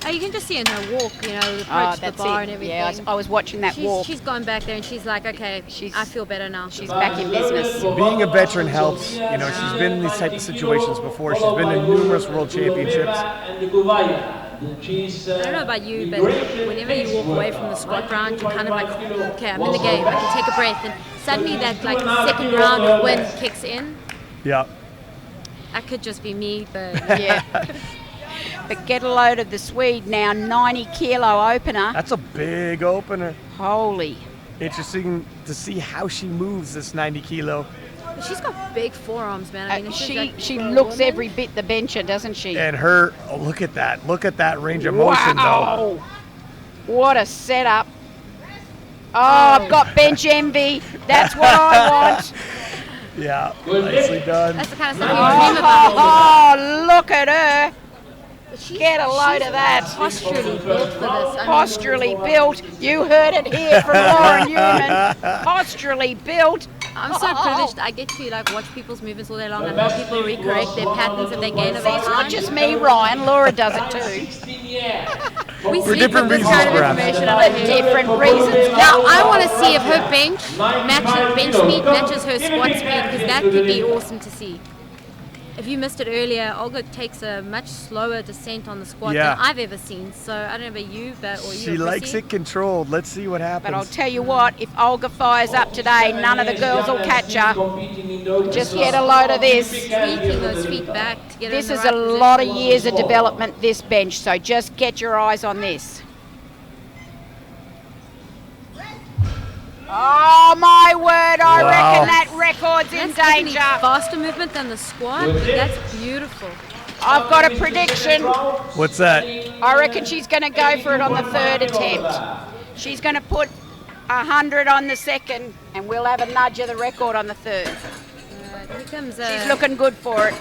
[SPEAKER 3] Oh, you can just see in her walk, the approach to the bar and everything.
[SPEAKER 1] Yeah, I was watching that walk.
[SPEAKER 3] She's gone back there and she's like, okay, I feel better now.
[SPEAKER 1] She's back in business.
[SPEAKER 5] Being a veteran helps. She's been in these type of situations before. She's been in numerous world championships.
[SPEAKER 3] I don't know about you, but whenever you walk away from the squat round, you're kind of like, okay, I'm in the game. I can take a breath. And suddenly that second round of wind kicks in.
[SPEAKER 5] Yeah.
[SPEAKER 3] That could just be me, but
[SPEAKER 1] yeah. But get a load of the Swede now, 90 kilo opener.
[SPEAKER 5] That's a big opener.
[SPEAKER 1] Holy.
[SPEAKER 5] Interesting to see how she moves this 90 kilo.
[SPEAKER 3] she's got big forearms, man. I mean,
[SPEAKER 1] she looks every bit the bencher, doesn't she?
[SPEAKER 5] And her, look at that range of motion, though.
[SPEAKER 1] What a setup. Oh, I've got bench envy. That's what I want.
[SPEAKER 5] Yeah, nicely done.
[SPEAKER 3] That's the kind of stuff you dream about.
[SPEAKER 1] Oh, look at her. Get a load of that.
[SPEAKER 3] Posturally built for this.
[SPEAKER 1] Posturally built. You heard it here from Lauren Newman. Posturally built.
[SPEAKER 3] I'm so privileged. I get to watch people's movements all day long and help people recorrect their patterns that they gain over
[SPEAKER 1] It's
[SPEAKER 3] time.
[SPEAKER 1] not just me, Ryan. Laura does it too.
[SPEAKER 3] We
[SPEAKER 5] For
[SPEAKER 3] sleep
[SPEAKER 5] different
[SPEAKER 3] with this
[SPEAKER 5] reasons,
[SPEAKER 3] kind of
[SPEAKER 5] perhaps.
[SPEAKER 3] information.
[SPEAKER 1] For different reasons.
[SPEAKER 3] Now, I want to see if her bench speed matches her squat speed, because that could be awesome to see. If you missed it earlier, Olga takes a much slower descent on the squat than I've ever seen. So I don't know about you, or you.
[SPEAKER 5] She likes it controlled. Let's see what happens.
[SPEAKER 1] But I'll tell you what, if Olga fires up today, none of the girls will catch her. Just get a load of this.
[SPEAKER 3] Tweaking those feet back to get
[SPEAKER 1] This
[SPEAKER 3] in
[SPEAKER 1] is
[SPEAKER 3] the
[SPEAKER 1] a
[SPEAKER 3] right
[SPEAKER 1] lot of
[SPEAKER 3] position.
[SPEAKER 1] years of development, this bench, so just get your eyes on this. Oh my word, I reckon that record's in
[SPEAKER 3] That's definitely
[SPEAKER 1] danger.
[SPEAKER 3] faster movement than the squat, but that's beautiful.
[SPEAKER 1] I've got a prediction.
[SPEAKER 5] What's that?
[SPEAKER 1] I reckon she's going to go for it on the third attempt. She's going to put 100 on the second, and we'll have a nudge of the record on the third.
[SPEAKER 3] Here comes,
[SPEAKER 1] She's looking good for it.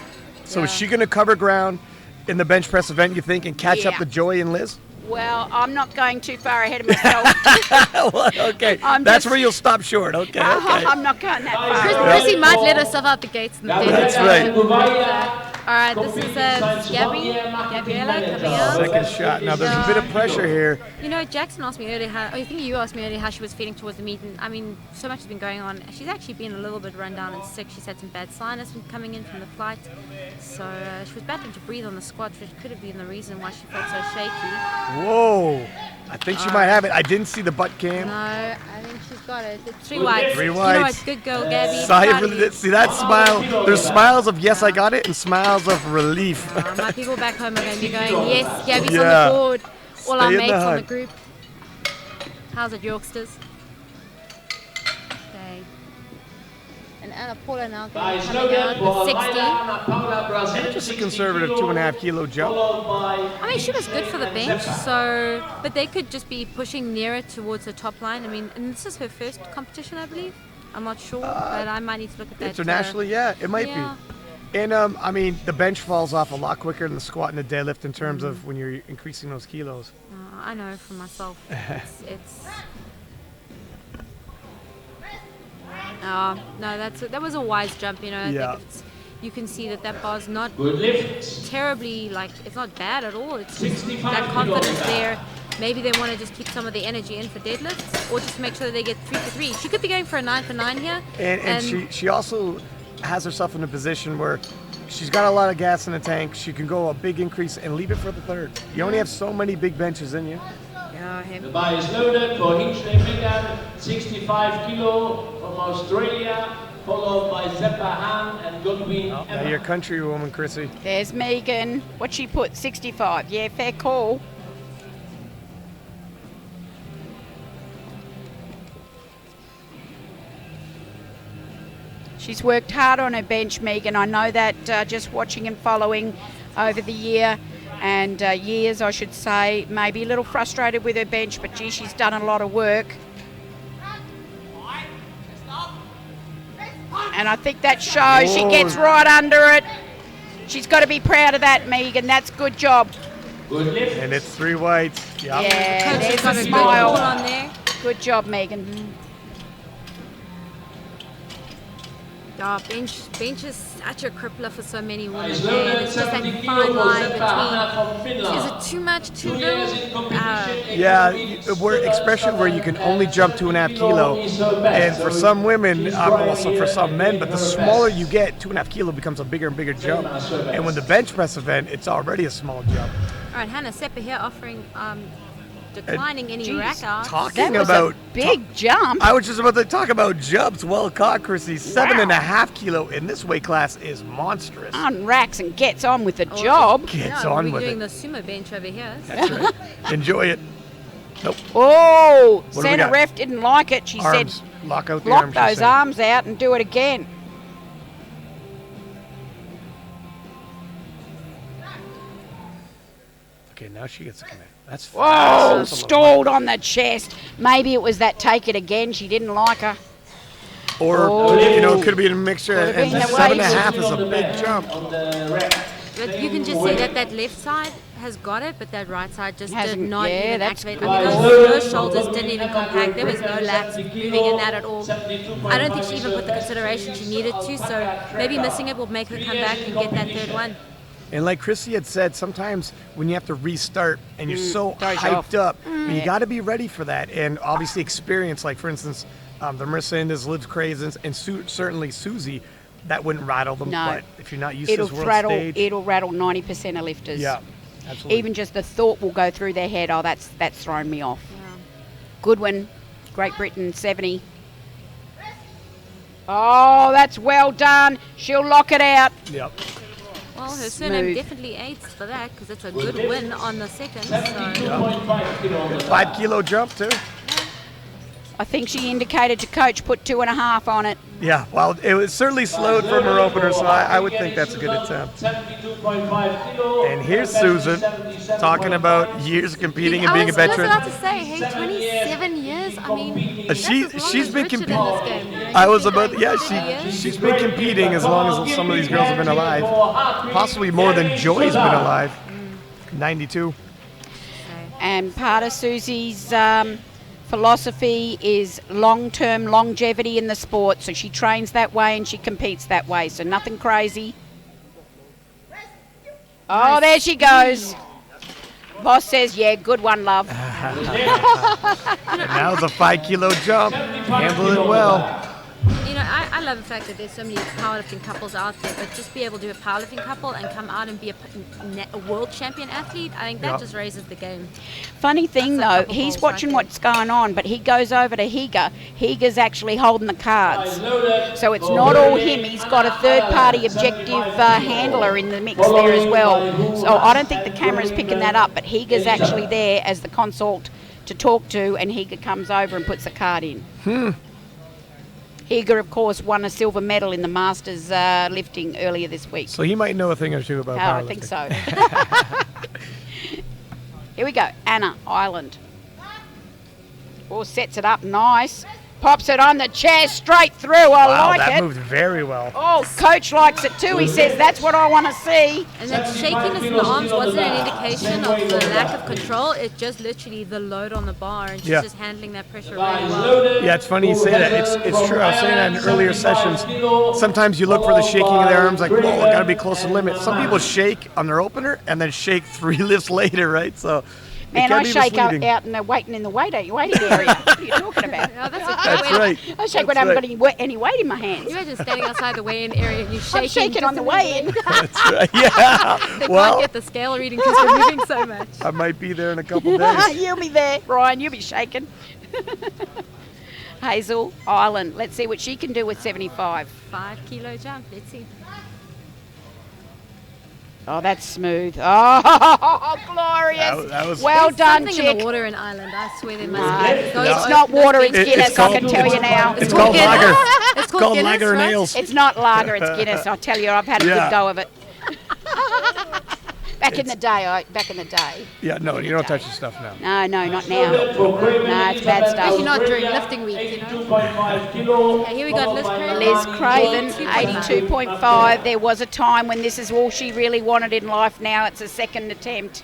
[SPEAKER 5] So is she going to cover ground in the bench press event, you think, and catch up
[SPEAKER 1] Yeah.
[SPEAKER 5] to Joy and Liz?
[SPEAKER 1] Well, I'm not going too far ahead of myself.
[SPEAKER 5] Well, okay,
[SPEAKER 1] I'm
[SPEAKER 5] that's
[SPEAKER 1] just-
[SPEAKER 5] where you'll stop short. Okay, okay.
[SPEAKER 1] I'm not going that far.
[SPEAKER 3] Chrissy might let herself out the gates in the
[SPEAKER 5] That's right.
[SPEAKER 3] All right, this is Gabriella coming out.
[SPEAKER 5] Second shot. Now there's a bit of pressure here.
[SPEAKER 3] You know, Jackson asked me earlier I think you asked me earlier how she was feeling towards the meet, and I mean, so much has been going on. She's actually been a little bit run down and sick. She's had some bad sinus coming in from the flight, so she was battling to breathe on the squat, which could have been the reason why she felt so shaky.
[SPEAKER 5] Whoa, I think she might have it. I didn't see the butt cam.
[SPEAKER 3] No, I think she's got it. It's 3 whites.
[SPEAKER 5] 3
[SPEAKER 3] You know
[SPEAKER 5] whites.
[SPEAKER 3] what? Good girl, Gabby.
[SPEAKER 5] Sigh of
[SPEAKER 3] Proud of you.
[SPEAKER 5] relief. See that smile? There's smiles of yes, I got it, and smiles of relief.
[SPEAKER 3] My people back home are going to be going, yes, Gabby's
[SPEAKER 5] Yeah.
[SPEAKER 3] on the board. All our
[SPEAKER 5] Stay in the
[SPEAKER 3] mates on the
[SPEAKER 5] hunt.
[SPEAKER 3] group. How's it, Yorksters? Okay. And Ana Paula now
[SPEAKER 4] By
[SPEAKER 3] coming
[SPEAKER 4] slogan
[SPEAKER 3] out
[SPEAKER 4] for
[SPEAKER 3] with 60.
[SPEAKER 4] Ana Paula Brazil,
[SPEAKER 5] Just a
[SPEAKER 4] 60
[SPEAKER 5] conservative
[SPEAKER 4] kilo,
[SPEAKER 5] 2.5 kilo jump.
[SPEAKER 4] followed by
[SPEAKER 3] I mean, she was good for the bench, so but they could just be pushing nearer towards the top line. I mean, and this is her first competition, I believe. I'm not sure, but I might need to look at that.
[SPEAKER 5] Internationally, yeah, it might
[SPEAKER 3] yeah.
[SPEAKER 5] be. And I mean, the bench falls off a lot quicker than the squat and the deadlift in terms of when you're increasing those kilos.
[SPEAKER 3] I know for myself. It's no, that was a wise jump. You know, I
[SPEAKER 5] Yeah.
[SPEAKER 3] think you can see that bar's not
[SPEAKER 4] good lift.
[SPEAKER 3] terribly, like, it's not bad at all. It's
[SPEAKER 4] 65
[SPEAKER 3] that confidence
[SPEAKER 4] kilos.
[SPEAKER 3] there. Maybe they want to just keep some of the energy in for deadlifts, or just make sure that they get 3 for 3. She could be going for a 9 for 9 here.
[SPEAKER 5] And she also has herself in a position where she's got a lot of gas in the tank. She can go a big increase and leave it for the third. You only have so many big benches in you.
[SPEAKER 3] Yeah, him.
[SPEAKER 4] The bar is loaded for Hinch Lee, 65 kilo from Australia, followed by Sepa and Goodwin.
[SPEAKER 5] Now your countrywoman, Chrissy.
[SPEAKER 1] There's Megan. What she put? 65. Yeah, fair call. She's worked hard on her bench, Megan. I know that just watching and following over the year and years, I should say. Maybe a little frustrated with her bench, but gee, she's done a lot of work. And I think that shows. She gets right under it. She's got to be proud of that, Megan. That's good job.
[SPEAKER 4] Good lift.
[SPEAKER 5] And it's 3 whites. Yep.
[SPEAKER 1] Yeah,
[SPEAKER 3] Coach has
[SPEAKER 1] there's
[SPEAKER 3] got
[SPEAKER 1] a
[SPEAKER 3] a good pull
[SPEAKER 1] smile.
[SPEAKER 3] on there.
[SPEAKER 1] Good job, Megan.
[SPEAKER 3] Bench is such a crippler for so many women.
[SPEAKER 4] Is
[SPEAKER 3] And
[SPEAKER 4] loaded
[SPEAKER 3] it's just that
[SPEAKER 4] 70
[SPEAKER 3] fine
[SPEAKER 4] kilo
[SPEAKER 3] line
[SPEAKER 4] for Sepa from
[SPEAKER 3] between,
[SPEAKER 4] Finland.
[SPEAKER 3] is it too much, too
[SPEAKER 4] 2 years in
[SPEAKER 3] little?
[SPEAKER 4] competition.
[SPEAKER 5] Yeah, expression where you can only jump 2.5 kilo. And for some women, also for some men, but the smaller you get, 2.5 kilo becomes a bigger and bigger jump. And when the bench press event, it's already a small jump.
[SPEAKER 3] All right, Hannah Sepa here offering declining any
[SPEAKER 1] Jeez,
[SPEAKER 3] rack out.
[SPEAKER 5] Talking
[SPEAKER 1] That was
[SPEAKER 5] about
[SPEAKER 1] a big jump.
[SPEAKER 5] I was just about to talk about jumps. Well caught, Chrissy. 7.5 kilo in this weight class is monstrous.
[SPEAKER 1] Unracks and gets on with the job.
[SPEAKER 5] Gets
[SPEAKER 3] no,
[SPEAKER 5] on
[SPEAKER 3] we're
[SPEAKER 5] with
[SPEAKER 3] doing
[SPEAKER 5] it.
[SPEAKER 3] the sumo bench over here.
[SPEAKER 5] That's right. Enjoy it. Nope.
[SPEAKER 1] Oh,
[SPEAKER 5] do we
[SPEAKER 1] Santa
[SPEAKER 5] got?
[SPEAKER 1] Ref didn't like it. She
[SPEAKER 5] Arms.
[SPEAKER 1] said,
[SPEAKER 5] Lock out the
[SPEAKER 1] block
[SPEAKER 5] arms. she
[SPEAKER 1] those
[SPEAKER 5] said.
[SPEAKER 1] arms out and do it again.
[SPEAKER 5] Okay, now she gets a command. That's fast.
[SPEAKER 1] Whoa,
[SPEAKER 5] That's a lot.
[SPEAKER 1] stalled on the chest. Maybe it was that take it again. She didn't like her.
[SPEAKER 5] Or, it could be a mixture.
[SPEAKER 1] Could have
[SPEAKER 5] And
[SPEAKER 1] been the
[SPEAKER 5] 7.5 is
[SPEAKER 4] On
[SPEAKER 5] a
[SPEAKER 4] the
[SPEAKER 5] big
[SPEAKER 4] bench,
[SPEAKER 5] jump.
[SPEAKER 4] on the rack.
[SPEAKER 3] But you can just see that left side has got it, but that right side just did
[SPEAKER 1] Hasn't-
[SPEAKER 3] not
[SPEAKER 1] yeah,
[SPEAKER 3] even
[SPEAKER 1] that's
[SPEAKER 3] activate.
[SPEAKER 1] good.
[SPEAKER 3] I mean, those shoulders didn't even compact. There was no lats moving in that at all. I don't think she even put the consideration she needed to, so maybe missing it will make her come back and get that third one.
[SPEAKER 5] And like Chrissy had said, sometimes when you have to restart and you're so
[SPEAKER 1] throws you
[SPEAKER 5] hyped
[SPEAKER 1] off.
[SPEAKER 5] up, you got to be ready for that. And obviously experience, like for instance, the Merson, Liv Cravens, and certainly Susie, that wouldn't rattle them.
[SPEAKER 1] No.
[SPEAKER 5] But if you're not used to
[SPEAKER 1] It'll
[SPEAKER 5] this world
[SPEAKER 1] rattle.
[SPEAKER 5] stage,
[SPEAKER 1] It'll rattle 90% of lifters.
[SPEAKER 5] yeah, absolutely.
[SPEAKER 1] Even just the thought will go through their head. Oh, that's thrown me off. Good one, Great Britain 70. Oh, that's well done. She'll lock it out.
[SPEAKER 5] Yep.
[SPEAKER 3] Well, her
[SPEAKER 1] Smooth.
[SPEAKER 3] surname definitely aids for that because it's a good win on the second. So
[SPEAKER 4] 72.5 kilo on the
[SPEAKER 5] 5 kilo jump too.
[SPEAKER 1] I think she indicated to coach put 2.5 on it.
[SPEAKER 5] Yeah, well, it was certainly slowed from her opener, so I would think that's a good attempt.
[SPEAKER 4] 72.5 kilo.
[SPEAKER 5] And here's Susan talking about years of competing and being a
[SPEAKER 3] I was
[SPEAKER 5] veteran.
[SPEAKER 3] just about to say, hey, 27 years. I mean, that's as long
[SPEAKER 5] She's
[SPEAKER 3] as
[SPEAKER 5] been
[SPEAKER 3] Richard in
[SPEAKER 5] competing.
[SPEAKER 3] this game. You know,
[SPEAKER 5] I
[SPEAKER 3] he's
[SPEAKER 5] was
[SPEAKER 3] been
[SPEAKER 5] about,
[SPEAKER 3] going
[SPEAKER 5] yeah,
[SPEAKER 3] 30 years.
[SPEAKER 5] she's been competing as long as some of these girls have been alive. Possibly more than Joy's been alive. 92.
[SPEAKER 1] And part of Susie's philosophy is long-term longevity in the sport. So she trains that way and she competes that way. So nothing crazy. Oh, there she goes. Boss says, yeah, good one, love.
[SPEAKER 5] And now the 5 kilo jump. Handle it well.
[SPEAKER 3] You know, I love the fact that there's so many powerlifting couples out there, but just be able to do a powerlifting couple and come out and be a world champion athlete, I think that
[SPEAKER 5] Yeah.
[SPEAKER 3] just raises the game.
[SPEAKER 1] Funny thing,
[SPEAKER 3] That's a
[SPEAKER 1] though,
[SPEAKER 3] couple
[SPEAKER 1] he's
[SPEAKER 3] goals
[SPEAKER 1] watching
[SPEAKER 3] right
[SPEAKER 1] what's going on, but he goes over to Higa. Higa's actually holding the cards. So it's not all him. He's got a third-party objective handler in the mix there as well. So I don't think the camera's picking that up, but Higa's actually there as the consult to talk to, and Higa comes over and puts a card in. Higa, of course, won a silver medal in the Masters lifting earlier this week.
[SPEAKER 5] So he might know a thing or two about
[SPEAKER 1] I
[SPEAKER 5] powerlifting.
[SPEAKER 1] think so. Here we go. Anna Ireland. Oh, sets it up nice. Pops it on the chair straight through. I like
[SPEAKER 5] that
[SPEAKER 1] it.
[SPEAKER 5] moved very well.
[SPEAKER 1] Oh, coach likes it too. He says that's what I want to see.
[SPEAKER 3] And that shakiness in the arms wasn't an indication of the lack of control. It's just literally the load on the bar, and she's just handling that pressure really well.
[SPEAKER 5] Yeah, it's funny you say that. It's true. I was saying that in earlier sessions. Sometimes you look for the shaking of their arms, like, oh, I got to be close to the limit. Some people shake on their opener and then shake 3 lifts later, right? So.
[SPEAKER 1] Man, I shake out in the waiting area. What are you talking about?
[SPEAKER 3] Oh,
[SPEAKER 5] That's right.
[SPEAKER 1] I shake when I haven't got any weight in my hands.
[SPEAKER 3] You imagine standing outside the weigh-in area and you're shaking.
[SPEAKER 1] I'm shaking on the weigh-in.
[SPEAKER 5] That's right. Yeah.
[SPEAKER 3] They can't get the scale reading because you're moving so much.
[SPEAKER 5] I might be there in a couple days.
[SPEAKER 1] You'll be there, Ryan. You'll be shaking. Hazel Ireland. Let's see what she can do with 75.
[SPEAKER 3] 5 kilo jump. Let's see.
[SPEAKER 1] Oh, that's smooth. Oh, glorious.
[SPEAKER 5] That was
[SPEAKER 1] well done,
[SPEAKER 3] Something
[SPEAKER 1] chick.
[SPEAKER 3] in the water in Ireland. I swear there
[SPEAKER 1] No,
[SPEAKER 3] must be.
[SPEAKER 1] it's not water, it's Guinness, I can tell you now.
[SPEAKER 5] It's called lager.
[SPEAKER 3] It's
[SPEAKER 5] called
[SPEAKER 3] Guinness,
[SPEAKER 5] lager and
[SPEAKER 3] right?
[SPEAKER 5] ales.
[SPEAKER 1] It's not lager, it's Guinness. I tell you, I've had a good go of it. Back in the day.
[SPEAKER 5] Yeah, no, you don't touch the stuff now.
[SPEAKER 1] No, not now. No, it's bad stuff.
[SPEAKER 3] Especially not during lifting week, you know. Okay, here we got Liz Craven.
[SPEAKER 1] Liz Craven, 82.5. There was a time when this is all she really wanted in life. Now it's a second attempt.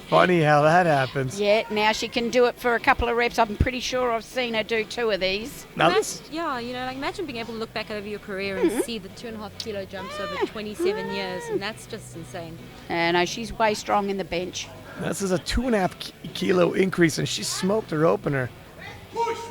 [SPEAKER 5] Funny how that happens.
[SPEAKER 1] Yeah, now she can do it for a couple of reps. I'm pretty sure I've seen her do 2 of these.
[SPEAKER 3] Yeah, you know, like imagine being able to look back over your career and see the 2.5 kilo jumps over 27 years, and that's just insane.
[SPEAKER 1] No, she's way strong in the bench.
[SPEAKER 5] This is a 2.5 kilo increase, and she smoked her opener.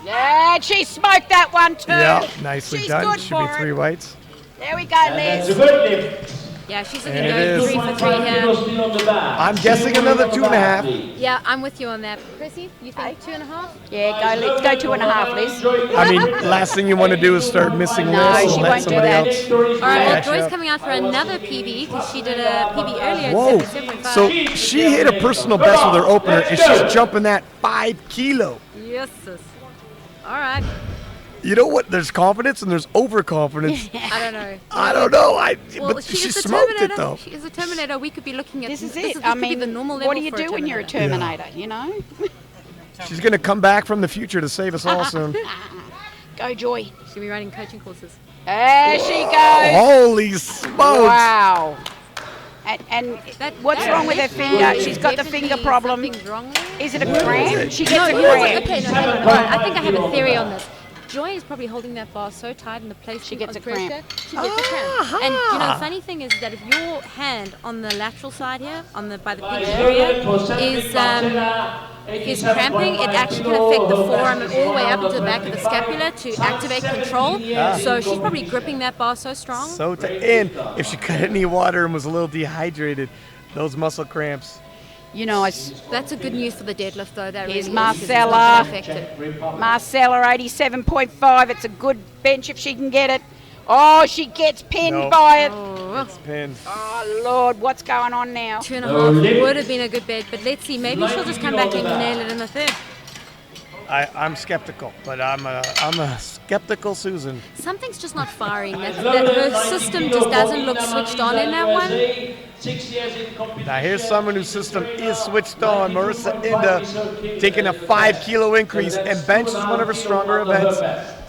[SPEAKER 1] Yeah, she smoked that one too.
[SPEAKER 5] Yeah, nicely
[SPEAKER 1] She's
[SPEAKER 5] done.
[SPEAKER 1] good
[SPEAKER 5] Should
[SPEAKER 1] for
[SPEAKER 5] be 3
[SPEAKER 1] it.
[SPEAKER 5] whites.
[SPEAKER 1] There we go, Liz.
[SPEAKER 4] That's a good lift.
[SPEAKER 3] Yeah, she's looking
[SPEAKER 5] And
[SPEAKER 3] to
[SPEAKER 5] it
[SPEAKER 3] go
[SPEAKER 5] is.
[SPEAKER 3] 3 for 3 here.
[SPEAKER 4] Still on the back.
[SPEAKER 5] I'm guessing another 2.5.
[SPEAKER 3] Yeah, I'm with you on that. Chrissy, you think 2.5?
[SPEAKER 1] Yeah, go 2.5, Liz.
[SPEAKER 5] I mean, last thing you want to do is start missing
[SPEAKER 1] No,
[SPEAKER 5] lifts
[SPEAKER 1] she
[SPEAKER 5] and let
[SPEAKER 1] won't do
[SPEAKER 5] somebody
[SPEAKER 1] that.
[SPEAKER 5] else.
[SPEAKER 3] All right, well,
[SPEAKER 5] catch
[SPEAKER 3] Joy's
[SPEAKER 5] up.
[SPEAKER 3] coming out for another PB because she did a PB earlier
[SPEAKER 5] Whoa.
[SPEAKER 3] at 77.5.
[SPEAKER 5] So she hit a personal best with her opener, and she's jumping that 5 kilo.
[SPEAKER 3] Yes, sis. All right.
[SPEAKER 5] You know what? There's confidence and there's overconfidence.
[SPEAKER 3] I don't know.
[SPEAKER 5] I don't know.
[SPEAKER 3] Well,
[SPEAKER 5] But
[SPEAKER 3] she
[SPEAKER 5] she
[SPEAKER 3] is a
[SPEAKER 5] smoked
[SPEAKER 3] Terminator.
[SPEAKER 5] it though.
[SPEAKER 3] She is a Terminator. We could be looking at
[SPEAKER 1] This is
[SPEAKER 3] this
[SPEAKER 1] it.
[SPEAKER 3] could be the normal level
[SPEAKER 1] what do you
[SPEAKER 3] for
[SPEAKER 1] do when you're a Terminator, you know?
[SPEAKER 5] She's gonna come back from the future to save us all soon.
[SPEAKER 1] Go, Joy.
[SPEAKER 3] She's going to be running coaching courses.
[SPEAKER 1] There she goes.
[SPEAKER 5] Holy smokes!
[SPEAKER 1] Wow. And what's
[SPEAKER 3] that
[SPEAKER 1] wrong with her
[SPEAKER 3] left
[SPEAKER 1] finger?
[SPEAKER 3] arm
[SPEAKER 1] She's got the
[SPEAKER 3] definitely
[SPEAKER 1] finger problem.
[SPEAKER 3] something's wrong there.
[SPEAKER 1] Is it a cramp? She
[SPEAKER 3] No,
[SPEAKER 1] gets a
[SPEAKER 3] you know what?
[SPEAKER 1] cramp.
[SPEAKER 3] Okay, no, hang on. All right, I think I have a theory on this. Joy is probably holding that bar so tight in the place
[SPEAKER 1] She gets
[SPEAKER 3] of
[SPEAKER 1] a cramp.
[SPEAKER 3] pressure, she gets a cramp. And you know, the funny thing is that if your hand on the lateral side here, by the pinch area, is cramping, it actually can affect the forearm and all the way up into the back of the scapula to activate control. So she's probably gripping that bar so strong.
[SPEAKER 5] So and if she cut any water and was a little dehydrated, those muscle cramps.
[SPEAKER 1] You know,
[SPEAKER 3] That's a good news for the deadlift, though. That
[SPEAKER 1] Here's
[SPEAKER 3] really is, 'cause it's not gonna affect it.
[SPEAKER 1] Marcella, 87.5. It's a good bench if she can get it. Oh, she gets pinned
[SPEAKER 5] Nope.
[SPEAKER 1] by it.
[SPEAKER 5] It's pinned.
[SPEAKER 1] Oh, Lord, what's going on now?
[SPEAKER 3] 2.5 would have been a good bet, but let's see. Maybe she'll just come back and nail it in the third.
[SPEAKER 5] I'm skeptical, but I'm a skeptical Susan.
[SPEAKER 3] Something's just not firing. That her system just doesn't look switched on in that one.
[SPEAKER 4] 6 years in competition.
[SPEAKER 5] Now here's someone whose system is switched on. Marissa Inda taking a 5 kilo increase, and bench is one of her stronger events.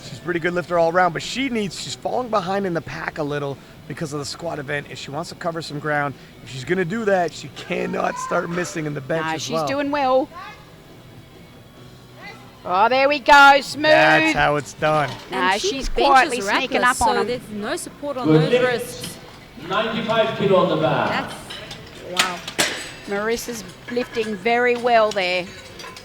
[SPEAKER 5] She's a pretty good lifter all around, but she's falling behind in the pack a little because of the squat event. If she wants to cover some ground, if she's going to do that, she cannot start missing in the bench
[SPEAKER 1] No,
[SPEAKER 5] as
[SPEAKER 1] she's
[SPEAKER 5] well.
[SPEAKER 1] doing well. Oh, there we go. Smooth.
[SPEAKER 5] That's how it's done.
[SPEAKER 1] No,
[SPEAKER 3] And she
[SPEAKER 1] she's
[SPEAKER 3] benches
[SPEAKER 1] quietly sneaking
[SPEAKER 3] reckless,
[SPEAKER 1] up on
[SPEAKER 3] so
[SPEAKER 1] him.
[SPEAKER 3] there's no support on
[SPEAKER 4] Good
[SPEAKER 3] those
[SPEAKER 4] lift.
[SPEAKER 3] wrists.
[SPEAKER 4] 95 kilo on the back.
[SPEAKER 3] That's wow.
[SPEAKER 1] Marissa's lifting very well there.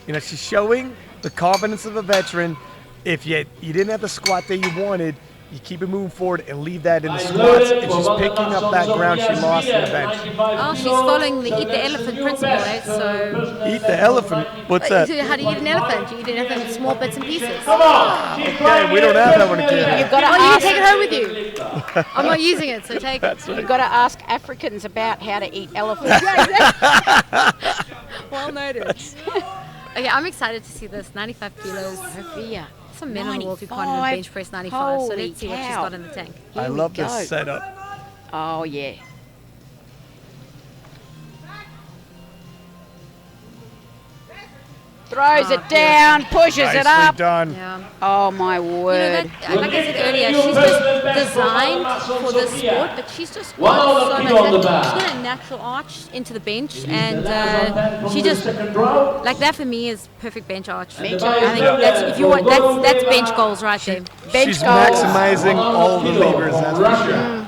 [SPEAKER 5] You know, she's showing the confidence of a veteran. If you didn't have the squat that you wanted, you keep it moving forward and leave that in the squats, and she's picking up that ground she lost in the bench.
[SPEAKER 3] Oh, she's following the eat the elephant principle, eh? So
[SPEAKER 5] Eat the elephant. What's that?
[SPEAKER 3] how do you eat an elephant? You eat an elephant in small bits and pieces.
[SPEAKER 5] Okay, we don't have that one again.
[SPEAKER 1] You've got to
[SPEAKER 3] Oh, you
[SPEAKER 1] ask.
[SPEAKER 3] take it home with you. I'm not using it, so take it.
[SPEAKER 5] That's right.
[SPEAKER 1] You've got to ask Africans about how to eat elephants.
[SPEAKER 3] Well noted. Okay, I'm excited to see this. 95 kilos.
[SPEAKER 1] Sophia.
[SPEAKER 3] Some men in the world who can't even bench press 95. So
[SPEAKER 1] Holy
[SPEAKER 3] let's see what she's
[SPEAKER 1] cow.
[SPEAKER 3] got in the tank.
[SPEAKER 5] I
[SPEAKER 1] Here we
[SPEAKER 5] love
[SPEAKER 1] go.
[SPEAKER 5] this setup.
[SPEAKER 1] Oh, yeah. Throws it down, pushes it
[SPEAKER 5] Nicely
[SPEAKER 1] up.
[SPEAKER 5] done.
[SPEAKER 3] Yeah.
[SPEAKER 1] Oh, my
[SPEAKER 3] You know,
[SPEAKER 1] word.
[SPEAKER 3] like I said earlier, she's just designed for this sport, but she's just got so much. She's got a natural arch into the bench, and she just like that for me is perfect bench arch.
[SPEAKER 1] Me too.
[SPEAKER 3] I think that's if you want that's bench goals right there.
[SPEAKER 1] Bench
[SPEAKER 5] She's
[SPEAKER 1] goals.
[SPEAKER 5] maximizing all the levers, that's for sure.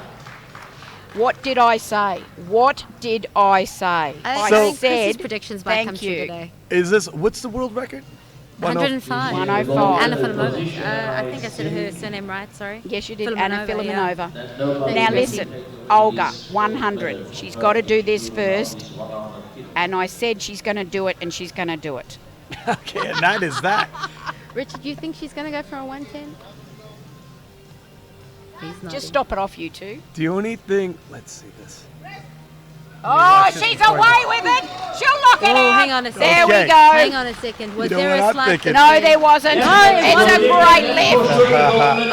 [SPEAKER 1] What did I say? What did I say?
[SPEAKER 3] I
[SPEAKER 5] So-
[SPEAKER 3] think Chrissy's predictions might
[SPEAKER 1] thank
[SPEAKER 3] come true
[SPEAKER 1] you.
[SPEAKER 3] today.
[SPEAKER 5] Is this, what's the world record?
[SPEAKER 3] 105.
[SPEAKER 1] 105.
[SPEAKER 3] Anna Filimovich. I think I said her surname right. Sorry.
[SPEAKER 1] Yes, you did,
[SPEAKER 3] Filimonova,
[SPEAKER 1] Anna Filimonova.
[SPEAKER 3] yeah.
[SPEAKER 1] Now listen, Olga, 100. She's got to do this first. And I said she's going to do it, and she's going to do it.
[SPEAKER 5] Okay, and that is that.
[SPEAKER 3] Richard, do you think she's going to go for a 110? He's not.
[SPEAKER 1] Just stop it off, you two.
[SPEAKER 5] The only thing, let's see this.
[SPEAKER 1] Oh, she's away with it. She'll knock it
[SPEAKER 3] Oh,
[SPEAKER 1] out.
[SPEAKER 3] hang on a second.
[SPEAKER 1] There
[SPEAKER 5] Okay.
[SPEAKER 1] we go.
[SPEAKER 3] Hang on a second. Was
[SPEAKER 5] You know
[SPEAKER 3] there
[SPEAKER 5] what
[SPEAKER 3] a
[SPEAKER 5] I'm
[SPEAKER 3] slight?
[SPEAKER 5] thinking?
[SPEAKER 1] No, there wasn't. It's a great lift.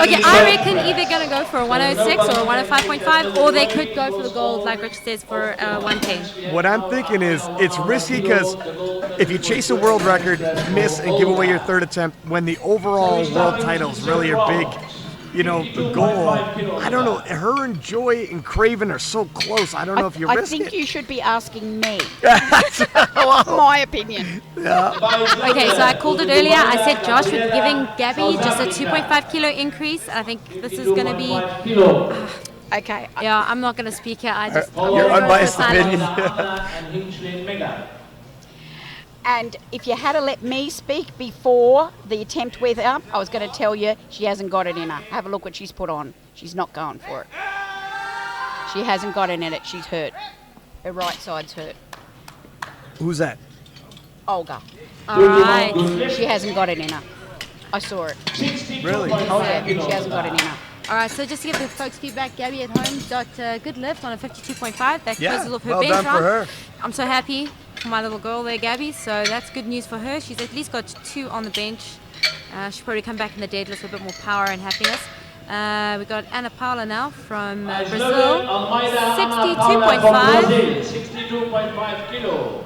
[SPEAKER 3] Okay, I reckon either going to go for a 106 or a 105.5, or they could go for the gold, like Richard says, for a 110.
[SPEAKER 5] What I'm thinking is it's risky because if you chase a world record, miss, and give away your third attempt, when the overall world title is really your big, the goal. I don't know. Her and Joy and Craven are so close. I don't know if you
[SPEAKER 1] I
[SPEAKER 5] risk
[SPEAKER 1] think
[SPEAKER 5] it.
[SPEAKER 1] you should be asking me. My opinion.
[SPEAKER 3] Okay, so I called it earlier. I said Josh would be giving Gabby just a 2.5 kilo increase. I think this is going to be.
[SPEAKER 1] Okay.
[SPEAKER 3] Yeah, I'm not going to speak here. I just.
[SPEAKER 5] Your unbiased opinion.
[SPEAKER 1] And if you had to let me speak before the attempt with her, I was going to tell you she hasn't got it in her. Have a look what she's put on. She's not going for it. She hasn't got it in it. She's hurt. Her right side's hurt.
[SPEAKER 5] Who's that?
[SPEAKER 1] Olga.
[SPEAKER 3] All right.
[SPEAKER 1] She hasn't got it in her. I saw it.
[SPEAKER 5] Really?
[SPEAKER 1] Oh, yeah. She hasn't got it in her.
[SPEAKER 3] All right, so just to give the folks feedback, Gabby at home got a good lift on a 52.5. That
[SPEAKER 5] Yeah,
[SPEAKER 3] closes off her
[SPEAKER 5] well
[SPEAKER 3] bench
[SPEAKER 5] done for
[SPEAKER 3] round.
[SPEAKER 5] her.
[SPEAKER 3] I'm so happy for my little girl there, Gabby. So that's good news for her. She's at least got 2 on the bench. She'll probably come back in the deadlift with a bit more power and happiness. We got Ana Paula now from Brazil, 62.5.
[SPEAKER 4] 62.5 kilo.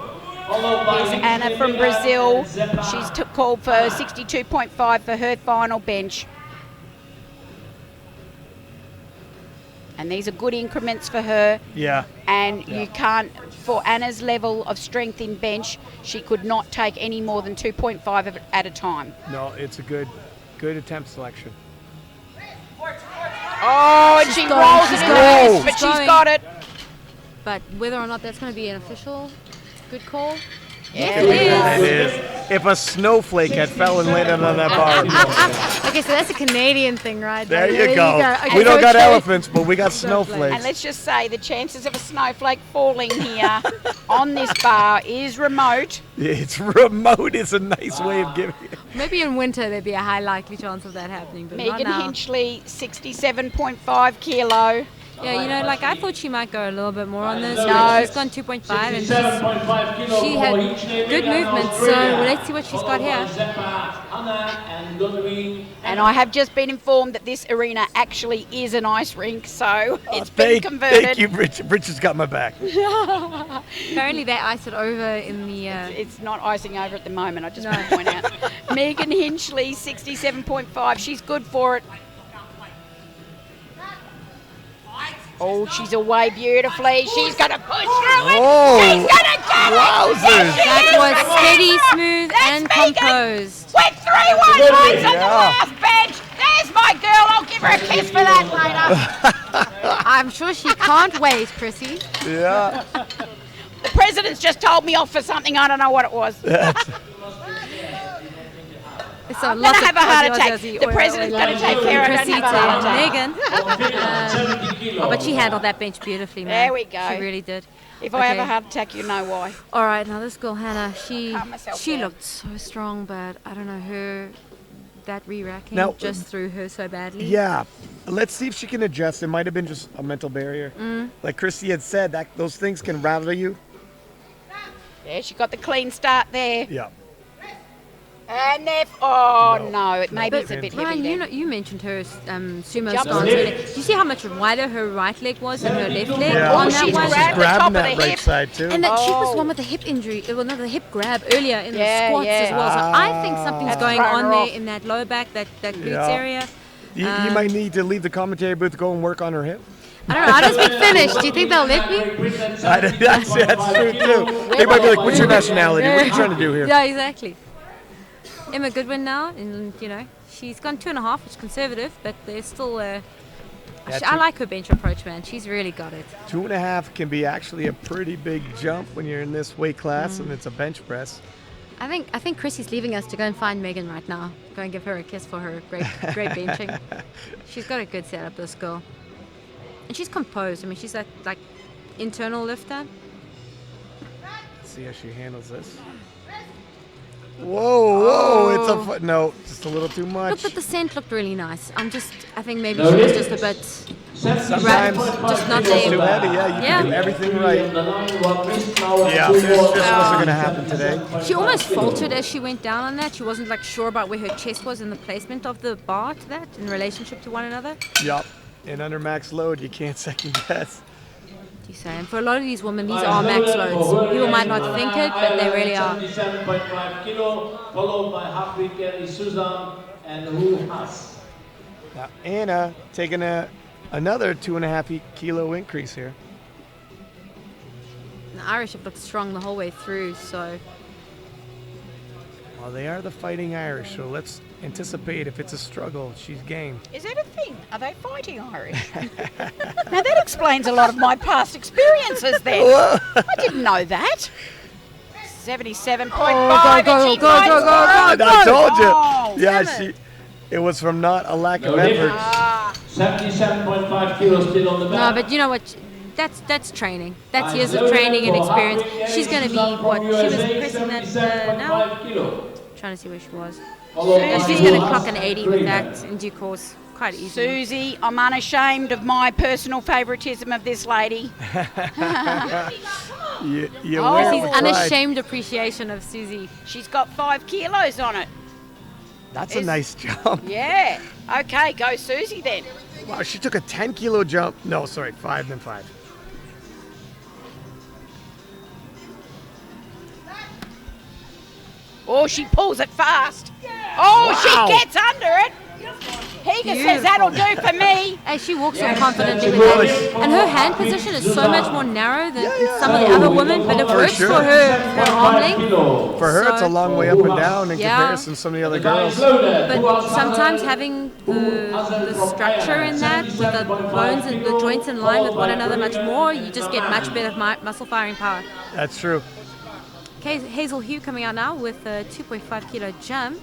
[SPEAKER 1] Here's Anna from Brazil. She's called for 62.5 for her final bench. And these are good increments for her.
[SPEAKER 5] Yeah.
[SPEAKER 1] And you can't, for Anna's level of strength in bench, she could not take any more than 2.5 of it at a time.
[SPEAKER 5] No, it's a good attempt selection.
[SPEAKER 1] Oh, and she rolls it in her wrist, but she's got it.
[SPEAKER 3] But whether or not that's going to be an official good call,
[SPEAKER 1] Yeah,
[SPEAKER 5] It is. If a snowflake had fell and landed on that bar.
[SPEAKER 3] Okay, so that's a Canadian thing, right?
[SPEAKER 5] There you go.
[SPEAKER 3] Okay,
[SPEAKER 5] We
[SPEAKER 3] so
[SPEAKER 5] don't got
[SPEAKER 3] it's-
[SPEAKER 5] elephants, but we got snowflakes.
[SPEAKER 1] And let's just say the chances of a snowflake falling here on this bar is remote.
[SPEAKER 5] It's remote is a nice way of giving it.
[SPEAKER 3] Maybe in winter there'd be a high likely chance of that happening, but not
[SPEAKER 1] Megan
[SPEAKER 3] now.
[SPEAKER 1] Hinch Lee, 67.5 kilo.
[SPEAKER 3] Yeah, like I thought she might go a little bit more on this.
[SPEAKER 1] No.
[SPEAKER 3] But she's gone 2.5 and
[SPEAKER 4] 7.5 kilo.
[SPEAKER 3] she had good movement. So let's see what she's got here.
[SPEAKER 1] And I have just been informed that this arena actually is an ice rink, so it's been converted.
[SPEAKER 5] Thank you, Richard. Richard's got my back.
[SPEAKER 3] Apparently they iced it over in the.
[SPEAKER 1] It's not icing over at the moment, I just
[SPEAKER 3] No.
[SPEAKER 1] want to point out. Megan Hinchley, 67.5. She's good for it. Oh, she's away beautifully. She's going to push through it.
[SPEAKER 5] Oh,
[SPEAKER 1] She's going to get
[SPEAKER 5] wowzers.
[SPEAKER 1] it. She
[SPEAKER 3] That
[SPEAKER 1] is
[SPEAKER 3] was
[SPEAKER 1] ready.
[SPEAKER 3] steady, smooth,
[SPEAKER 1] That's
[SPEAKER 3] and
[SPEAKER 1] Megan.
[SPEAKER 3] composed.
[SPEAKER 1] With 3 1 points on the
[SPEAKER 5] Yeah.
[SPEAKER 1] last bench. There's my girl. I'll give her a kiss for that later.
[SPEAKER 3] I'm sure she can't wait, Chrissy.
[SPEAKER 5] Yeah.
[SPEAKER 1] The president's just told me off for something. I don't know what it was.
[SPEAKER 3] So
[SPEAKER 1] I'm
[SPEAKER 3] lots
[SPEAKER 1] going to
[SPEAKER 3] of
[SPEAKER 1] have a heart
[SPEAKER 3] Aussie,
[SPEAKER 1] attack.
[SPEAKER 3] Aussie,
[SPEAKER 1] The
[SPEAKER 3] oi,
[SPEAKER 1] president's
[SPEAKER 3] oi,
[SPEAKER 1] going to take care of it.
[SPEAKER 3] Chrissy
[SPEAKER 1] Don't have a heart
[SPEAKER 3] to
[SPEAKER 1] attack.
[SPEAKER 3] Megan. Oh, but she handled that bench beautifully, man.
[SPEAKER 1] There we go.
[SPEAKER 3] She really did.
[SPEAKER 1] If I have
[SPEAKER 3] Okay.
[SPEAKER 1] a heart attack, you know why.
[SPEAKER 3] All right, now this girl Hannah, she
[SPEAKER 1] Calm myself down.
[SPEAKER 3] looked so strong, but I don't know her that re-racking
[SPEAKER 5] Now-
[SPEAKER 3] just threw her so badly.
[SPEAKER 5] Yeah. Let's see if she can adjust. It might have been just a mental barrier. Like Christy had said, that those things can rattle you.
[SPEAKER 1] Yeah, she got the clean start there.
[SPEAKER 5] Yeah.
[SPEAKER 1] And no, maybe it's a bit heavy
[SPEAKER 3] Ryan,
[SPEAKER 1] then.
[SPEAKER 3] you mentioned her sumo
[SPEAKER 1] Jump
[SPEAKER 3] stance earlier. Do you see how much wider her right leg was than her left leg
[SPEAKER 5] Yeah.
[SPEAKER 3] on
[SPEAKER 1] Oh,
[SPEAKER 3] that
[SPEAKER 1] she's
[SPEAKER 3] one?
[SPEAKER 1] grabbed the top
[SPEAKER 5] Grabbing
[SPEAKER 1] of the
[SPEAKER 5] that right
[SPEAKER 1] hip.
[SPEAKER 5] side too.
[SPEAKER 3] And that she was the one with the hip injury, well, not the hip grab earlier in
[SPEAKER 1] Yeah,
[SPEAKER 3] the squats
[SPEAKER 1] yeah.
[SPEAKER 3] as well. So I think something's
[SPEAKER 1] That's
[SPEAKER 3] going
[SPEAKER 1] thrown
[SPEAKER 3] on
[SPEAKER 1] her
[SPEAKER 3] there
[SPEAKER 1] off.
[SPEAKER 3] in that lower back, that glutes
[SPEAKER 5] Yeah.
[SPEAKER 3] area.
[SPEAKER 5] You might need to leave the commentary booth, go and work on her hip.
[SPEAKER 3] I don't know. I don't speak Finnish. Do you think they'll let me?
[SPEAKER 5] That's true too. They might be like, "What's your nationality? What are you trying to do here?"
[SPEAKER 3] Yeah, exactly. Emma Goodwin now, and she's gone 2.5, which is conservative, but there's still I like her bench approach, man. She's really got it.
[SPEAKER 5] 2.5 can be actually a pretty big jump when you're in this weight class, and it's a bench press.
[SPEAKER 3] I think Chrissy's leaving us to go and find Megan right now. Go and give her a kiss for her great benching. She's got a good setup, this girl. And she's composed. I mean, she's that like internal lifter.
[SPEAKER 5] Let's see how she handles this. Whoa, it's a foot. No, just a little too
[SPEAKER 3] Look,
[SPEAKER 5] much.
[SPEAKER 3] but the scent looked really nice. I think maybe she was just a bit
[SPEAKER 5] Sometimes
[SPEAKER 3] just not
[SPEAKER 5] it's
[SPEAKER 3] there.
[SPEAKER 5] too heavy. Yeah, you can do everything right. Yeah, this just wasn't going to happen today.
[SPEAKER 3] She almost faltered as she went down on that. She wasn't like sure about where her chest was in the placement of the bar to that in relationship to one another.
[SPEAKER 5] Yup. And under max load, you can't second guess.
[SPEAKER 3] And for a lot of these women, these are max loads. People might not think it, but they really are.
[SPEAKER 4] 77.5 kilo, followed by Hartwig, Susanne, and Horahan.
[SPEAKER 5] Now, Anna taking another 2.5 kilo increase here.
[SPEAKER 3] The Irish have looked strong the whole way through, so
[SPEAKER 5] Well, they are the Fighting Irish, so let's anticipate if it's a struggle, she's game.
[SPEAKER 1] Is that a thing? Are they fighting Irish? Now that explains a lot of my past experiences then. I didn't know that. 77.5.
[SPEAKER 3] go, go.
[SPEAKER 5] I told you.
[SPEAKER 1] Oh,
[SPEAKER 5] Yeah, it was from not a lack of effort.
[SPEAKER 4] 77.5 kilos still on the back.
[SPEAKER 3] no. But you know what? That's training. That's years of training and experience. She's going to be what? She was pressing that now. Trying to see where she was. And she's going to clock an 80 with that in due course. Quite easy.
[SPEAKER 1] Susie, I'm unashamed of my personal favoritism of this lady.
[SPEAKER 5] You
[SPEAKER 1] Oh,
[SPEAKER 5] wear it
[SPEAKER 3] Susie's
[SPEAKER 5] with pride.
[SPEAKER 3] unashamed appreciation of Susie.
[SPEAKER 1] She's got 5 kilos on it.
[SPEAKER 5] That's a nice jump.
[SPEAKER 1] Yeah. Okay, go Susie then.
[SPEAKER 5] Wow, she took a 10 kilo jump. No, sorry, 5 then 5.
[SPEAKER 1] Oh, she pulls it fast. Oh,
[SPEAKER 5] Wow.
[SPEAKER 1] she gets under it. Higa says that'll do for me.
[SPEAKER 3] Hey, she walks so confidently with that. And her hand position is so much more narrow than some of the other women, but it works
[SPEAKER 5] sure.
[SPEAKER 3] for her arm length.
[SPEAKER 5] For her, it's a long way up and down in
[SPEAKER 3] Yeah.
[SPEAKER 5] comparison to some of the other girls.
[SPEAKER 3] But sometimes having the structure in that, with the bones and the joints in line with one another much more, you just get much better muscle firing power.
[SPEAKER 5] That's true.
[SPEAKER 3] Okay, Hazel Hugh coming out now with a 2.5 kilo jump.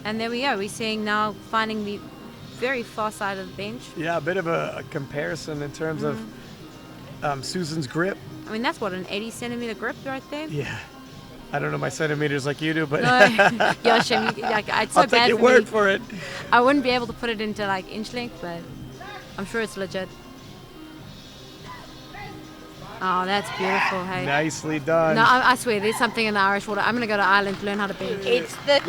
[SPEAKER 3] And there we go. We're seeing now finding the very far side of the bench.
[SPEAKER 5] Yeah, a bit of a comparison in terms of Susan's grip.
[SPEAKER 3] I mean, that's what, an 80 centimeter grip right there?
[SPEAKER 5] Yeah. I don't know my centimeters like you do, but
[SPEAKER 3] No, yeah, shame. Like, it's so
[SPEAKER 5] I'll
[SPEAKER 3] bad
[SPEAKER 5] take your
[SPEAKER 3] for
[SPEAKER 5] word
[SPEAKER 3] me.
[SPEAKER 5] for it.
[SPEAKER 3] I wouldn't be able to put it into like inch length, but I'm sure it's legit. Oh, that's beautiful, hey.
[SPEAKER 5] Nicely done.
[SPEAKER 3] No, I swear, there's something in the Irish water. I'm going to go to Ireland to learn how to bench.
[SPEAKER 1] It's the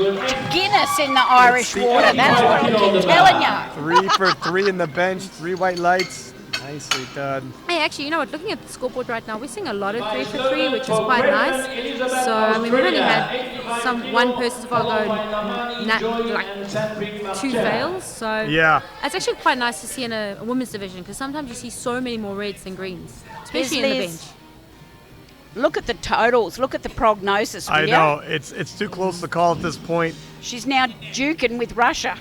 [SPEAKER 1] Guinness in the Irish water. That's what I keep telling you.
[SPEAKER 5] 3 for 3 in the bench, 3 white lights. Nicely done.
[SPEAKER 3] Hey, actually, you know what? Looking at the scoreboard right now, we're seeing a lot of 3 for 3, which is quite nice. So, I mean, we've only had one person so far go like 2 fails. So,
[SPEAKER 5] Yeah.
[SPEAKER 3] it's actually quite nice to see in a women's division because sometimes you see so many more reds than greens, especially in the bench.
[SPEAKER 1] Look at the totals. Look at the prognosis. Will
[SPEAKER 5] I
[SPEAKER 1] ya?
[SPEAKER 5] know. It's too close to call at this point.
[SPEAKER 1] She's now duking with Russia.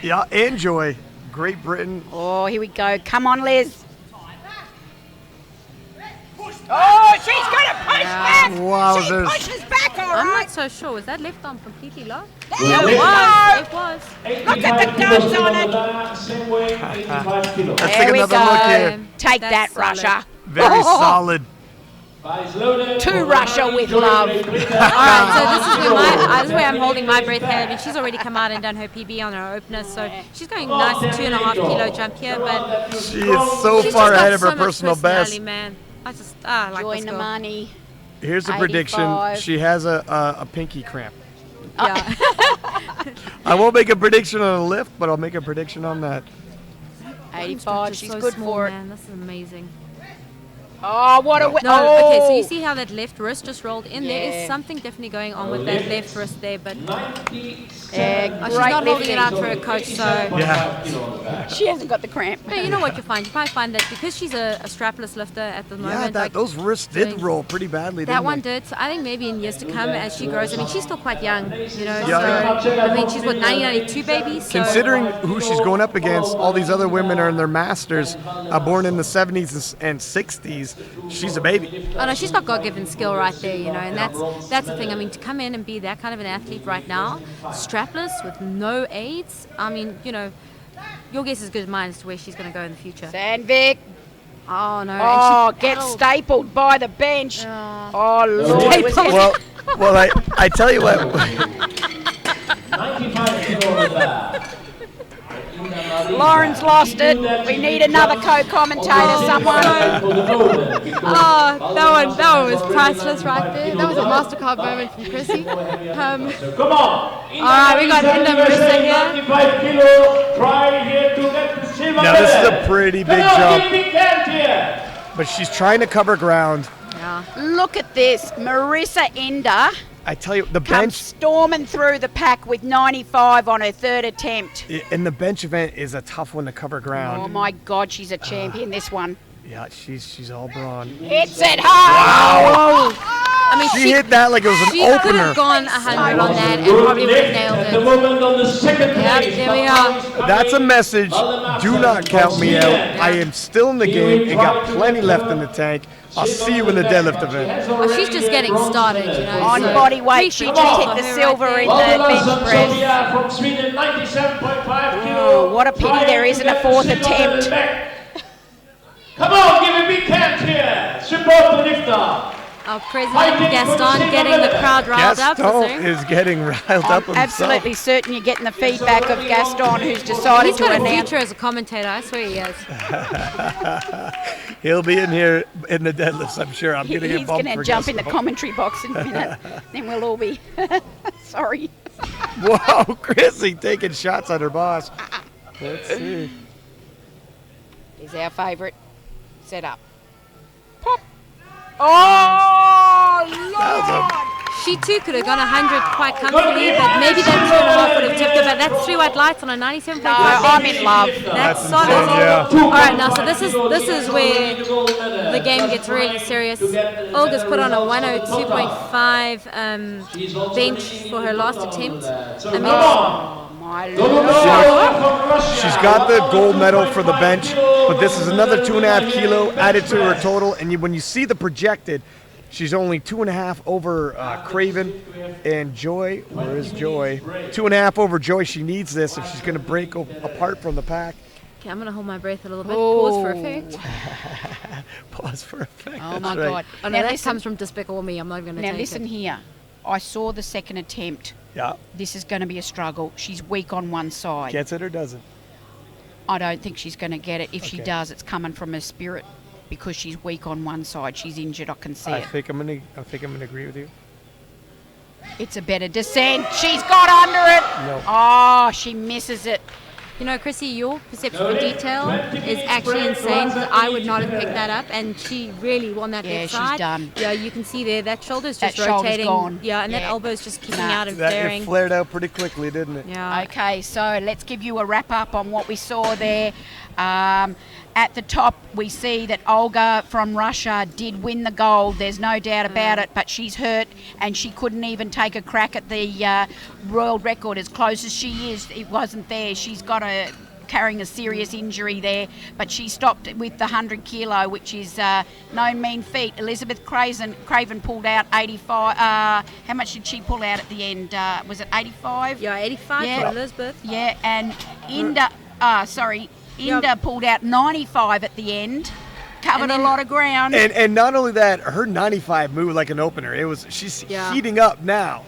[SPEAKER 5] Yeah, enjoy. Great Britain.
[SPEAKER 1] Oh, here we go. Come on, Liz. Oh, she's going to push back.
[SPEAKER 5] Wowzers.
[SPEAKER 1] She pushes back, all
[SPEAKER 3] I'm
[SPEAKER 1] right.
[SPEAKER 3] not so sure. Was that left arm completely locked?
[SPEAKER 1] There we
[SPEAKER 3] It
[SPEAKER 1] go.
[SPEAKER 3] was.
[SPEAKER 1] Look at the guns on it.
[SPEAKER 4] Same way, 85 kilos.
[SPEAKER 5] Let's
[SPEAKER 1] There
[SPEAKER 5] take
[SPEAKER 1] we
[SPEAKER 5] another
[SPEAKER 1] go.
[SPEAKER 5] look here.
[SPEAKER 1] Take
[SPEAKER 3] That's
[SPEAKER 1] that,
[SPEAKER 3] solid.
[SPEAKER 1] Russia.
[SPEAKER 5] Very solid.
[SPEAKER 1] To Russia with love.
[SPEAKER 3] All right, so this is where I'm holding my breath here. I mean, she's already come out and done her PB on her opener, so she's going nice 2.5 kilo jump here, but
[SPEAKER 5] She is so
[SPEAKER 3] she's
[SPEAKER 5] far
[SPEAKER 3] just got
[SPEAKER 5] ahead of
[SPEAKER 3] so
[SPEAKER 5] her
[SPEAKER 3] much
[SPEAKER 5] personal
[SPEAKER 3] personality,
[SPEAKER 5] best.
[SPEAKER 3] Man. I like
[SPEAKER 1] Joy
[SPEAKER 3] this girl.
[SPEAKER 1] Nnamani.
[SPEAKER 5] Here's a prediction.
[SPEAKER 1] 85.
[SPEAKER 5] She has a pinky cramp.
[SPEAKER 3] Yeah.
[SPEAKER 5] I won't make a prediction on a lift, but I'll make a prediction on that.
[SPEAKER 1] 85. She's
[SPEAKER 3] so
[SPEAKER 1] good
[SPEAKER 3] small,
[SPEAKER 1] for it.
[SPEAKER 3] man. This is amazing.
[SPEAKER 1] Oh, what a
[SPEAKER 3] No, okay, so you
[SPEAKER 1] oh.
[SPEAKER 3] see how that left wrist just rolled in? There
[SPEAKER 1] Yeah.
[SPEAKER 3] is something definitely going on with that left wrist there, but
[SPEAKER 1] Yeah,
[SPEAKER 3] she's
[SPEAKER 1] great
[SPEAKER 3] not holding
[SPEAKER 1] lifting.
[SPEAKER 3] it out for her coach, so...
[SPEAKER 5] Yeah.
[SPEAKER 1] She hasn't got the cramp.
[SPEAKER 3] But you know what you find? You probably find that because she's a strapless lifter at the moment,
[SPEAKER 5] Yeah,
[SPEAKER 3] like,
[SPEAKER 5] those wrists did
[SPEAKER 3] doing-
[SPEAKER 5] roll pretty badly,
[SPEAKER 3] that
[SPEAKER 5] didn't
[SPEAKER 3] one
[SPEAKER 5] they?
[SPEAKER 3] did. So I think maybe in years to come, as she grows, I mean, she's still quite young, you know.
[SPEAKER 5] Yeah.
[SPEAKER 3] So I mean, she's what 1992 baby. So
[SPEAKER 5] Considering who she's going up against, all these other women are in their masters, born in the 70s and 60s. She's a baby.
[SPEAKER 3] oh no, she's got God-given skill right there, you know, and that's the thing. I mean, to come in and be that kind of an athlete right now, strapless with no aids. I mean, you know, your guess is as good as mine as to where she's going to go in the future.
[SPEAKER 1] Sandvik.
[SPEAKER 3] Oh no!
[SPEAKER 1] Oh,
[SPEAKER 3] and she
[SPEAKER 1] get
[SPEAKER 3] pedaled.
[SPEAKER 1] stapled by the bench.
[SPEAKER 3] Oh.
[SPEAKER 1] Oh, Lord. It was
[SPEAKER 5] Well, I tell you what.
[SPEAKER 4] 95 kilo there.
[SPEAKER 1] Lauren's lost it. We need another co-commentator, someone.
[SPEAKER 3] Oh, that one was priceless right there. That was a MasterCard moment from Chrissy.
[SPEAKER 4] Come on.
[SPEAKER 3] All right, we got Nnamani here.
[SPEAKER 4] 95 kilo. Try here to get the silver
[SPEAKER 5] Now, this is
[SPEAKER 4] medal.
[SPEAKER 5] a pretty big
[SPEAKER 4] Come on,
[SPEAKER 5] jump,
[SPEAKER 4] give me count here.
[SPEAKER 5] but she's trying to cover ground.
[SPEAKER 3] Yeah.
[SPEAKER 1] Look at this. Marissa Ender
[SPEAKER 5] I tell you, the
[SPEAKER 1] comes
[SPEAKER 5] bench
[SPEAKER 1] storming through the pack with 95 on her third attempt.
[SPEAKER 5] in the bench event is a tough one to cover ground.
[SPEAKER 1] Oh, my God, she's a champion, this one.
[SPEAKER 5] Yeah, she's all brawn.
[SPEAKER 1] Hits it hard.
[SPEAKER 3] I mean,
[SPEAKER 5] She hit that like it was an
[SPEAKER 3] she could
[SPEAKER 5] opener.
[SPEAKER 3] have gone 100 on that and probably would have nailed
[SPEAKER 4] At the
[SPEAKER 3] it.
[SPEAKER 4] moment on the second
[SPEAKER 3] Yep,
[SPEAKER 4] place.
[SPEAKER 3] there we are.
[SPEAKER 5] That's a message. Do not count me out. I am still in the game and got plenty left in the tank. I'll see you in the deadlift event.
[SPEAKER 3] Well, she's just getting started, you know.
[SPEAKER 1] On
[SPEAKER 3] so
[SPEAKER 1] body weight, she
[SPEAKER 3] free
[SPEAKER 1] just
[SPEAKER 3] treat
[SPEAKER 1] hit the
[SPEAKER 3] for her
[SPEAKER 1] silver
[SPEAKER 3] right
[SPEAKER 1] in
[SPEAKER 3] there.
[SPEAKER 1] the bench press.
[SPEAKER 4] Sophia from Sweden, 97.5 kilo.
[SPEAKER 1] Oh, what a pity there isn't a fourth attempt.
[SPEAKER 4] Come on, give a big hand here. Support the lifter.
[SPEAKER 3] Our president Gaston getting the crowd riled up.
[SPEAKER 5] Gaston is getting riled up himself.
[SPEAKER 1] Absolutely certain you're getting the feedback of Gaston, who's decided
[SPEAKER 3] He's
[SPEAKER 1] to
[SPEAKER 3] got a
[SPEAKER 1] announce.
[SPEAKER 3] future as a commentator, I swear he is.
[SPEAKER 5] He'll be in here in the deadlifts, I'm sure. I'm going to get
[SPEAKER 1] He's
[SPEAKER 5] bumped
[SPEAKER 1] going
[SPEAKER 5] for
[SPEAKER 1] to jump in the
[SPEAKER 5] Gaston.
[SPEAKER 1] commentary box in a minute. Then we'll all be sorry.
[SPEAKER 5] Whoa, Chrissy taking shots at her boss. Let's see.
[SPEAKER 1] Is our favourite set up. Pop. Oh, Lord!
[SPEAKER 3] She too could have gone 100 quite comfortably, but maybe that 2.5 would have tipped her. But that's 3 white lights on a 97.5.
[SPEAKER 1] No, I'm in love.
[SPEAKER 3] That's solid.
[SPEAKER 5] insane, yeah.
[SPEAKER 3] All right, now so this is where the game gets really serious. Olga's put on a 102.5 bench for her last attempt. I mean,
[SPEAKER 1] My Lord.
[SPEAKER 5] She's got the gold medal for the bench, but this is another 2.5 kilo added to her total. And when you see the projected, she's only 2.5 over Craven and Joy. Where is Joy? 2.5 over Joy. She needs this if she's going to break apart from the pack.
[SPEAKER 3] okay, I'm gonna hold my breath a little bit. Pause for
[SPEAKER 1] Oh.
[SPEAKER 3] effect.
[SPEAKER 5] Pause for effect.
[SPEAKER 1] Oh,
[SPEAKER 5] That's
[SPEAKER 1] my
[SPEAKER 5] right.
[SPEAKER 1] God.
[SPEAKER 3] Oh no,
[SPEAKER 1] Now
[SPEAKER 3] that
[SPEAKER 1] listen,
[SPEAKER 3] comes from Despicable Me. I'm not gonna
[SPEAKER 1] now
[SPEAKER 3] take
[SPEAKER 1] listen
[SPEAKER 3] it.
[SPEAKER 1] here. I saw the second attempt.
[SPEAKER 5] Yeah.
[SPEAKER 1] This is going to be a struggle. She's weak on one side.
[SPEAKER 5] Gets it or doesn't?
[SPEAKER 1] I don't think she's going to get it. If she
[SPEAKER 5] Okay.
[SPEAKER 1] does, it's coming from her spirit because she's weak on one side. She's injured. I can see
[SPEAKER 5] I
[SPEAKER 1] it.
[SPEAKER 5] think I'm gonna agree with you.
[SPEAKER 1] It's a better descent. She's got under it.
[SPEAKER 5] No.
[SPEAKER 1] Oh, she misses it.
[SPEAKER 3] You know, Chrissy, your perception for detail is actually insane. Because I would not have picked that up, and she really won that
[SPEAKER 1] Yeah,
[SPEAKER 3] left
[SPEAKER 1] she's
[SPEAKER 3] side.
[SPEAKER 1] done.
[SPEAKER 3] Yeah, you can see there that shoulder's
[SPEAKER 1] That
[SPEAKER 3] just
[SPEAKER 1] shoulder's
[SPEAKER 3] rotating.
[SPEAKER 1] gone.
[SPEAKER 3] Yeah, and that
[SPEAKER 1] Yeah.
[SPEAKER 3] elbow's just kicking
[SPEAKER 1] Nah.
[SPEAKER 3] out and
[SPEAKER 5] That
[SPEAKER 3] flaring.
[SPEAKER 5] it flared out pretty quickly, didn't it?
[SPEAKER 3] Yeah.
[SPEAKER 1] Okay, so let's give you a wrap up on what we saw there. At the top, we see that Olga from Russia did win the gold. There's no doubt about it, but she's hurt and she couldn't even take a crack at the world record. As close as she is, it wasn't there. She's got carrying a serious injury there, but she stopped with the 100 kilo, which is no mean feat. Elizabeth Craven pulled out 85. How much did she pull out at the end? Was it 85?
[SPEAKER 3] Yeah, 85
[SPEAKER 1] Yeah.
[SPEAKER 3] for Elizabeth.
[SPEAKER 1] Yeah, and Inda pulled out 95 at the end. Covered
[SPEAKER 3] And then-
[SPEAKER 1] a lot of ground.
[SPEAKER 5] And not only that, her 95 moved like an opener. She's
[SPEAKER 3] Yeah.
[SPEAKER 5] heating up now.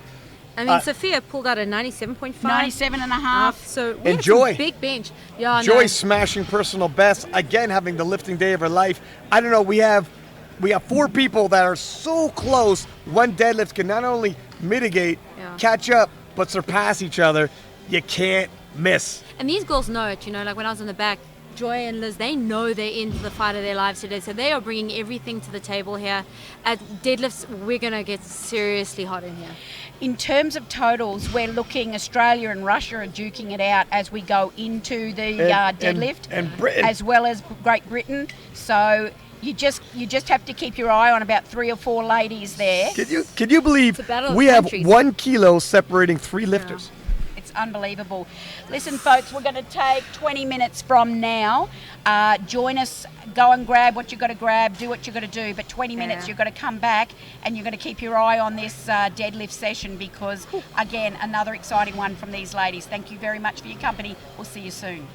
[SPEAKER 3] I mean, Sophia pulled out a 97.5.
[SPEAKER 1] 97 and a half.
[SPEAKER 3] So
[SPEAKER 5] And
[SPEAKER 3] we had
[SPEAKER 5] Joy.
[SPEAKER 3] some big bench. Yeah,
[SPEAKER 5] Joy
[SPEAKER 3] no.
[SPEAKER 5] smashing personal best, again having the lifting day of her life. I don't know, we have we have 4 people that are so close. One deadlift can not only mitigate, catch up, but surpass each other. You can't miss.
[SPEAKER 3] And these girls know it, like when I was in the back, Joy and Liz, they know they're into the fight of their lives today, so they are bringing everything to the table here. At deadlifts, we're going to get seriously hot in here.
[SPEAKER 1] In terms of totals, we're looking, Australia and Russia are duking it out as we go into the deadlift,
[SPEAKER 5] and Britain,
[SPEAKER 1] as well as Great Britain. So you just have to keep your eye on about 3 or 4 ladies there.
[SPEAKER 5] Can you believe we have 1 kilo separating 3 lifters?
[SPEAKER 1] Unbelievable. Listen, folks, we're going to take 20 minutes from now. Join us, go and grab what you've got to grab, do what you've got to do, but 20 minutes you've got to come back and you're going to keep your eye on this deadlift session because, again, another exciting one from these ladies. Thank you very much for your company. We'll see you soon.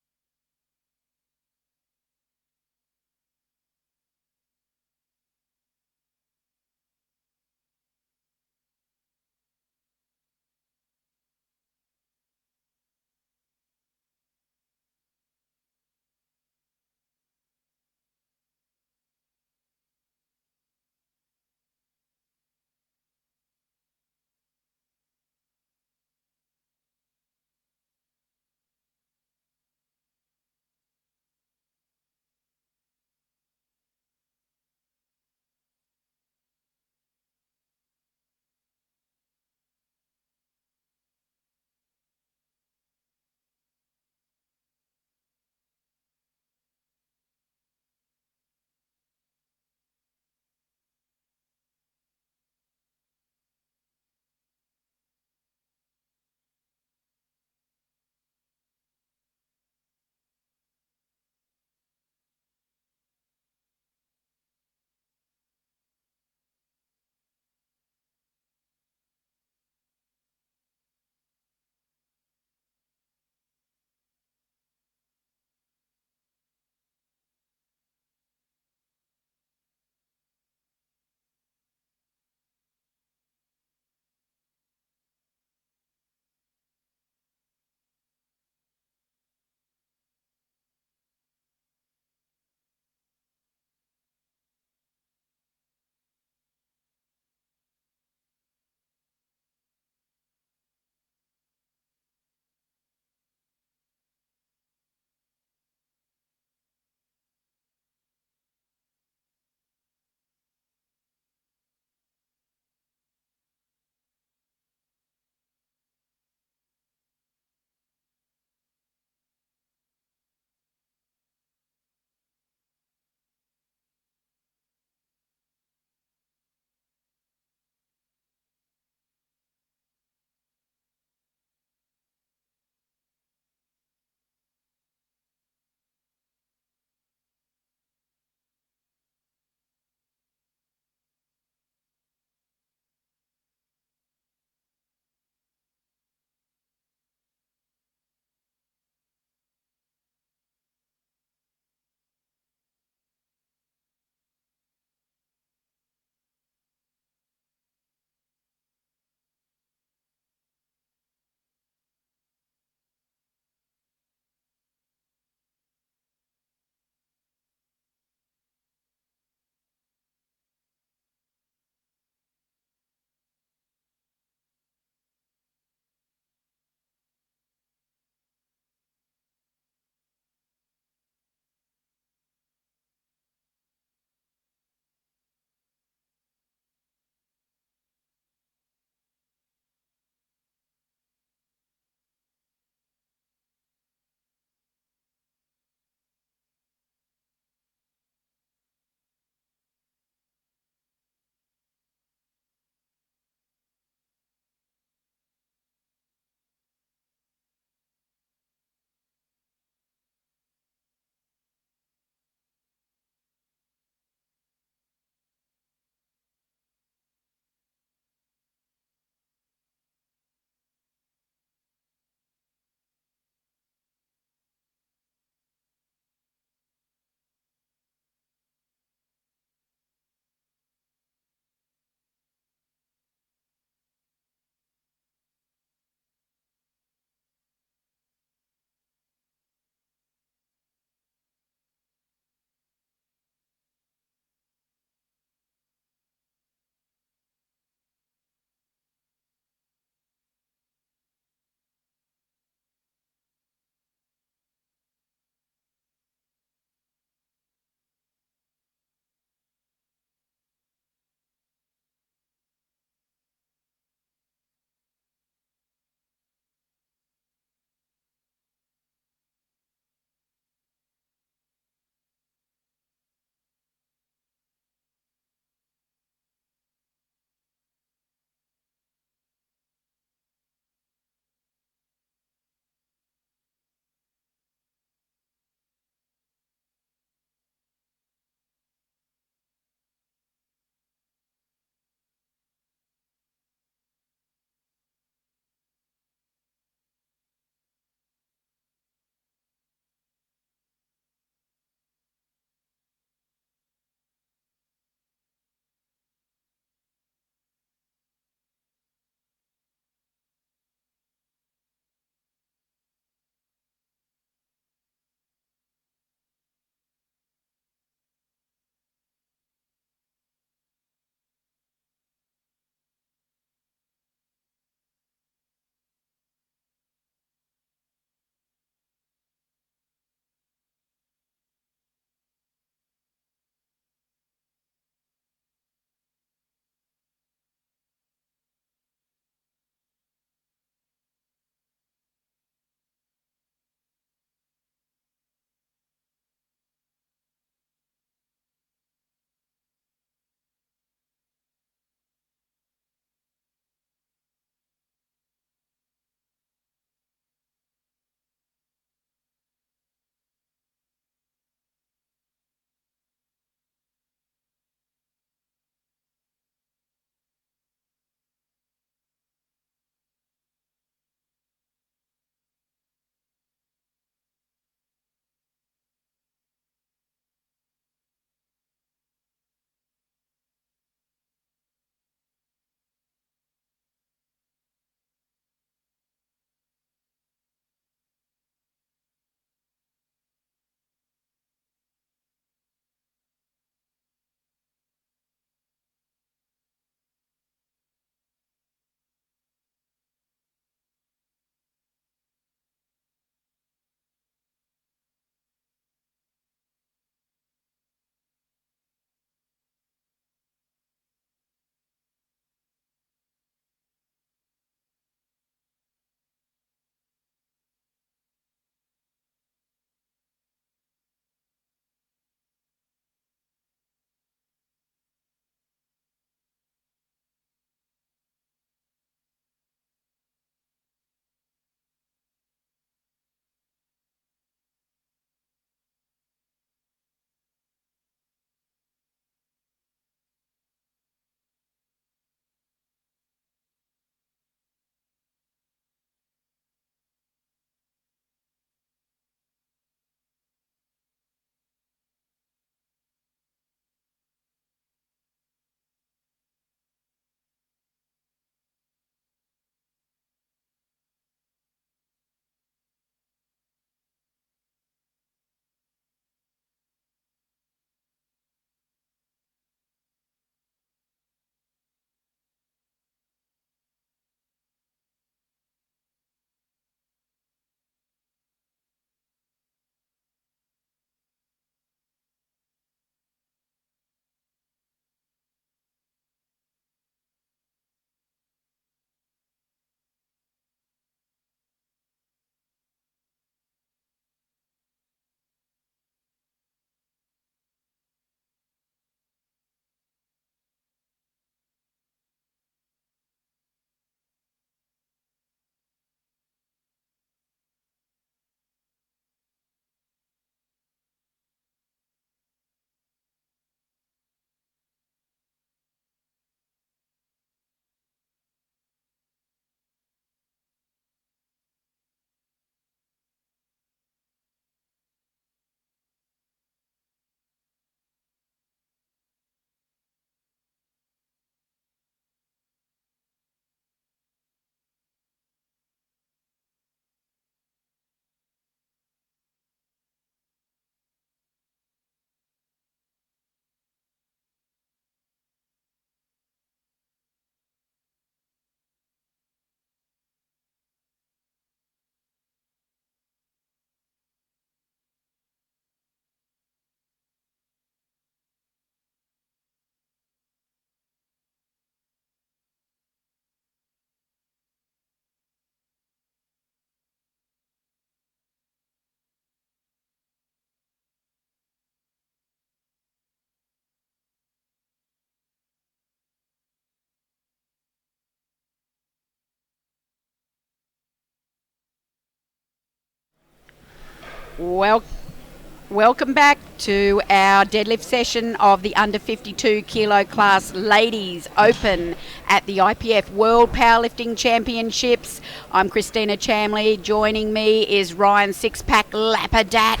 [SPEAKER 1] Welcome back to our deadlift session of the under 52 kilo class ladies open at the IPF World Powerlifting Championships. I'm Christina Chamley. Joining me is Ryan Sixpack Lapadat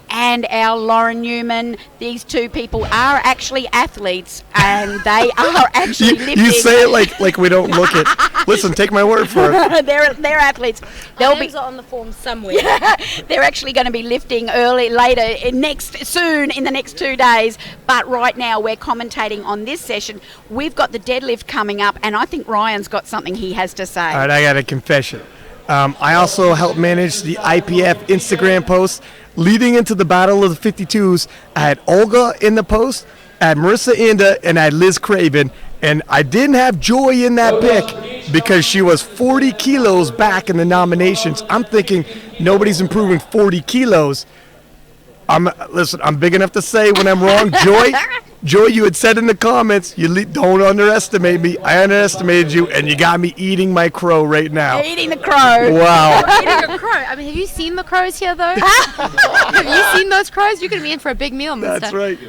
[SPEAKER 1] and our Lauren Newman. These two people are actually athletes and they are actually lifting.
[SPEAKER 5] You say it like we don't look it. Listen, take my word for it.
[SPEAKER 1] They're athletes.
[SPEAKER 3] Our names are on the form somewhere.
[SPEAKER 1] They're actually going to be lifting soon in the next 2 days. But right now we're commentating on this session. We've got the deadlift coming up, and I think Ryan's got something he has to say.
[SPEAKER 5] All right, I got a confession. I also helped manage the IPF Instagram posts leading into the Battle of the 52s. I had Olga in the post, I had Marissa Inda, and I had Liz Craven. And I didn't have Joy in that pick because she was 40 kilos back in the nominations. I'm thinking nobody's improving 40 kilos. Listen, I'm big enough to say when I'm wrong. Joy, you had said in the comments, don't underestimate me. I underestimated you, and you got me eating my crow right now.
[SPEAKER 1] Eating the crow.
[SPEAKER 5] Wow.
[SPEAKER 3] Eating a crow. I mean, have you seen the crows here, though? Have you seen those crows? You're going to be in for a big meal, mister.
[SPEAKER 5] That's right.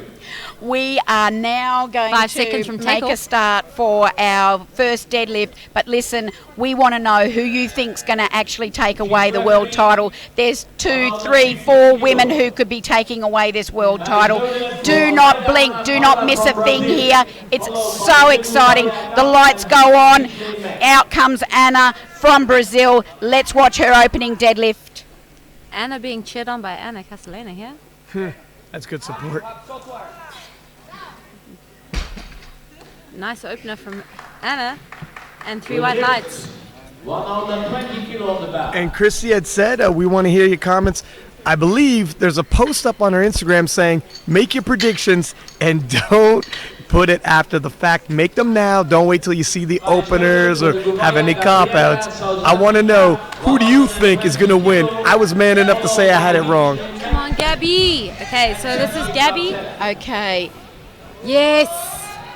[SPEAKER 1] We are now going
[SPEAKER 3] 5 seconds from
[SPEAKER 1] to make a
[SPEAKER 3] takeoff.
[SPEAKER 1] start for our first deadlift. But listen, we want to know who you think's going to actually take away the world title. There's 2, 3, 4 women who could be taking away this world title. Do not blink. Do not miss a thing here. It's so exciting. The lights go on. Out comes Anna from Brazil. Let's watch her opening deadlift.
[SPEAKER 3] Anna being cheered on by Anna Castellana here.
[SPEAKER 5] That's good support.
[SPEAKER 3] Nice opener from Anna, and 3 white lights.
[SPEAKER 4] 120 kilo on the back.
[SPEAKER 5] And Christy had said, we want to hear your comments. I believe there's a post up on her Instagram saying, make your predictions and don't put it after the fact. Make them now. Don't wait till you see the openers or have any cop-outs. I want to know, who do you think is going to win? I was man enough to say I had it wrong.
[SPEAKER 3] Come on, Gabby. Okay, so this is Gabby.
[SPEAKER 1] Okay.
[SPEAKER 3] Yes.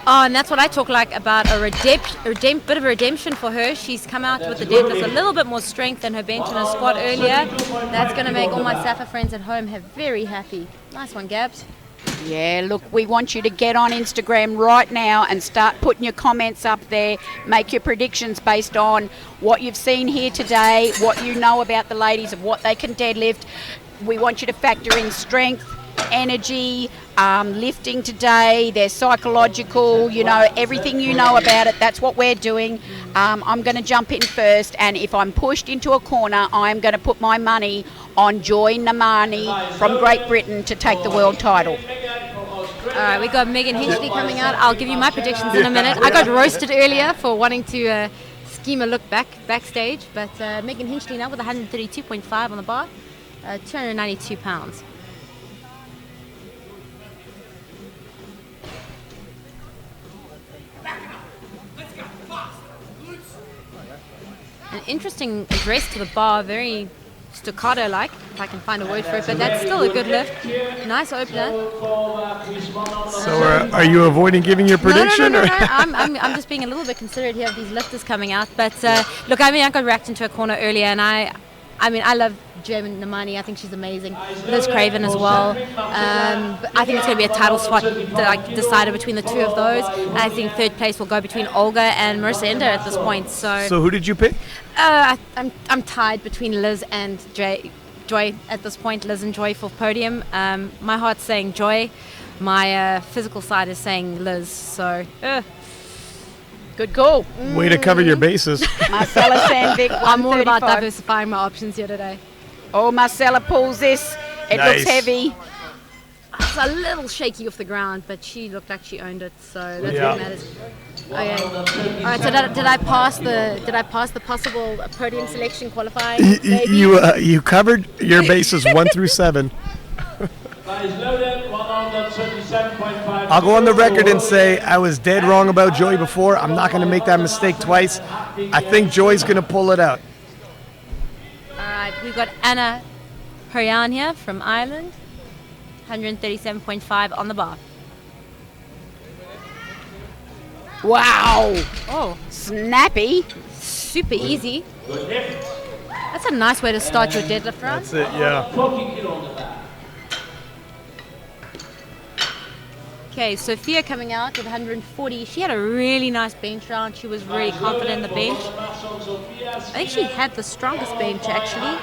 [SPEAKER 3] Oh, and that's what I talk like about a bit of a redemption for her. She's come out with the deadlift a little bit more strength than her bench and her squat earlier. That's going to make all my Safa friends at home very happy. Nice one, Gabs.
[SPEAKER 1] Yeah, look, we want you to get on Instagram right now and start putting your comments up there. Make your predictions based on what you've seen here today, what you know about the ladies of what they can deadlift. We want you to factor in strength, energy, lifting today, their psychological, everything you know about it. That's what we're doing. I'm going to jump in first, and if I'm pushed into a corner, I'm going to put my money on Joy Nnamani from Great Britain to take the world title.
[SPEAKER 3] All right, we got Megan Hinch Lee coming out. I'll give you my predictions in a minute. I got roasted earlier for wanting to scheme a look backstage, but Megan Hinch Lee now with 132.5 on the bar, 292 pounds. An interesting address to the bar, very staccato-like, if I can find a word for it, but that's still a good lift. Nice opener.
[SPEAKER 5] So are you avoiding giving your prediction?
[SPEAKER 3] No. I'm just being a little bit considerate here of these lifters coming out. But look, I got racked into a corner earlier, and I love German Nnamani. I think she's amazing. Liz Craven as well. But I think it's going to be a title spot decided between the two of those. And I think third place will go between Olga and Merson at this point. So
[SPEAKER 5] who did you pick?
[SPEAKER 3] I'm tied between Liz and Joy at this point. Liz and Joy for podium. My heart's saying Joy. My physical side is saying Liz. So.
[SPEAKER 1] Good call.
[SPEAKER 5] Way to cover your bases.
[SPEAKER 1] Marcella Sandvik, 135.
[SPEAKER 3] I'm all about diversifying my options here today.
[SPEAKER 1] Oh, Marcella pulls this. It
[SPEAKER 5] Nice.
[SPEAKER 1] looks heavy.
[SPEAKER 3] It's a little shaky off the ground, but she looked like she owned it, so that's
[SPEAKER 5] Yeah.
[SPEAKER 3] what matters. Okay. All right. So did I pass the possible podium selection qualifying? maybe?
[SPEAKER 5] You covered your bases 1 through 7. I'll go on the record and say I was dead wrong about Joy before. I'm not going to make that mistake twice. I think Joy's going to pull it out.
[SPEAKER 3] All right. We've got Anna Horahan here from Ireland, 137.5 on the bar.
[SPEAKER 1] Wow.
[SPEAKER 3] Oh,
[SPEAKER 1] Snappy.
[SPEAKER 3] super easy. That's a nice way to start your deadlift round.
[SPEAKER 5] That's it, yeah.
[SPEAKER 4] 40 kilo on the back.
[SPEAKER 3] Okay, Sophia coming out with 140. She had a really nice bench round. She was really confident in the bench. I think she had the strongest bench, actually.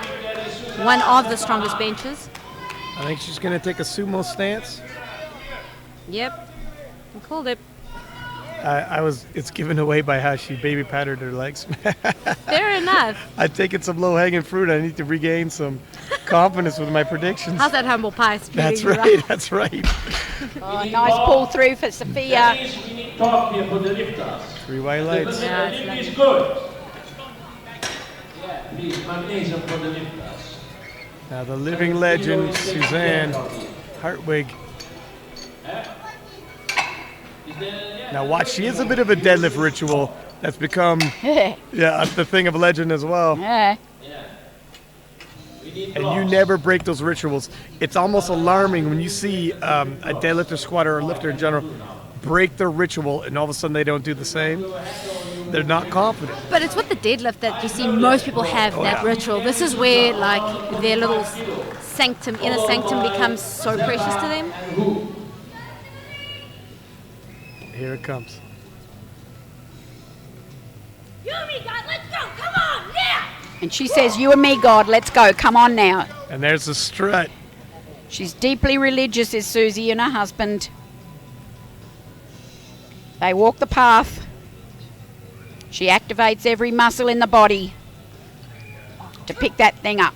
[SPEAKER 3] One of the strongest benches.
[SPEAKER 5] I think she's going to take a sumo stance.
[SPEAKER 3] Yep. I called it.
[SPEAKER 5] It's given away by how she baby patted her legs.
[SPEAKER 3] Fair enough.
[SPEAKER 5] I've taken some low-hanging fruit. I need to regain some confidence with my predictions.
[SPEAKER 3] How's that humble pie?
[SPEAKER 5] That's right, that's right.
[SPEAKER 1] Oh, nice pull through for Sophia.
[SPEAKER 4] We need talk here for the lifters.
[SPEAKER 5] 3 white lights.
[SPEAKER 3] Yeah,
[SPEAKER 4] The
[SPEAKER 3] it's
[SPEAKER 4] lift is good. Yeah, please, magnesium for the lifters.
[SPEAKER 5] Now the living legend, Susanne Hartwig. Now watch, she has a bit of a deadlift ritual that's become the thing of legend as well.
[SPEAKER 1] Yeah.
[SPEAKER 5] And you never break those rituals. It's almost alarming when you see a deadlifter, squatter, or lifter in general break their ritual and all of a sudden they don't do the same. They're not confident.
[SPEAKER 3] But it's with the deadlift that you see most people have that ritual. This is where like their little sanctum, inner sanctum becomes so precious to them.
[SPEAKER 5] Here it comes.
[SPEAKER 6] You and me, God, let's go. Come on, now.
[SPEAKER 1] And she says, you and me, God, let's go. Come on now.
[SPEAKER 5] And there's the strut.
[SPEAKER 1] She's deeply religious, is Susie and her husband. They walk the path. She activates every muscle in the body to pick that thing up.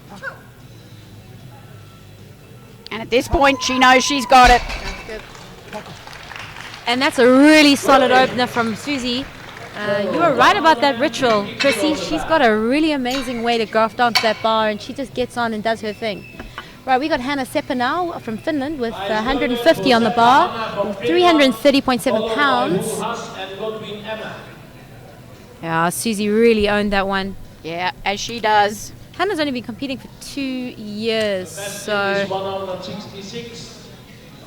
[SPEAKER 1] And at this point, she knows she's got it.
[SPEAKER 3] And that's a really solid opener from Susie. You were right about that ritual, Chrissy. She's got a really amazing way to go onto that bar, and she just gets on and does her thing. Right, we got Hannah Sepa now from Finland with 150 on the bar, 330.7 pounds. Yeah, Susie really owned that one.
[SPEAKER 1] Yeah, as she does.
[SPEAKER 3] Hannah's only been competing for 2 years, so...
[SPEAKER 4] 166.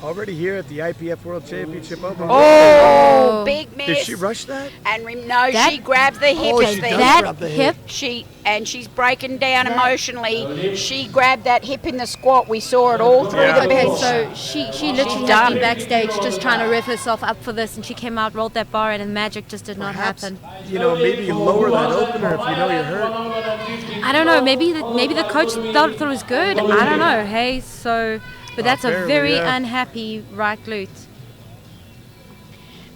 [SPEAKER 5] Already here at the IPF World Championship Open.
[SPEAKER 1] Oh, big miss.
[SPEAKER 5] Did she rush that?
[SPEAKER 1] And she grabs the hip.
[SPEAKER 5] Oh, she does
[SPEAKER 3] that
[SPEAKER 5] grab the
[SPEAKER 3] hip.
[SPEAKER 1] She's breaking down emotionally. She grabbed that hip in the squat. We saw it all through the
[SPEAKER 3] Okay,
[SPEAKER 1] bench.
[SPEAKER 3] so she literally has been backstage just trying to rev herself up for this, and she came out, rolled that bar in, and magic just did not happen.
[SPEAKER 5] You know, maybe lower that opener if you know you're hurt.
[SPEAKER 3] I don't know. Maybe the coach thought it was good. I don't know. Hey, so... But that's a very unhappy right glute.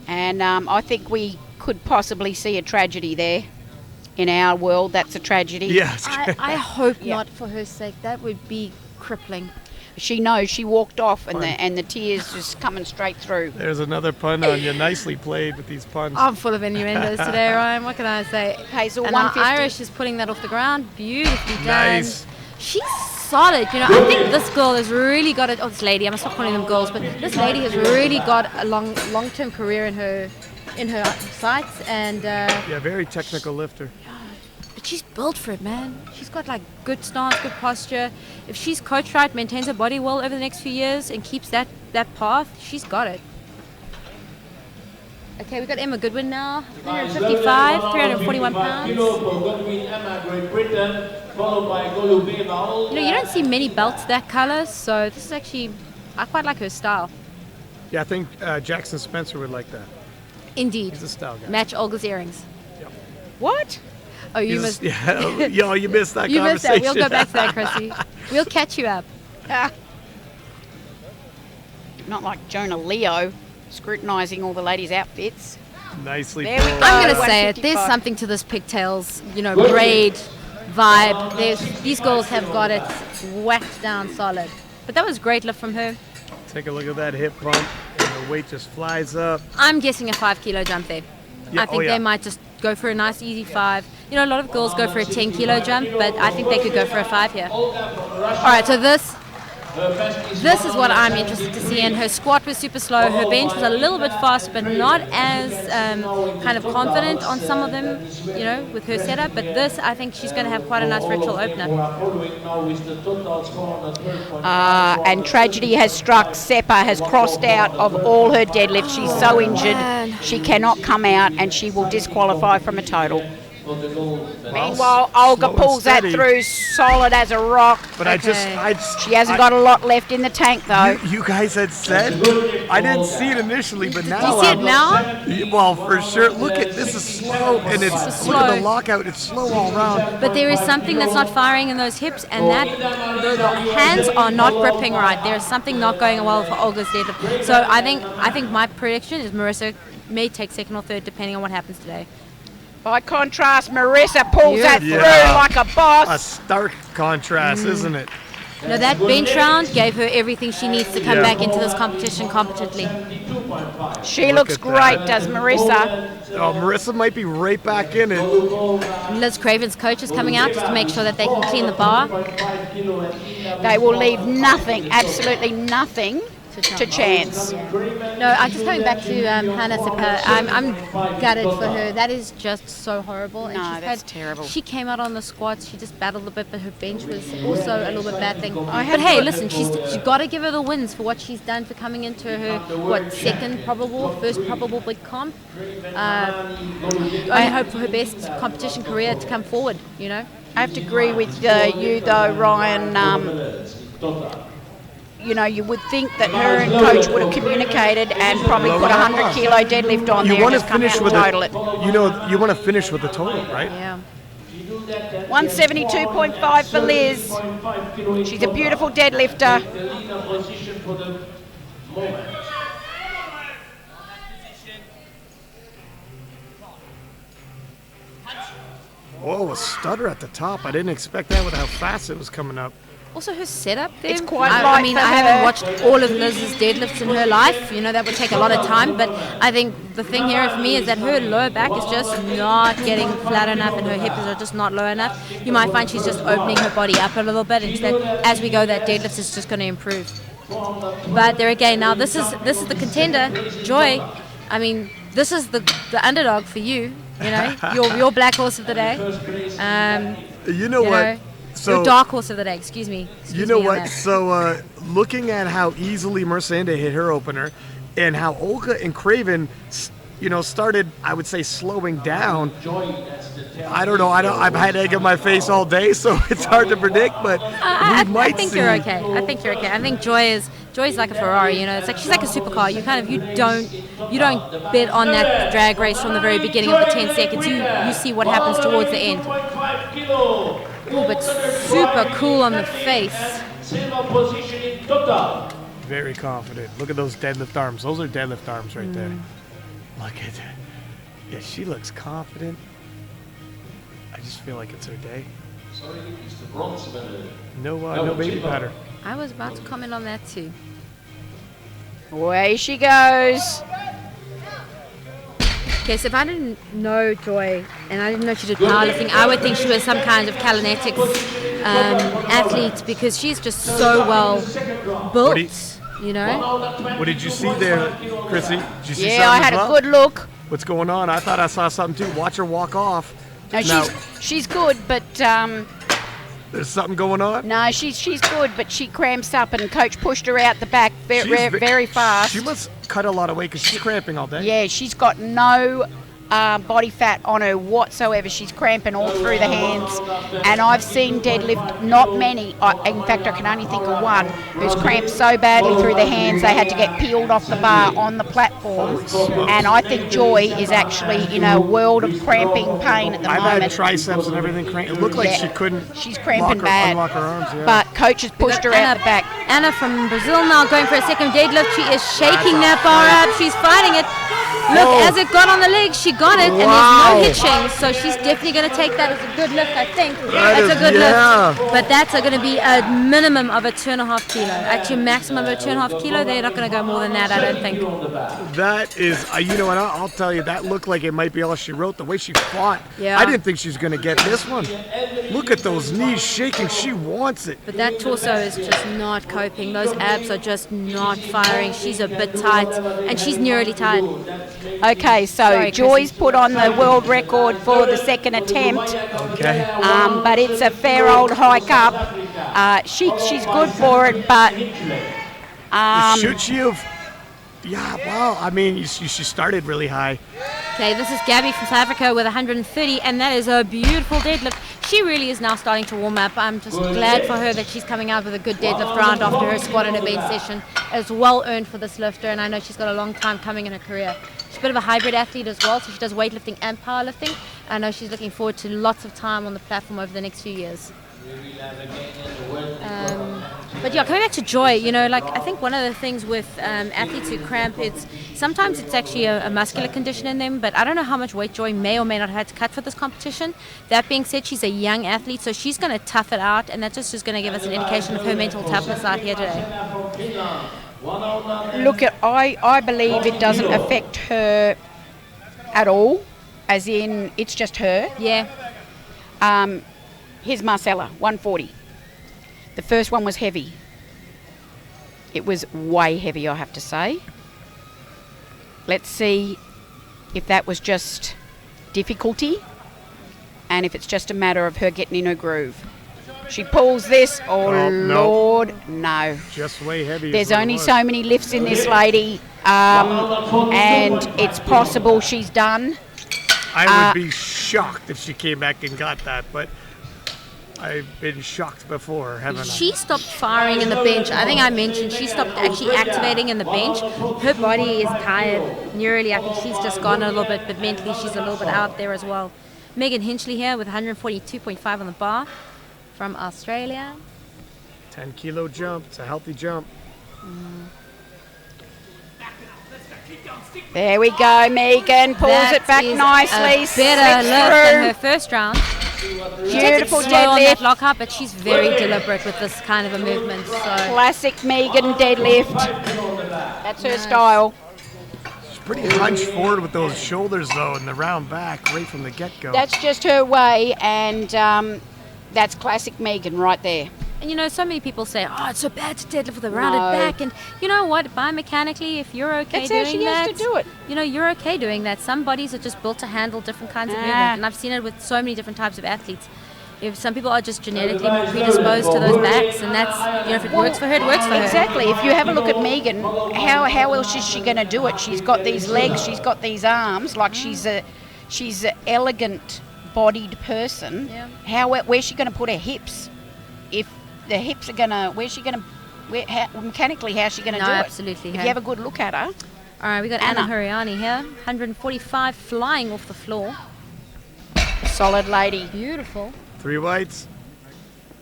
[SPEAKER 1] And I think we could possibly see a tragedy there. In our world, that's a tragedy.
[SPEAKER 5] Yes.
[SPEAKER 3] I hope not for her sake. That would be crippling.
[SPEAKER 1] She knows. She walked off and the tears just coming straight through.
[SPEAKER 5] There's another pun on you. Nicely played with these puns.
[SPEAKER 3] I'm full of innuendos today, Ryan. What can I say?
[SPEAKER 1] Hazel,
[SPEAKER 3] And our
[SPEAKER 1] 150.
[SPEAKER 3] Irish is putting that off the ground. Beautifully done.
[SPEAKER 5] Nice.
[SPEAKER 3] She's solid. You know, I think this girl has really got it. Oh, this lady. I must stop calling them girls, but this lady has really got a long-term career in her sights, and
[SPEAKER 5] Yeah, very technical lifter.
[SPEAKER 3] but she's built for it, man. She's got like good stance, good posture. If she's coached right, maintains her body well over the next few years, and keeps that path, she's got it. Okay, we've got Emma Goodwin now, 155, 341 pounds. You know, you don't see many belts that color, so this is actually, I quite like her style.
[SPEAKER 5] Yeah, I think Jackson Spencer would like that.
[SPEAKER 3] Indeed.
[SPEAKER 5] He's a style guy.
[SPEAKER 3] Match Olga's earrings.
[SPEAKER 1] What?
[SPEAKER 3] Oh, you
[SPEAKER 5] He's
[SPEAKER 3] missed.
[SPEAKER 5] you missed that
[SPEAKER 3] You missed
[SPEAKER 5] conversation.
[SPEAKER 3] that. We'll go back to that, Chrissy. We'll catch you up.
[SPEAKER 1] Not like Jonah Leo scrutinising all the ladies' outfits.
[SPEAKER 5] Nicely
[SPEAKER 1] There we
[SPEAKER 5] pulled.
[SPEAKER 1] go.
[SPEAKER 3] I'm going to say it.
[SPEAKER 1] 155.
[SPEAKER 3] There's something to this pigtails, braid vibe. These girls have got it whacked down solid. But that was great lift from her.
[SPEAKER 5] Take a look at that hip pump, and the weight just flies up.
[SPEAKER 3] I'm guessing a 5 kilo jump there.
[SPEAKER 5] Yeah,
[SPEAKER 3] I think they might just go for a nice easy 5. You know, a lot of girls go for a 10 kilo jump, but I think they could go for a 5 here. All right, so this is what I'm interested to see. And her squat was super slow. Her bench was a little bit fast, but not as kind of confident on some of them, with her setup. But this, I think she's going to have quite a nice ritual opener.
[SPEAKER 1] And tragedy has struck. Sepa has crossed out of all her deadlifts. She's so injured, she cannot come out, and she will disqualify from a total.
[SPEAKER 4] for the gold medal.
[SPEAKER 1] Meanwhile, Olga
[SPEAKER 5] slow and
[SPEAKER 1] pulls that
[SPEAKER 5] steady.
[SPEAKER 1] through solid as a rock.
[SPEAKER 5] But
[SPEAKER 3] Okay.
[SPEAKER 1] She hasn't got a lot left in the tank, though.
[SPEAKER 5] You guys had said, I didn't see it initially, but now.
[SPEAKER 3] Do you see it now?
[SPEAKER 5] Well, for sure. Look at this is slow, and it's look at the
[SPEAKER 3] slow.
[SPEAKER 5] lockout. It's slow all around.
[SPEAKER 3] But there is something that's not firing in those hips, and that the hands are not gripping right. There is something not going well for Olga's deadlift. So I think my prediction is Merson may take second or third, depending on what happens today.
[SPEAKER 1] By contrast, Marissa pulls that through
[SPEAKER 5] Yeah.
[SPEAKER 1] like a
[SPEAKER 5] A
[SPEAKER 1] boss.
[SPEAKER 5] stark contrast, isn't it?
[SPEAKER 3] No, that bench round gave her everything she needs to come
[SPEAKER 5] Yeah.
[SPEAKER 3] back into this competition competently.
[SPEAKER 1] She looks
[SPEAKER 5] at
[SPEAKER 1] great,
[SPEAKER 5] that.
[SPEAKER 1] does Marissa.
[SPEAKER 5] Oh, Marissa might be right back in it.
[SPEAKER 3] Liz Craven's coach is coming out just to make sure that they can clean the bar.
[SPEAKER 1] They will leave nothing, absolutely nothing, to chance.
[SPEAKER 3] No, I'm just coming back to Hannah Sepa. I'm gutted for her. That is just so horrible. And
[SPEAKER 1] No,
[SPEAKER 3] she's
[SPEAKER 1] that's terrible.
[SPEAKER 3] She came out on the squats. She just battled a bit, but her bench was also a little bit bad thing.
[SPEAKER 1] I
[SPEAKER 3] But
[SPEAKER 1] have
[SPEAKER 3] hey,
[SPEAKER 1] got-
[SPEAKER 3] listen, she's got to give her the wins for what she's done for coming into her first probable big comp. I hope for her best competition career to come forward. You know.
[SPEAKER 1] I have to agree with you, though, Ryan. You know, you would think that her and coach would have communicated and probably put a 100-kilo deadlift on there
[SPEAKER 5] You
[SPEAKER 1] and
[SPEAKER 5] want to
[SPEAKER 1] just come out
[SPEAKER 5] finish
[SPEAKER 1] and
[SPEAKER 5] with
[SPEAKER 1] total
[SPEAKER 5] it. You know, you want to finish with the total, right?
[SPEAKER 3] Yeah.
[SPEAKER 1] 172.5 for Liz. She's a beautiful deadlifter.
[SPEAKER 4] The leader position for the moment.
[SPEAKER 5] Whoa, a stutter at the top. I didn't expect that with how fast it was coming up.
[SPEAKER 3] Also, her setup there.
[SPEAKER 1] It's quite
[SPEAKER 3] I
[SPEAKER 1] light
[SPEAKER 3] mean,
[SPEAKER 1] for
[SPEAKER 3] I
[SPEAKER 1] her.
[SPEAKER 3] haven't watched all of Liz's deadlifts in her life. You know, that would take a lot of time. But I think the thing here for me is that her lower back is just not getting flat enough, and her hips are just not low enough. You might find she's just opening her body up a little bit, and that as we go, that deadlift is just going to improve. But there again, now this is the contender, Joy. I mean, this is the underdog for you. You know, your black horse of the day.
[SPEAKER 5] You know what?
[SPEAKER 3] Know, your dark horse of the day. Excuse me.
[SPEAKER 5] You know
[SPEAKER 3] me on
[SPEAKER 5] what?
[SPEAKER 3] that.
[SPEAKER 5] So, looking at how easily Merson hit her opener, and how Olga and Craven, started, I would say, slowing down. I don't know. I've had egg in my face all day, so it's hard to predict. But
[SPEAKER 3] I think
[SPEAKER 5] see.
[SPEAKER 3] you're okay. I think you're okay. I think Joy's like a Ferrari. You know, it's like she's like a supercar. You don't bet on that drag race from the very beginning of the 10 seconds. You see what happens towards the end.
[SPEAKER 4] 5 kilo.
[SPEAKER 3] Oh, but super cool on the face.
[SPEAKER 4] Silver position in total.
[SPEAKER 5] Very confident. Look at those deadlift arms. Those are deadlift arms right there. Look at that. Yeah, she looks confident. I just feel like it's her day.
[SPEAKER 4] Sorry, it's the bronze medal.
[SPEAKER 5] No baby powder.
[SPEAKER 3] I was about to comment on that too.
[SPEAKER 1] Away she goes.
[SPEAKER 3] Okay, so if I didn't know Joy and I didn't know she did powerlifting, I would think she was some kind of Kalinetics athlete because she's just so well built. You know.
[SPEAKER 5] What did you see there, Chrissy? Did you see
[SPEAKER 1] Yeah, I
[SPEAKER 5] something
[SPEAKER 1] had
[SPEAKER 5] as
[SPEAKER 1] a
[SPEAKER 5] well?
[SPEAKER 1] good look.
[SPEAKER 5] What's going on? I thought I saw something too. Watch her walk off.
[SPEAKER 1] No,
[SPEAKER 5] Now-
[SPEAKER 1] she's good, but
[SPEAKER 5] There's something going on?
[SPEAKER 1] no, she's good, but she cramps up, and coach pushed her out the back
[SPEAKER 5] She's
[SPEAKER 1] very fast.
[SPEAKER 5] She must cut a lot of weight because she's cramping all day.
[SPEAKER 1] Yeah, she's got no body fat on her whatsoever. She's cramping all through the hands. And I've seen deadlift, not many. In fact, I can only think of one who's cramped so badly through the hands they had to get peeled off the bar on the platform. And I think Joy is actually in a world of cramping pain at the
[SPEAKER 5] I've
[SPEAKER 1] moment.
[SPEAKER 5] had triceps and everything cramp. It looked like
[SPEAKER 1] Yeah.
[SPEAKER 5] she couldn't
[SPEAKER 1] She's cramping
[SPEAKER 5] unlock
[SPEAKER 1] bad.
[SPEAKER 5] her arms. Yeah.
[SPEAKER 1] But coach has pushed her out the back.
[SPEAKER 3] Anna from Brazil now going for a second deadlift. She is shaking that bar up. She's fighting it. Look,
[SPEAKER 5] Whoa.
[SPEAKER 3] as it got on the leg, she got it, and
[SPEAKER 5] Wow.
[SPEAKER 3] there's no hitching. So she's definitely going to take that as a good lift, I think.
[SPEAKER 5] That
[SPEAKER 3] That's
[SPEAKER 5] is-
[SPEAKER 3] a good
[SPEAKER 5] yeah.
[SPEAKER 3] lift. But that's going to be a minimum of a 2.5 kilo. Actually, a maximum of a 2.5 kilo. They're not going to go more than that, I don't think.
[SPEAKER 5] That is, and I'll tell you, that looked like it might be all she wrote. The way she fought,
[SPEAKER 3] Yeah.
[SPEAKER 5] I didn't think she was going to get this one. Look at those knees shaking. She wants it.
[SPEAKER 3] But that torso is just not coping. Those abs are just not firing. She's a bit tight, and she's nearly tired.
[SPEAKER 1] Okay, so
[SPEAKER 3] Sorry,
[SPEAKER 1] Joy's put on the world record for the second attempt.
[SPEAKER 5] Okay.
[SPEAKER 1] But it's a fair old hike up. She's good for it, but
[SPEAKER 5] Should she have? Yeah. Well, I mean, she started really high.
[SPEAKER 3] Okay, this is Gabby from South Africa with 130, and that is a beautiful deadlift. She really is now starting to warm up. I'm just glad for her that she's coming out with a good deadlift round after her squat and her bench session. It's well earned for this lifter, and I know she's got a long time coming in her career. She's a bit of a hybrid athlete as well, so she does weightlifting and powerlifting. I know she's looking forward to lots of time on the platform over the next few years. But yeah, coming back to joy, you know, like I think one of the things with athletes who cramp, sometimes it's actually a muscular condition in them, but I don't know how much weight Joy may or may not have had to cut for this competition. That being said, she's a young athlete, so she's going to tough it out, and that's just going to give us an indication of her mental toughness out here today.
[SPEAKER 1] Look, I believe it doesn't affect her at all, as in it's just her.
[SPEAKER 3] Yeah.
[SPEAKER 1] Here's Marcella, 140. The first one was heavy. It was way heavy, I have to say. Let's see if that was just difficulty and if it's just a matter of her getting in her groove. She pulls this, Lord, no.
[SPEAKER 5] Just way heavy.
[SPEAKER 1] There's only so many lifts in this lady, and it's possible she's done.
[SPEAKER 5] I would be shocked if she came back and got that, but I've been shocked before, haven't I?
[SPEAKER 3] She stopped firing in the bench. I think I mentioned she stopped actually activating in the bench. Her body is tired. Neurally, I think she's just gone a little bit, but mentally she's a little bit out there as well. Megan Hinch Lee here with 142.5 on the bar from Australia.
[SPEAKER 5] 10 kilo jump. It's a healthy jump.
[SPEAKER 1] There we go, Megan. Pulls it back nicely.
[SPEAKER 3] Better lift than her first round.
[SPEAKER 1] Beautiful
[SPEAKER 3] slow on that
[SPEAKER 1] deadlift.
[SPEAKER 3] lockup, but she's very deliberate with this kind of a movement. So
[SPEAKER 1] Classic Megan deadlift. That's her style.
[SPEAKER 5] She's pretty hunched forward with those shoulders, though, and the round back right from the get-go.
[SPEAKER 1] That's just her way, and that's classic Megan right there.
[SPEAKER 3] And you know, so many people say, "Oh, it's so bad to deadlift with a rounded back." And you know what? Biomechanically, if you're okay
[SPEAKER 1] That's how
[SPEAKER 3] doing
[SPEAKER 1] she
[SPEAKER 3] that,
[SPEAKER 1] has to do it.
[SPEAKER 3] you know, you're okay doing that. Some bodies are just built to handle different kinds of movement, and I've seen it with so many different types of athletes. If some people are just genetically more predisposed to those backs, and that's, you know, if it works for her, it works for her.
[SPEAKER 1] Exactly. If you have a look at Megan, how else is she going to do it? She's got these legs, she's got these arms, like she's an elegant-bodied person.
[SPEAKER 3] Yeah.
[SPEAKER 1] Where's she going to put her hips? If the hips are going to, mechanically, how's she going to do it?
[SPEAKER 3] Absolutely.
[SPEAKER 1] If you have a good look at her.
[SPEAKER 3] All right, we got Anna Horahan here, 145, flying off the floor.
[SPEAKER 1] Solid lady.
[SPEAKER 3] Beautiful.
[SPEAKER 5] 3 whites.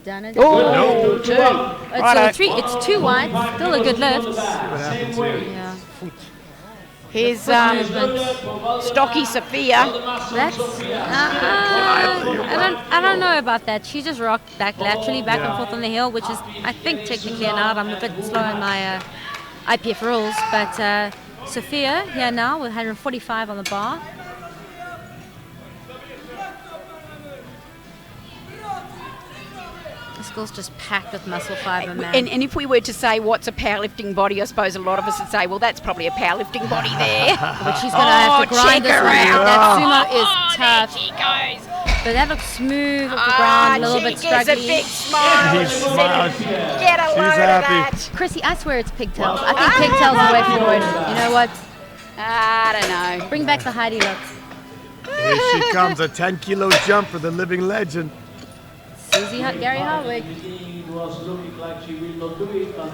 [SPEAKER 3] Done it.
[SPEAKER 1] Oh, two.
[SPEAKER 3] It's 2 wide. Still a good lift.
[SPEAKER 5] What happens here?
[SPEAKER 3] Yeah.
[SPEAKER 1] Here's stocky Sophia.
[SPEAKER 3] That's I don't know about that. She just rocked back laterally back and forth on the hill, which is, I think, technically an out. I'm a bit slow in my IPF rules, but Sophia here now with 145 on the bar. This girl's just packed with muscle fiber, man.
[SPEAKER 1] And if we were to say what's a powerlifting body, I suppose a lot of us would say, well, that's probably a powerlifting body there.
[SPEAKER 3] But she's going to have to grind this one out. That sumo is tough.
[SPEAKER 1] There she goes.
[SPEAKER 3] But that looks smooth off the ground, a little bit
[SPEAKER 1] She gives a
[SPEAKER 3] struggly.
[SPEAKER 1] big smile.
[SPEAKER 5] He smiles.
[SPEAKER 1] Get a load of
[SPEAKER 5] happy.
[SPEAKER 1] that.
[SPEAKER 3] Chrissy, I swear it's pigtails. I think pigtails are the way forward. You know what?
[SPEAKER 1] I don't know.
[SPEAKER 3] Bring back the Heidi look.
[SPEAKER 5] Here she comes, a 10 kilo jump for the living legend.
[SPEAKER 3] Gary Hartwig.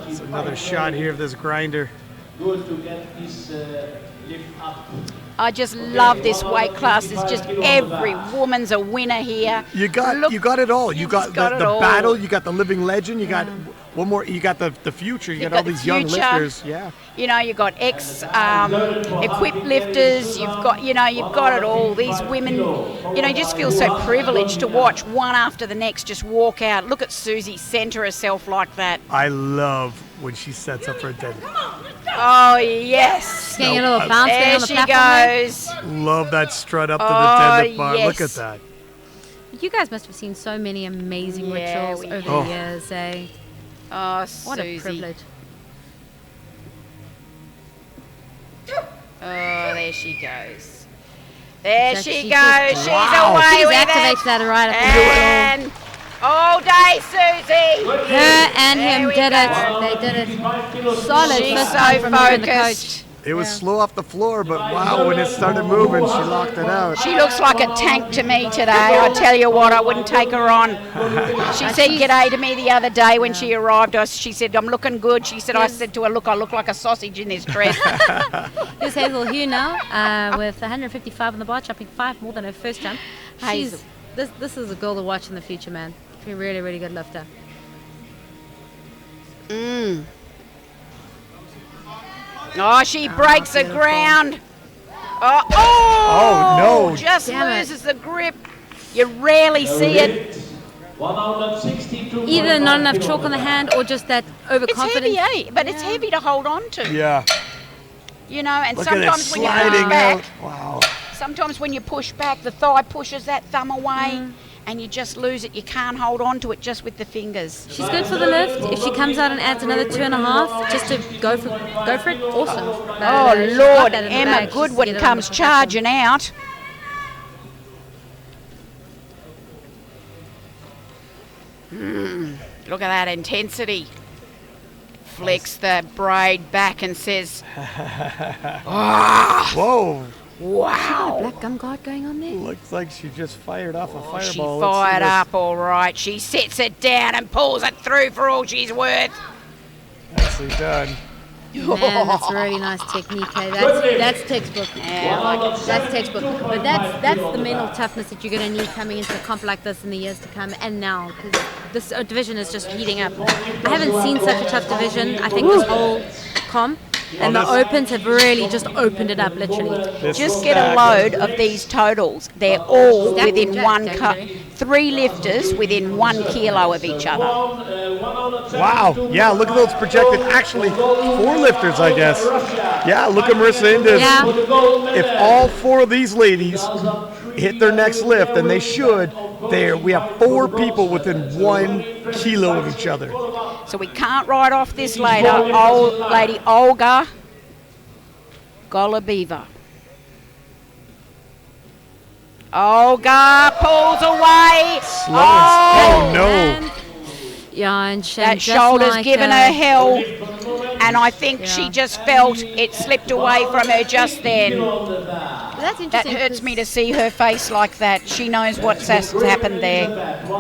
[SPEAKER 5] It's another shot here of this grinder.
[SPEAKER 4] Good to get this lift up.
[SPEAKER 1] I just love this weight class. It's just every woman's a winner here.
[SPEAKER 5] You got it all. You got the battle. You got the living legend. You got one more. You got the future. You got all these young lifters. Yeah.
[SPEAKER 1] You know, you've got equipped lifters. You've got it all. These women, you just feel so privileged to watch one after the next just walk out. Look at Susie center herself like that.
[SPEAKER 5] I love when she sets up for a deadlift.
[SPEAKER 1] Oh yes.
[SPEAKER 3] Getting a little bounce
[SPEAKER 1] There
[SPEAKER 3] on the
[SPEAKER 1] she
[SPEAKER 3] platform.
[SPEAKER 1] goes.
[SPEAKER 5] Love that strut up to the deadlift bar.
[SPEAKER 1] yes.
[SPEAKER 5] Look at that.
[SPEAKER 3] You guys must have seen so many amazing
[SPEAKER 1] Yeah,
[SPEAKER 3] rituals
[SPEAKER 1] we
[SPEAKER 3] over
[SPEAKER 5] have.
[SPEAKER 3] the years, eh?
[SPEAKER 1] Oh,
[SPEAKER 3] What a
[SPEAKER 1] Susie.
[SPEAKER 3] privilege.
[SPEAKER 1] Oh, there she goes. There
[SPEAKER 3] So
[SPEAKER 1] she
[SPEAKER 3] she
[SPEAKER 1] goes.
[SPEAKER 3] just-
[SPEAKER 1] She's
[SPEAKER 5] Wow.
[SPEAKER 1] away
[SPEAKER 3] She's
[SPEAKER 1] with
[SPEAKER 3] activated
[SPEAKER 1] it.
[SPEAKER 3] that right up the
[SPEAKER 1] And all day, Susie.
[SPEAKER 3] Her and
[SPEAKER 1] There
[SPEAKER 3] him
[SPEAKER 1] we
[SPEAKER 3] did
[SPEAKER 1] go.
[SPEAKER 3] it. They did it. Solid
[SPEAKER 1] She's
[SPEAKER 3] first
[SPEAKER 1] so
[SPEAKER 3] time from her and the
[SPEAKER 1] focused.
[SPEAKER 3] coach.
[SPEAKER 5] It was slow off the floor, but wow, when it started moving, she locked it out.
[SPEAKER 1] She looks like a tank to me today. I tell you what, I wouldn't take her on. She said g'day to me the other day when she arrived. She said, I'm looking good. She said, I said to her, look, I look like a sausage in this dress.
[SPEAKER 3] Here's Hazel Hugh now with 155 on the bar, jumping 5 more than her first jump. This is a girl to watch in the future, man. She's a really, really good lifter.
[SPEAKER 1] Oh, she breaks the ground. Oh,
[SPEAKER 5] no.
[SPEAKER 1] Just
[SPEAKER 3] Damn
[SPEAKER 1] loses the grip. You rarely see it.
[SPEAKER 4] 162.
[SPEAKER 3] Either not enough chalk on the hand or just that
[SPEAKER 1] It's
[SPEAKER 3] overconfidence.
[SPEAKER 1] heavy, but it's heavy to hold on to.
[SPEAKER 5] Yeah.
[SPEAKER 1] You know, and
[SPEAKER 5] Look at it
[SPEAKER 1] sometimes when you push
[SPEAKER 5] sliding
[SPEAKER 1] back,
[SPEAKER 5] out. Wow.
[SPEAKER 1] sometimes when you push back, the thigh pushes that thumb away. And you just lose it. You can't hold on to it just with the fingers.
[SPEAKER 3] She's good for the lift. If she comes out and adds another 2.5, just to go for it, awesome.
[SPEAKER 1] Oh,
[SPEAKER 3] She's
[SPEAKER 1] Lord,
[SPEAKER 3] got that in the
[SPEAKER 1] Emma
[SPEAKER 3] bag. She's
[SPEAKER 1] Goodwin
[SPEAKER 3] get it
[SPEAKER 1] comes
[SPEAKER 3] under
[SPEAKER 1] charging out. Look at that intensity. Flicks the braid back and says,
[SPEAKER 5] Whoa.
[SPEAKER 1] wow.
[SPEAKER 3] Black gum guard going on there.
[SPEAKER 5] Looks like she just fired off a fireball.
[SPEAKER 1] She
[SPEAKER 5] Let's see
[SPEAKER 1] fired
[SPEAKER 5] this.
[SPEAKER 1] up all right. She sets it down and pulls it through for all she's worth.
[SPEAKER 5] Nicely done.
[SPEAKER 3] Man, that's a really nice technique. Hey, that's textbook. That's textbook. But that's the mental toughness that you're going to need coming into a comp like this in the years to come and now, because this division is just heating up. I haven't seen such a tough division. I think this whole comp and the opens have really just opened it up, literally.
[SPEAKER 1] Just get a load of these totals. They're all
[SPEAKER 3] Stacked
[SPEAKER 1] within
[SPEAKER 3] and
[SPEAKER 1] one
[SPEAKER 3] jacked,
[SPEAKER 1] cup.
[SPEAKER 3] actually.
[SPEAKER 1] 3 lifters within 1 kilo of each other.
[SPEAKER 5] Wow. Yeah, look at those projected. Actually, 4 lifters, I guess. Yeah, look at Marissa in this.
[SPEAKER 3] Yeah.
[SPEAKER 5] If all 4 of these ladies hit their next lift, and they should, we have 4 people within 1 kilo of each other.
[SPEAKER 1] So we can't write off this lady Olga Golubeva. Olga pulls away.
[SPEAKER 5] Oh, no.
[SPEAKER 3] Man. Yeah, and
[SPEAKER 1] That
[SPEAKER 3] just
[SPEAKER 1] shoulder's
[SPEAKER 3] like,
[SPEAKER 1] given her hell, and I think she just felt it slipped away from her just then.
[SPEAKER 3] That's
[SPEAKER 1] That
[SPEAKER 3] interesting.
[SPEAKER 1] hurts me to see her face like that. She knows what's happened there.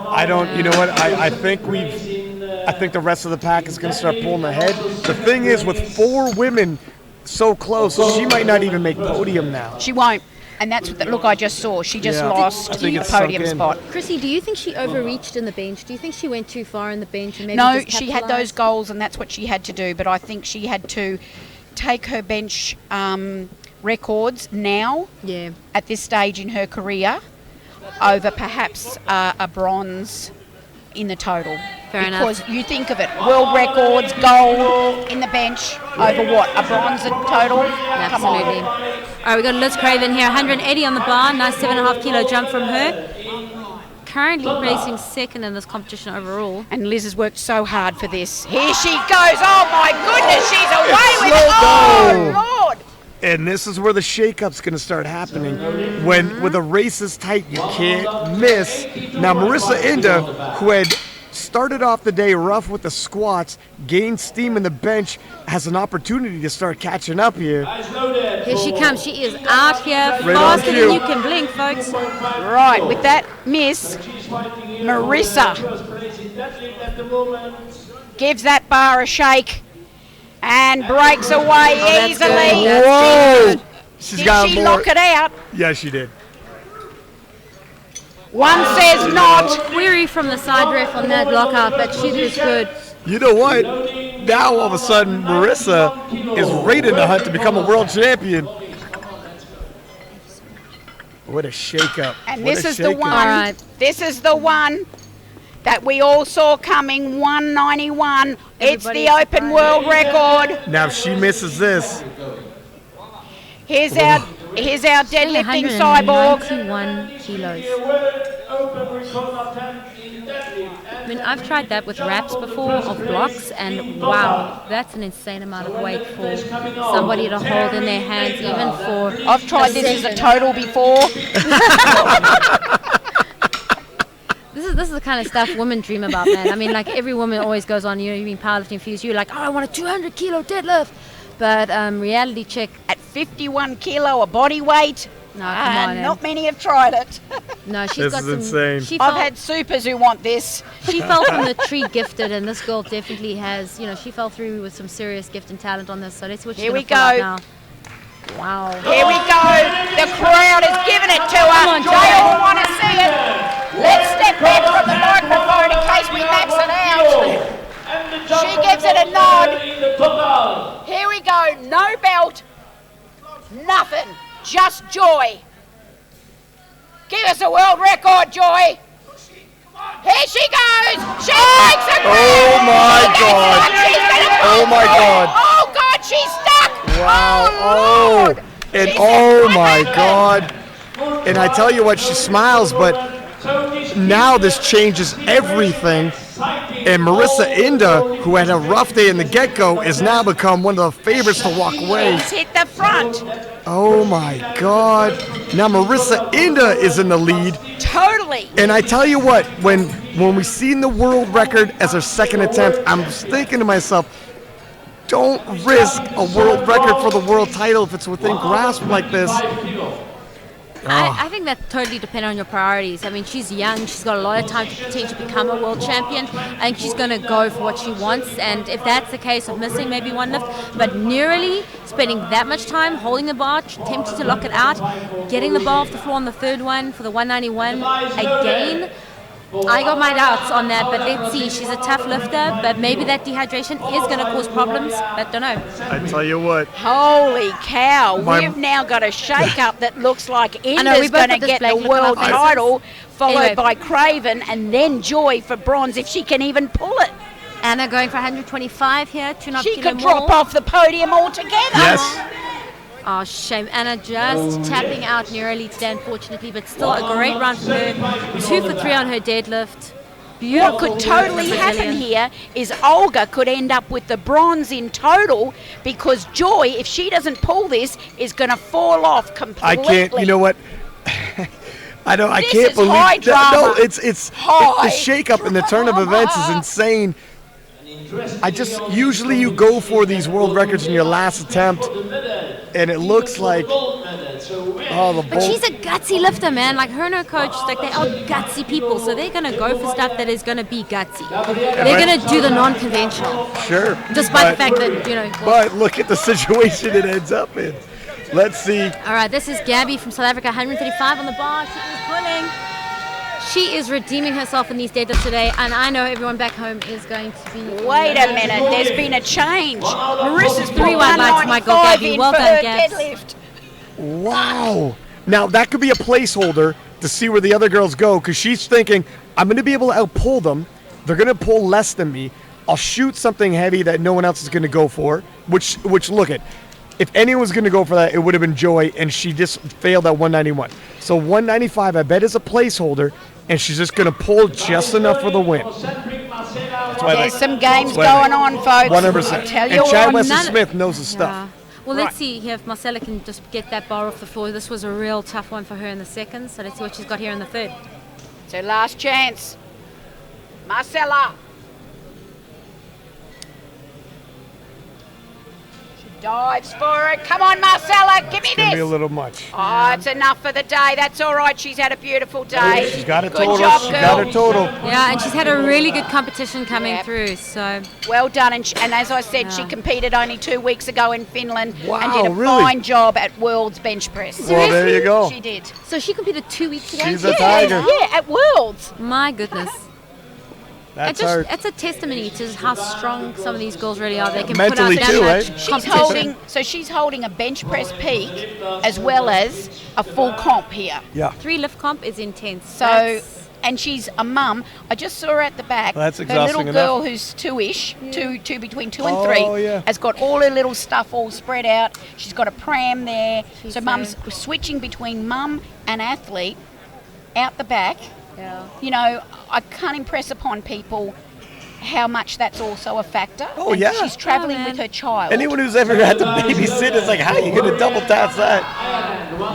[SPEAKER 5] I don't, you know what, I think the rest of the pack is going to start pulling ahead. The thing is, with 4 women so close, she might not even make podium now.
[SPEAKER 1] She won't. And that's what the look I just saw. She just
[SPEAKER 5] Yeah. I
[SPEAKER 1] lost
[SPEAKER 5] think
[SPEAKER 1] a
[SPEAKER 5] it's
[SPEAKER 1] podium
[SPEAKER 5] sunk in.
[SPEAKER 1] spot.
[SPEAKER 3] Chrissy, do you think she overreached in the bench? Do you think she went too far in the bench and maybe
[SPEAKER 1] No,
[SPEAKER 3] just
[SPEAKER 1] she had those
[SPEAKER 3] capitalised?
[SPEAKER 1] goals, and that's what she had to do. But I think she had to take her bench records now
[SPEAKER 3] Yeah.
[SPEAKER 1] at this stage in her career over perhaps a bronze in the total.
[SPEAKER 3] Fair enough.
[SPEAKER 1] Because you think of it, world records, gold in the bench over what? A bronze in total? Come on.
[SPEAKER 3] Absolutely. All right, we got Liz Craven here, 180 on the bar, nice 7.5 kilo jump from her. Currently placing second in this competition overall.
[SPEAKER 1] And Liz has worked so hard for this. Here she goes. Oh my goodness, she's away with it.
[SPEAKER 5] slow
[SPEAKER 1] Oh Lord.
[SPEAKER 5] And this is where the shake-up's going to start happening. When a race is tight, you can't miss. Now, Marissa Inda, who had started off the day rough with the squats, gained steam in the bench, has an opportunity to start catching up here.
[SPEAKER 3] Here she comes. She is out here
[SPEAKER 5] Right on
[SPEAKER 3] faster
[SPEAKER 5] cue.
[SPEAKER 3] than you can blink, folks.
[SPEAKER 1] Right, with that miss, Marissa gives that bar a shake and breaks away
[SPEAKER 3] that's
[SPEAKER 1] easily.
[SPEAKER 3] good. That's
[SPEAKER 5] Whoa! She's
[SPEAKER 1] Did
[SPEAKER 5] got
[SPEAKER 1] she
[SPEAKER 5] more.
[SPEAKER 1] lock it out?
[SPEAKER 5] Yeah, she did.
[SPEAKER 1] One says not.
[SPEAKER 3] Query from the side ref on that lockout, but she was good.
[SPEAKER 5] You know what? Now all of a sudden, Marissa is right in the hunt to become a world champion. What a shake-up.
[SPEAKER 1] And
[SPEAKER 5] What
[SPEAKER 1] this
[SPEAKER 5] a
[SPEAKER 1] is the
[SPEAKER 5] shake-up.
[SPEAKER 1] one.
[SPEAKER 3] All right.
[SPEAKER 1] This is the one that we all saw coming, 191. It's
[SPEAKER 3] Everybody
[SPEAKER 1] the
[SPEAKER 3] is
[SPEAKER 1] open world record.
[SPEAKER 5] Now, if she misses this,
[SPEAKER 1] Here's our deadlifting cyborg.
[SPEAKER 3] 91 kilos. I mean, I've tried that with wraps before of blocks, and wow, that's an insane amount of weight for somebody to hold in their hands, even for.
[SPEAKER 1] I've tried this as a total before.
[SPEAKER 3] This is the kind of stuff women dream about, man. I mean, like every woman always goes on, you've been powerlifting for years, you're like, oh, I want a 200 kilo deadlift. But reality check.
[SPEAKER 1] At 51 kilo of body weight,
[SPEAKER 3] No, come on,
[SPEAKER 1] not many have tried it.
[SPEAKER 3] No, she's
[SPEAKER 5] This
[SPEAKER 3] got
[SPEAKER 5] is
[SPEAKER 3] some.
[SPEAKER 5] insane.
[SPEAKER 3] She
[SPEAKER 1] I've
[SPEAKER 3] fell,
[SPEAKER 1] had supers who want this.
[SPEAKER 3] she fell from the tree gifted, and this girl definitely has. She fell through with some serious gift and talent on this. So let's see what she's
[SPEAKER 1] Here we
[SPEAKER 3] gonna pull
[SPEAKER 1] go.
[SPEAKER 3] out now. Wow.
[SPEAKER 1] Here we go. The crowd is giving it to her.
[SPEAKER 3] on,
[SPEAKER 1] They
[SPEAKER 3] Joy.
[SPEAKER 1] all want to see it. Let's step back from the microphone in case we max it out. She gives it a nod. Here we go. No belt. Nothing. Just Joy. Give us a world record, Joy. Here she goes. She breaks a
[SPEAKER 5] Oh my God. Oh my God.
[SPEAKER 1] Oh God, she's stuck.
[SPEAKER 5] Wow.
[SPEAKER 1] Oh, Lord.
[SPEAKER 5] And
[SPEAKER 1] She's
[SPEAKER 5] oh
[SPEAKER 1] in
[SPEAKER 5] my
[SPEAKER 1] front.
[SPEAKER 5] God. And I tell you what, she smiles, but now this changes everything. And Marissa Inda, who had a rough day in the get-go, has now become one of the favorites to walk away.
[SPEAKER 1] She's hit the front.
[SPEAKER 5] Oh my God. Now Marissa Inda is in the lead.
[SPEAKER 1] Totally.
[SPEAKER 5] And I tell you what, when we seen the world record as her second attempt, I'm just thinking to myself, don't risk a world record for the world title if it's within grasp like this.
[SPEAKER 3] I think that totally depends on your priorities. I mean, she's young. She's got a lot of time to potentially become a world champion. I think she's going to go for what she wants. And if that's the case of missing maybe one lift, but nearly spending that much time holding the bar, tempted to lock it out, getting the bar off the floor on the third one for the 191 again. I got my doubts on that, but let's see. She's a tough lifter, but maybe that dehydration is going to cause problems. But don't know.
[SPEAKER 5] I tell you what.
[SPEAKER 1] Holy cow,
[SPEAKER 5] My-
[SPEAKER 1] we've now got a shake-up that looks like
[SPEAKER 3] know, we
[SPEAKER 1] Inda's
[SPEAKER 3] both
[SPEAKER 1] going to
[SPEAKER 3] got this
[SPEAKER 1] get
[SPEAKER 3] blank
[SPEAKER 1] the
[SPEAKER 3] look on our
[SPEAKER 1] world
[SPEAKER 3] faces.
[SPEAKER 1] title, followed
[SPEAKER 3] Anyway.
[SPEAKER 1] by Craven, and then Joy for bronze if she can even pull it.
[SPEAKER 3] Anna going for 125 here, 2.5
[SPEAKER 1] She
[SPEAKER 3] kilo
[SPEAKER 1] could
[SPEAKER 3] more.
[SPEAKER 1] drop off the podium altogether.
[SPEAKER 5] Yes.
[SPEAKER 3] Oh, shame. Anna just tapping out nearly today, unfortunately, but still a great round for her. 2 for 3 on her deadlift. Beautiful.
[SPEAKER 1] What could
[SPEAKER 3] work
[SPEAKER 1] totally
[SPEAKER 3] from
[SPEAKER 1] happen
[SPEAKER 3] Brazilian.
[SPEAKER 1] here is Olga could end up with the bronze in total because Joy, if she doesn't pull this, is going to fall off completely.
[SPEAKER 5] I can't, you know what? I
[SPEAKER 1] This
[SPEAKER 5] can't
[SPEAKER 1] is
[SPEAKER 5] believe
[SPEAKER 1] high drama.
[SPEAKER 5] No, it's
[SPEAKER 1] High
[SPEAKER 5] the shake-up in the turn of events is insane. Usually you go for these world records in your last attempt, and it looks like, the
[SPEAKER 3] But she's a gutsy lifter, man. Like her and her coach, like they are gutsy people, so they're gonna go for stuff that is gonna be gutsy. They're gonna do the non-conventional,
[SPEAKER 5] sure.
[SPEAKER 3] despite the fact that
[SPEAKER 5] But look at the situation it ends up in. Let's see.
[SPEAKER 3] All right, this is Gabby from South Africa, 135 on the bar. She is pulling. She is redeeming herself in these deadlifts today, and I know everyone back home is going to be.
[SPEAKER 1] Wait a minute, there's been a change. Marissa's put
[SPEAKER 3] 3 white lights, my girl
[SPEAKER 1] 195
[SPEAKER 3] Gabby.
[SPEAKER 1] in
[SPEAKER 3] Well
[SPEAKER 1] for
[SPEAKER 3] done,
[SPEAKER 1] her
[SPEAKER 3] Gabs.
[SPEAKER 1] deadlift.
[SPEAKER 5] Wow. Now, that could be a placeholder to see where the other girls go, because she's thinking, I'm going to be able to outpull them. They're going to pull less than me. I'll shoot something heavy that no one else is going to go for, which look at. If anyone was going to go for that, it would have been Joy, and she just failed at 191. So 195, I bet, is a placeholder, and she's just going to pull just enough for the win. That's why
[SPEAKER 1] There's some games going on, folks.
[SPEAKER 5] 100%.
[SPEAKER 1] I tell
[SPEAKER 5] And
[SPEAKER 1] you
[SPEAKER 5] Chad
[SPEAKER 1] what,
[SPEAKER 5] Wesley Smith knows the stuff.
[SPEAKER 3] Yeah. Well, let's see here if Marcella can just get that bar off the floor. This was a real tough one for her in the second, so let's see what she's got here in the third.
[SPEAKER 1] it's her last chance. Marcella. She dives for it. Come on, Marcella, give me
[SPEAKER 5] It's going to be a
[SPEAKER 1] this.
[SPEAKER 5] little much.
[SPEAKER 1] Oh, it's enough for the day. That's all right. She's had a beautiful day.
[SPEAKER 5] She's got a
[SPEAKER 1] Good
[SPEAKER 5] total.
[SPEAKER 1] job,
[SPEAKER 5] She
[SPEAKER 1] girl.
[SPEAKER 5] got her total.
[SPEAKER 3] Yeah, and she's had a really good competition coming
[SPEAKER 1] Yep.
[SPEAKER 3] through, so
[SPEAKER 1] Well done, and as I said, she
[SPEAKER 3] Yeah.
[SPEAKER 1] competed only 2 weeks ago in Finland and
[SPEAKER 5] Wow,
[SPEAKER 1] did a
[SPEAKER 5] really?
[SPEAKER 1] fine job at World's bench press.
[SPEAKER 5] Well, there you go.
[SPEAKER 1] She did.
[SPEAKER 3] so she competed 2 weeks ago.
[SPEAKER 5] She's a tiger.
[SPEAKER 1] Yeah, at Worlds.
[SPEAKER 3] My goodness.
[SPEAKER 5] That's her.
[SPEAKER 3] It's a testimony to how strong some of these girls really are. They can
[SPEAKER 5] Mentally
[SPEAKER 3] put out that
[SPEAKER 5] too,
[SPEAKER 3] much
[SPEAKER 5] right?
[SPEAKER 1] She's holding a bench press peak as well as a full comp here.
[SPEAKER 5] Yeah.
[SPEAKER 3] 3 lift comp is intense.
[SPEAKER 1] So,
[SPEAKER 3] That's-
[SPEAKER 1] and she's a mum. I just saw her at the back.
[SPEAKER 5] Well, that's
[SPEAKER 1] her
[SPEAKER 5] exhausting
[SPEAKER 1] little
[SPEAKER 5] enough.
[SPEAKER 1] girl who's two-ish, two between 2 and
[SPEAKER 5] Oh,
[SPEAKER 1] 3,
[SPEAKER 5] yeah.
[SPEAKER 1] has got all her little stuff all spread out. She's got a pram there.
[SPEAKER 3] She's
[SPEAKER 1] So mum's switching between mum and athlete out the back.
[SPEAKER 3] yeah.
[SPEAKER 1] You know, I can't impress upon people how much that's also a factor.
[SPEAKER 5] Oh,
[SPEAKER 1] And
[SPEAKER 5] yeah.
[SPEAKER 1] she's traveling
[SPEAKER 3] Oh, man.
[SPEAKER 1] with her child.
[SPEAKER 5] Anyone who's ever had to babysit is like, how are you going to double task that?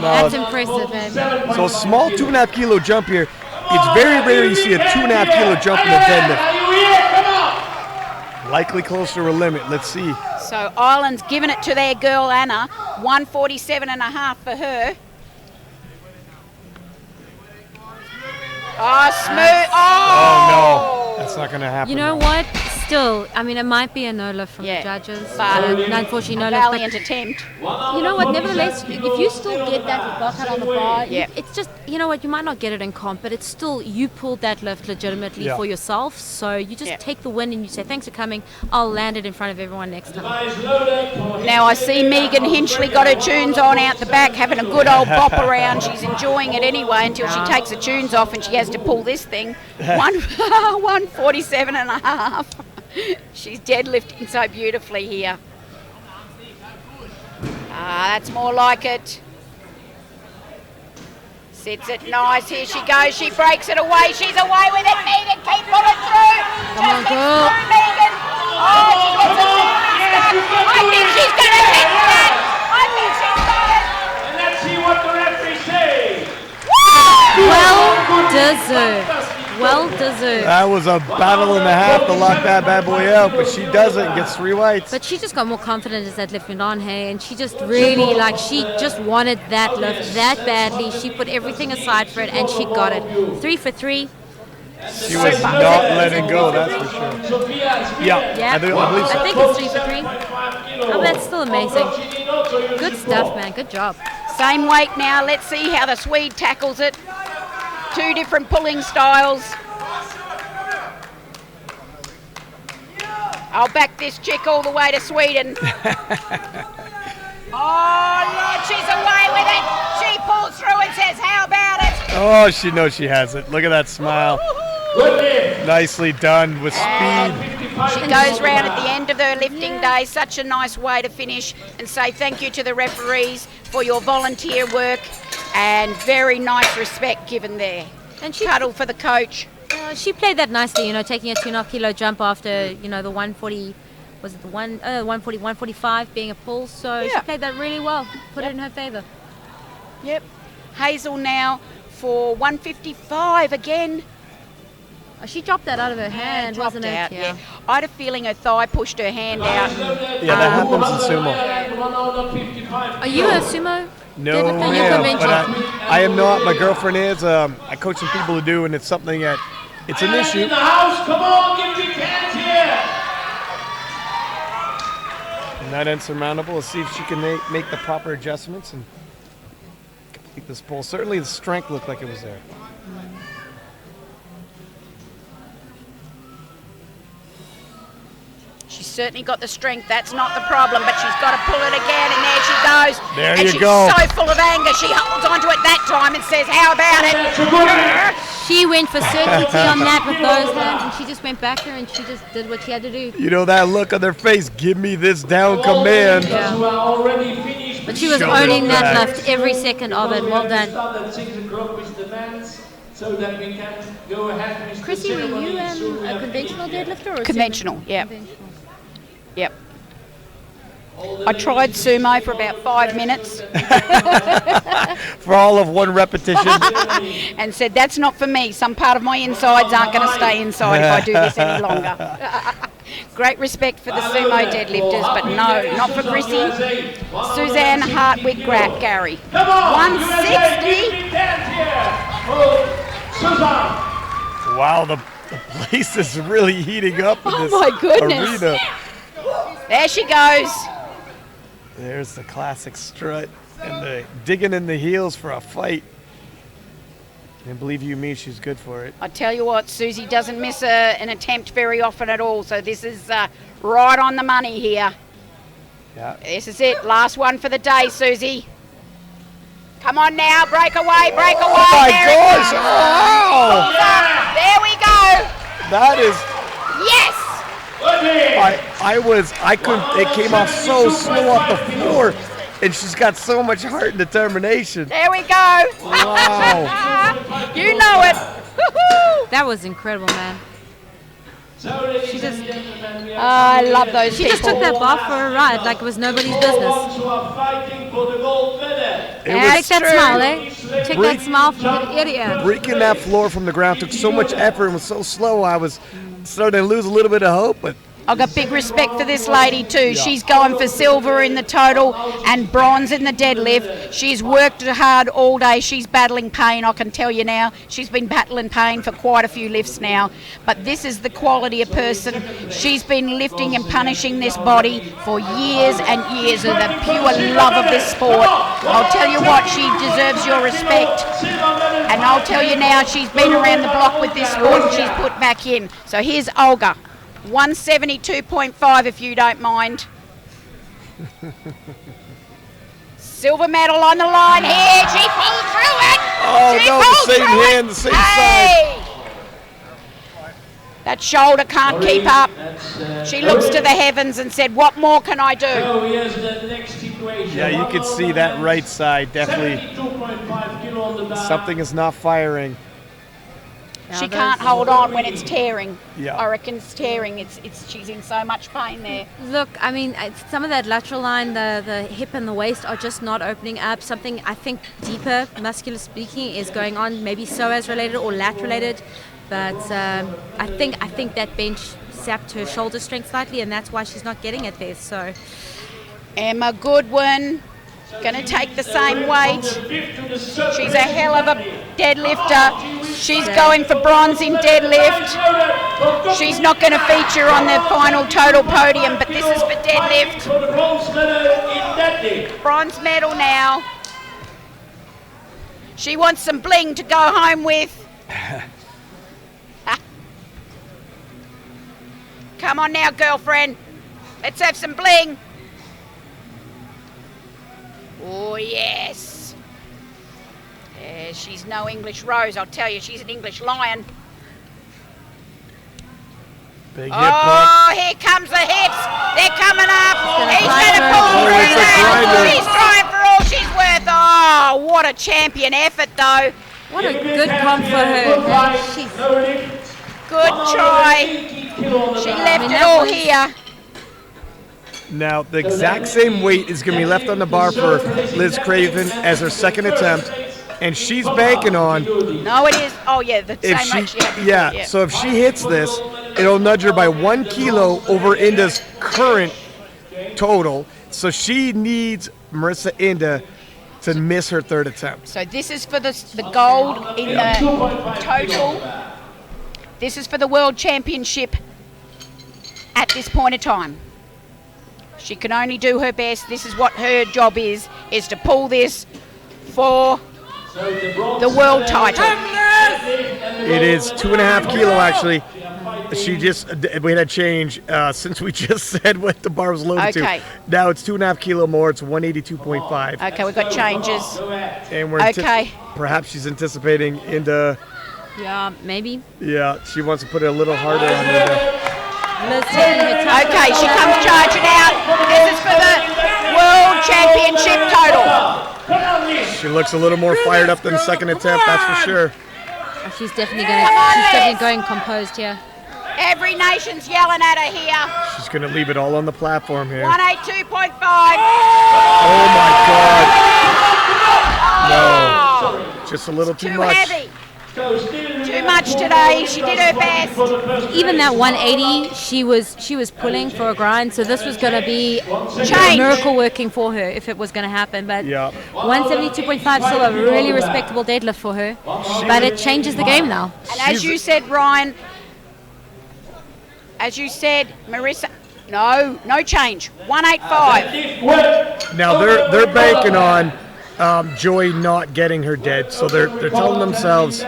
[SPEAKER 3] That's impressive, man.
[SPEAKER 5] So a small 2.5 kilo jump here. It's very rare you see a 2.5 kilo jump in a deadlift. Likely close to her limit. Let's see.
[SPEAKER 1] So Ireland's given it to their girl Anna. 147.5 for her. Oh, smooth.
[SPEAKER 5] Oh, no. That's not going to happen.
[SPEAKER 3] You know what? Still, I mean, it might be a no lift from
[SPEAKER 1] Yeah,
[SPEAKER 3] the judges.
[SPEAKER 1] but
[SPEAKER 3] Unfortunately, no
[SPEAKER 1] a
[SPEAKER 3] lift.
[SPEAKER 1] valiant attempt.
[SPEAKER 3] You know what? Nevertheless, if you still get that block out on the bar,
[SPEAKER 1] Yeah.
[SPEAKER 3] it's just, you know what? You might not get it in comp, but it's still, you pulled that lift legitimately
[SPEAKER 5] Yeah.
[SPEAKER 3] for yourself. So you just
[SPEAKER 1] Yeah.
[SPEAKER 3] take the win and you say, thanks for coming. I'll land it in front of everyone next time.
[SPEAKER 1] Now I see Megan Hinch Lee got her tunes on out the back, having a good old bop around. She's enjoying it anyway until she takes the tunes off and she has to pull this thing. 147.5. She's deadlifting so beautifully here. That's more like it. Sits it nice. Here she goes. She breaks it away. She's away with it. Megan, keep pulling through.
[SPEAKER 3] Come on, girl.
[SPEAKER 1] Through, Megan. Oh, she gets a stuff. I think she's going to hit that. I think she's got it.
[SPEAKER 4] And let's see what the referee says.
[SPEAKER 3] Well deserved. Well deserved.
[SPEAKER 5] That was a battle and a half to lock that bad boy out, but she does it and gets 3 whites.
[SPEAKER 3] But she just got more confident as that lift went on, hey, and she just really, she just wanted that lift that badly. She put everything aside for it, and she got it. 3 for 3.
[SPEAKER 5] She was not letting go, that's for sure.
[SPEAKER 4] Sophia,
[SPEAKER 5] Yeah, I believe so.
[SPEAKER 3] I think it's 3 for 3. Oh, that's still amazing. Good stuff, man. Good job.
[SPEAKER 1] Same weight now. Let's see how the Swede tackles it. 2 different pulling styles. I'll back this chick all the way to Sweden. Oh, Lord, she's away with it. She pulls through and says, how about it?
[SPEAKER 5] Oh, she knows she has it. Look at that smile. Nicely done with speed.
[SPEAKER 1] She goes round at the end of her lifting day. Such a nice way to finish and say thank you to the referees for your volunteer work and very nice respect given there.
[SPEAKER 3] And she
[SPEAKER 1] Cuddle for the coach.
[SPEAKER 3] she played that nicely, taking a 2.5 kilo jump after, the 140, was it the 140, 145 being a pull. So she
[SPEAKER 1] Yeah.
[SPEAKER 3] played that really well. Put it in her favor.
[SPEAKER 1] Yep. Hazel now for 155 again.
[SPEAKER 3] Oh, she dropped that out of her hand,
[SPEAKER 1] Dropped
[SPEAKER 3] wasn't it?
[SPEAKER 1] out, yeah. I had a feeling her thigh pushed her hand out.
[SPEAKER 5] Yeah, that happens in sumo.
[SPEAKER 3] Are you a sumo?
[SPEAKER 5] No,
[SPEAKER 3] deadlifter? You're
[SPEAKER 5] ma'am,
[SPEAKER 3] conventional.
[SPEAKER 5] but I am not. My girlfriend is. I coach some people who do, and it's something that it's an issue.
[SPEAKER 4] In the house, come on, give big hands here.
[SPEAKER 5] Not insurmountable. Let's see if she can make the proper adjustments and complete this pull. Certainly the strength looked like it was there.
[SPEAKER 1] She's certainly got the strength. That's not the problem, but she's got to pull it again, and there she goes.
[SPEAKER 5] There
[SPEAKER 1] and
[SPEAKER 5] you
[SPEAKER 1] she's
[SPEAKER 5] go.
[SPEAKER 1] so full of anger, she holds onto it that time and says, how about it?
[SPEAKER 3] She went for certainty on that with those hands, and she just went back there and she just did what she had to do.
[SPEAKER 5] You know that look on their face. Give me this down command.
[SPEAKER 4] Who are already finished.
[SPEAKER 3] But she was
[SPEAKER 5] Show
[SPEAKER 3] owning
[SPEAKER 5] it
[SPEAKER 3] that
[SPEAKER 5] back.
[SPEAKER 3] lift every second of it. Well done.
[SPEAKER 4] Start at 6 o'clock with the men's, so that we can go ahead with
[SPEAKER 3] Chrissy,
[SPEAKER 4] the
[SPEAKER 3] were
[SPEAKER 4] ceremony.
[SPEAKER 3] you
[SPEAKER 4] So we
[SPEAKER 3] a
[SPEAKER 4] have
[SPEAKER 3] conventional
[SPEAKER 4] finished.
[SPEAKER 3] deadlifter or a
[SPEAKER 1] Conventional,
[SPEAKER 3] sumo?
[SPEAKER 1] yeah.
[SPEAKER 3] Conventional.
[SPEAKER 1] Yep. I tried sumo for about 5 minutes
[SPEAKER 5] For all of one repetition.
[SPEAKER 1] and said, that's not for me. Some part of my insides aren't going to stay inside if I do this any longer. Great respect for the sumo deadlifters, but no, not for Chrissy. Susanne Hartwig Gary.
[SPEAKER 4] Come on,
[SPEAKER 1] 160.
[SPEAKER 4] give big hands here. Oh, Susanne.
[SPEAKER 5] Wow, the place is really heating up in this
[SPEAKER 1] my goodness.
[SPEAKER 5] arena.
[SPEAKER 1] There she goes.
[SPEAKER 5] There's the classic strut and the digging in the heels for a fight. And believe you me, she's good for it.
[SPEAKER 1] I tell you what, Susie doesn't miss an attempt very often at all, so this is right on the money here.
[SPEAKER 5] Yeah.
[SPEAKER 1] This is it. Last one for the day, Susie. Come on now, break away, break away.
[SPEAKER 5] Oh my
[SPEAKER 1] There it
[SPEAKER 5] gosh!
[SPEAKER 1] comes.
[SPEAKER 5] Wow!
[SPEAKER 1] There we go.
[SPEAKER 5] That is.
[SPEAKER 1] Yes.
[SPEAKER 5] I couldn't. It came off so slow off the floor, and she's got so much heart and determination.
[SPEAKER 1] There we go.
[SPEAKER 5] Wow!
[SPEAKER 1] You know it. Woo-hoo.
[SPEAKER 3] That was incredible, man.
[SPEAKER 4] She just,
[SPEAKER 1] I love those
[SPEAKER 3] She
[SPEAKER 1] people.
[SPEAKER 3] just took that bar for a ride like it was nobody's business.
[SPEAKER 4] who are fighting for the gold medal.
[SPEAKER 3] Take that
[SPEAKER 1] true.
[SPEAKER 3] smile, eh? Take
[SPEAKER 5] Break-
[SPEAKER 3] that smile from the idiot.
[SPEAKER 5] Breaking that floor from the ground took so much effort and was so slow. I was starting to lose a little bit of hope, but
[SPEAKER 1] I've got big respect for this lady too. She's going for silver in the total and bronze in the deadlift. She's worked hard all day. She's battling pain, I can tell you now. She's been battling pain for quite a few lifts now. But this is the quality of person. She's been lifting and punishing this body for years and years with a pure love of this sport. I'll tell you what, she deserves your respect. And I'll tell you now, she's been around the block with this sport and she's put back in. So here's Olga. 172.5 if you don't mind. Silver medal on the line here. She pulls through it.
[SPEAKER 5] Oh,
[SPEAKER 1] she
[SPEAKER 5] no,
[SPEAKER 1] pulls
[SPEAKER 5] the same
[SPEAKER 1] through
[SPEAKER 5] hand,
[SPEAKER 1] it.
[SPEAKER 5] the same side.
[SPEAKER 1] That shoulder can't keep up. She looks to the heavens and said, what more can I do?
[SPEAKER 5] Yeah, you can see that right side, definitely. Something is not firing.
[SPEAKER 1] She can't hold on when it's tearing.
[SPEAKER 5] Yeah.
[SPEAKER 1] I reckon it's tearing. She's in so much pain there.
[SPEAKER 3] Look, I mean, some of that lateral line, the hip and the waist are just not opening up. Something I think deeper, muscular speaking, is going on. Maybe psoas related or lat related, but I think that bench sapped her shoulder strength slightly, and that's why she's not getting it there. So
[SPEAKER 1] Emma Goodwin. Going to take the same weight. She's a hell of a deadlifter. She's going for bronze in deadlift. She's not going to feature on the final total podium, but this is for deadlift. Bronze medal now. She wants some bling to go home with. Come on now, girlfriend. Let's have some bling. Oh, yes. Yeah, she's no English Rose, I'll tell you. She's an English lion.
[SPEAKER 5] Big hip bump.
[SPEAKER 1] Oh, here comes the hips. They're coming up. He's going to pull through
[SPEAKER 5] it's a grinder.
[SPEAKER 1] that. She's trying for all she's worth. Oh, what a champion effort, though.
[SPEAKER 3] what a good comp for her. She's
[SPEAKER 1] Good try. She left it all here.
[SPEAKER 5] Now, the exact same weight is going to be left on the bar for Liz Craven as her second attempt, and she's banking on.
[SPEAKER 1] No, it is. Oh, yeah, the
[SPEAKER 5] If
[SPEAKER 1] same weight
[SPEAKER 5] she,
[SPEAKER 1] she had before,
[SPEAKER 5] yeah, so if she hits this, it'll nudge her by 1 kilo over Inda's current total. So she needs Marissa Inda to miss her third attempt.
[SPEAKER 1] So this is for the gold in the total. This is for the World Championship at this point in time. She can only do her best. This is what her job is to pull this for the world title.
[SPEAKER 5] It is 2.5 kilo actually. We had a change since we just said what the bar was loaded
[SPEAKER 1] Okay.
[SPEAKER 5] to. Now it's 2.5 kilo more. It's 182.5.
[SPEAKER 1] Okay, we've got changes.
[SPEAKER 5] And we're
[SPEAKER 1] Okay.
[SPEAKER 5] perhaps she's anticipating Inda.
[SPEAKER 3] yeah, maybe.
[SPEAKER 5] Yeah, she wants to put it a little harder on Inda.
[SPEAKER 3] Liz taking her time.
[SPEAKER 1] Okay, she comes charging out. This is for the World Championship total.
[SPEAKER 5] She looks a little more fired up than the second attempt, that's for sure.
[SPEAKER 3] Oh, she's definitely going composed here.
[SPEAKER 1] Every nation's yelling at her here.
[SPEAKER 5] She's going to leave it all on the platform here.
[SPEAKER 1] 182.5.
[SPEAKER 5] Oh my God. No, just a little too
[SPEAKER 1] Too
[SPEAKER 5] much.
[SPEAKER 1] heavy. Too much today. She did her best.
[SPEAKER 3] Even that 180, she was pulling for a grind, so this was going to be a
[SPEAKER 1] Change.
[SPEAKER 3] miracle working for her if it was going to happen. But
[SPEAKER 5] Yeah.
[SPEAKER 3] 172.5 still a really respectable deadlift for her. But it changes the game now.
[SPEAKER 1] And as you said, Ryan, Marissa, no change. 185.
[SPEAKER 5] Now they're banking on Joy not getting her dead, so they're telling themselves,